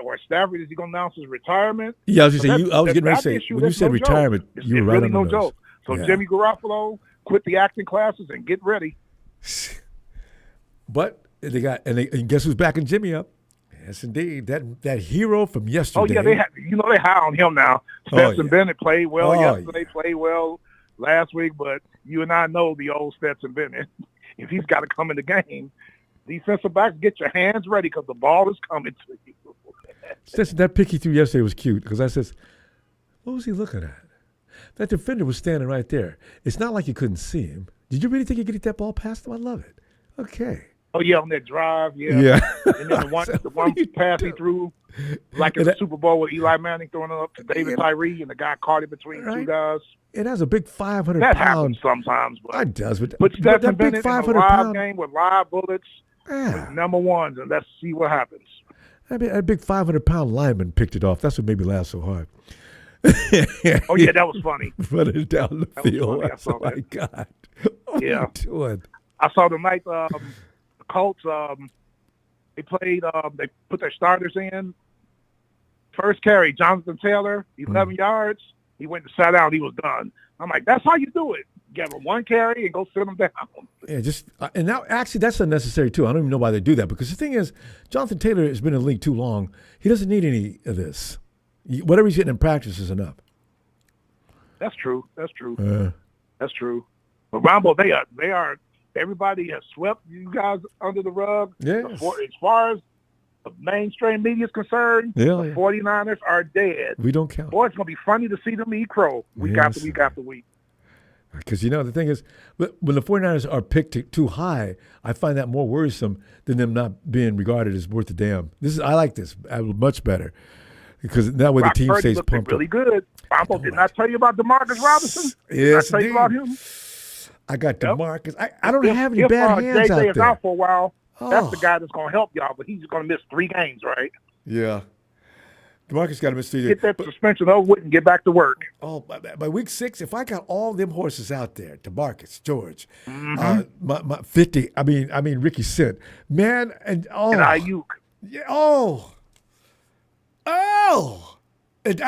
Or Stafford, is he going to announce his retirement? Yeah, I was getting ready to say, when you said retirement, you were right really on no the joke. So Jimmy Garoppolo, quit the acting classes and get ready. But and guess who's backing Jimmy up? Yes, indeed. That hero from yesterday. Oh, yeah, they high on him now. Stetson Bennett played well yesterday, played well last week, but you and I know the old Stetson Bennett. If he's got to come in the game, defensive backs, get your hands ready because the ball is coming to you. Stetson, that pick he threw yesterday was cute because I says, what was he looking at? That defender was standing right there. It's not like you couldn't see him. Did you really think you could get that ball past him? I love it. Okay. Oh yeah, on that drive, yeah. Yeah. And then the one pass he threw, like in the Super Bowl with Eli Manning throwing it up to David Tyree, and the guy caught it between two guys. It has a big 500 That pound. happens sometimes, but It does, but Stetson that big Bennett 500 in a live pound game with live bullets with number ones, and let's see what happens. That big 500 pound lineman picked it off. That's what made me laugh so hard. Oh yeah, that was funny. Running down the field. I saw My that. God. What are you doing? I saw the night the Colts. They played. They put their starters in. First carry, Jonathan Taylor, 11 yards. He went to sat down. He was done. I'm like, that's how you do it. Give him one carry and go sit him down. Yeah, and now actually that's unnecessary too. I don't even know why they do that, because the thing is, Jonathan Taylor has been in the league too long. He doesn't need any of this. Whatever he's getting in practice is enough. That's true. That's true. That's true. But Ronbo, they are. Everybody has swept you guys under the rug. Yes. As far as the mainstream media is concerned, the 49ers are dead. We don't count. Boy, it's going to be funny to see them eat crow week after week after week. Because, the thing is, when the 49ers are picked too high, I find that more worrisome than them not being regarded as worth a damn. I like this much better, because that way Brock the team Purdy stays looked pumped really up. good. Ronbo, didn't I tell you about DeMarcus Robinson? Yes, did I tell you about him? I got DeMarcus. I don't have any bad hands JJ out is there. out for a while. That's Oh. the guy that's going to help y'all, but he's going to miss 3 games, right? Yeah. DeMarcus got to miss 3 Get that suspension over with and get back to work. Oh, by week 6, if I got all them horses out there, DeMarcus, George, my 50, I mean Ricky Sent, man, and Ayuk. Yeah, Everybody's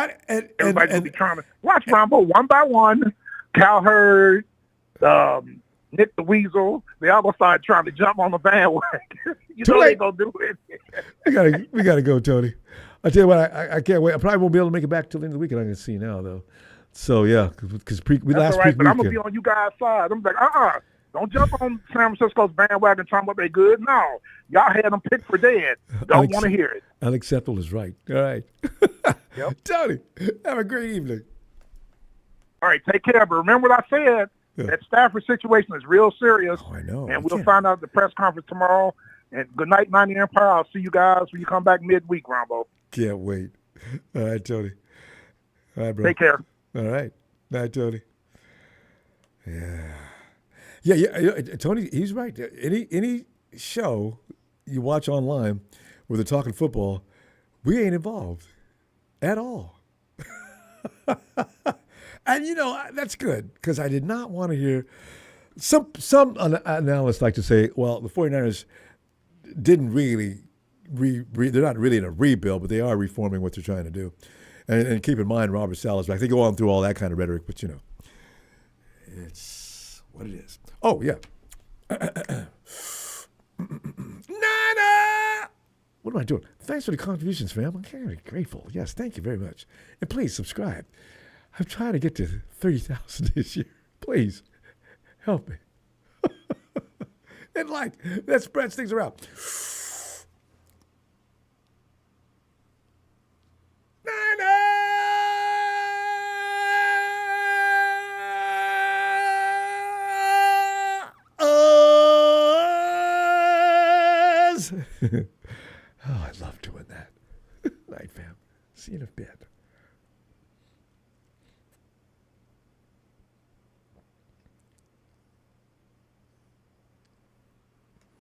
going to be trying to watch Ronbo one by one. Cowherd, Nick the Weasel, they all going to start trying to jump on the bandwagon. you know they going to do it. we gotta go, Tony. I tell you what, I can't wait. I probably won't be able to make it back till the end of the weekend. I can see now, though. So yeah, because we That's last all right, week but I'm going to weekend. be on you guys' side. I'm like, don't jump on San Francisco's bandwagon talking about they good. No, y'all had them picked for dead. Don't want to hear it. Unacceptable is right. All right. Yep. Tony, have a great evening. All right, take care. But remember what I said. Yeah. That Stafford situation is real serious. Oh, I know. And we'll find out at the press conference tomorrow. And good night, 90 Empire. I'll see you guys when you come back midweek, Ronbo. Can't wait. All right, Tony. All right, bro. Take care. All right. Night, Tony. Yeah. Tony, he's right. Any show you watch online where they're talking football, we ain't involved at all. And, that's good, because I did not want to hear some analysts like to say, well, the 49ers didn't really, they're not really in a rebuild, but they are reforming what they're trying to do. And keep in mind, Robert Saleh's back. They go on through all that kind of rhetoric, but, it's what it is. Oh, yeah. Nana! What am I doing? Thanks for the contributions, fam. I'm very grateful. Yes, thank you very much. And please subscribe. I'm trying to get to 30,000 this year. Please help me. And that spreads things around. Oh, I love doing that. Night, fam. See you in a bit.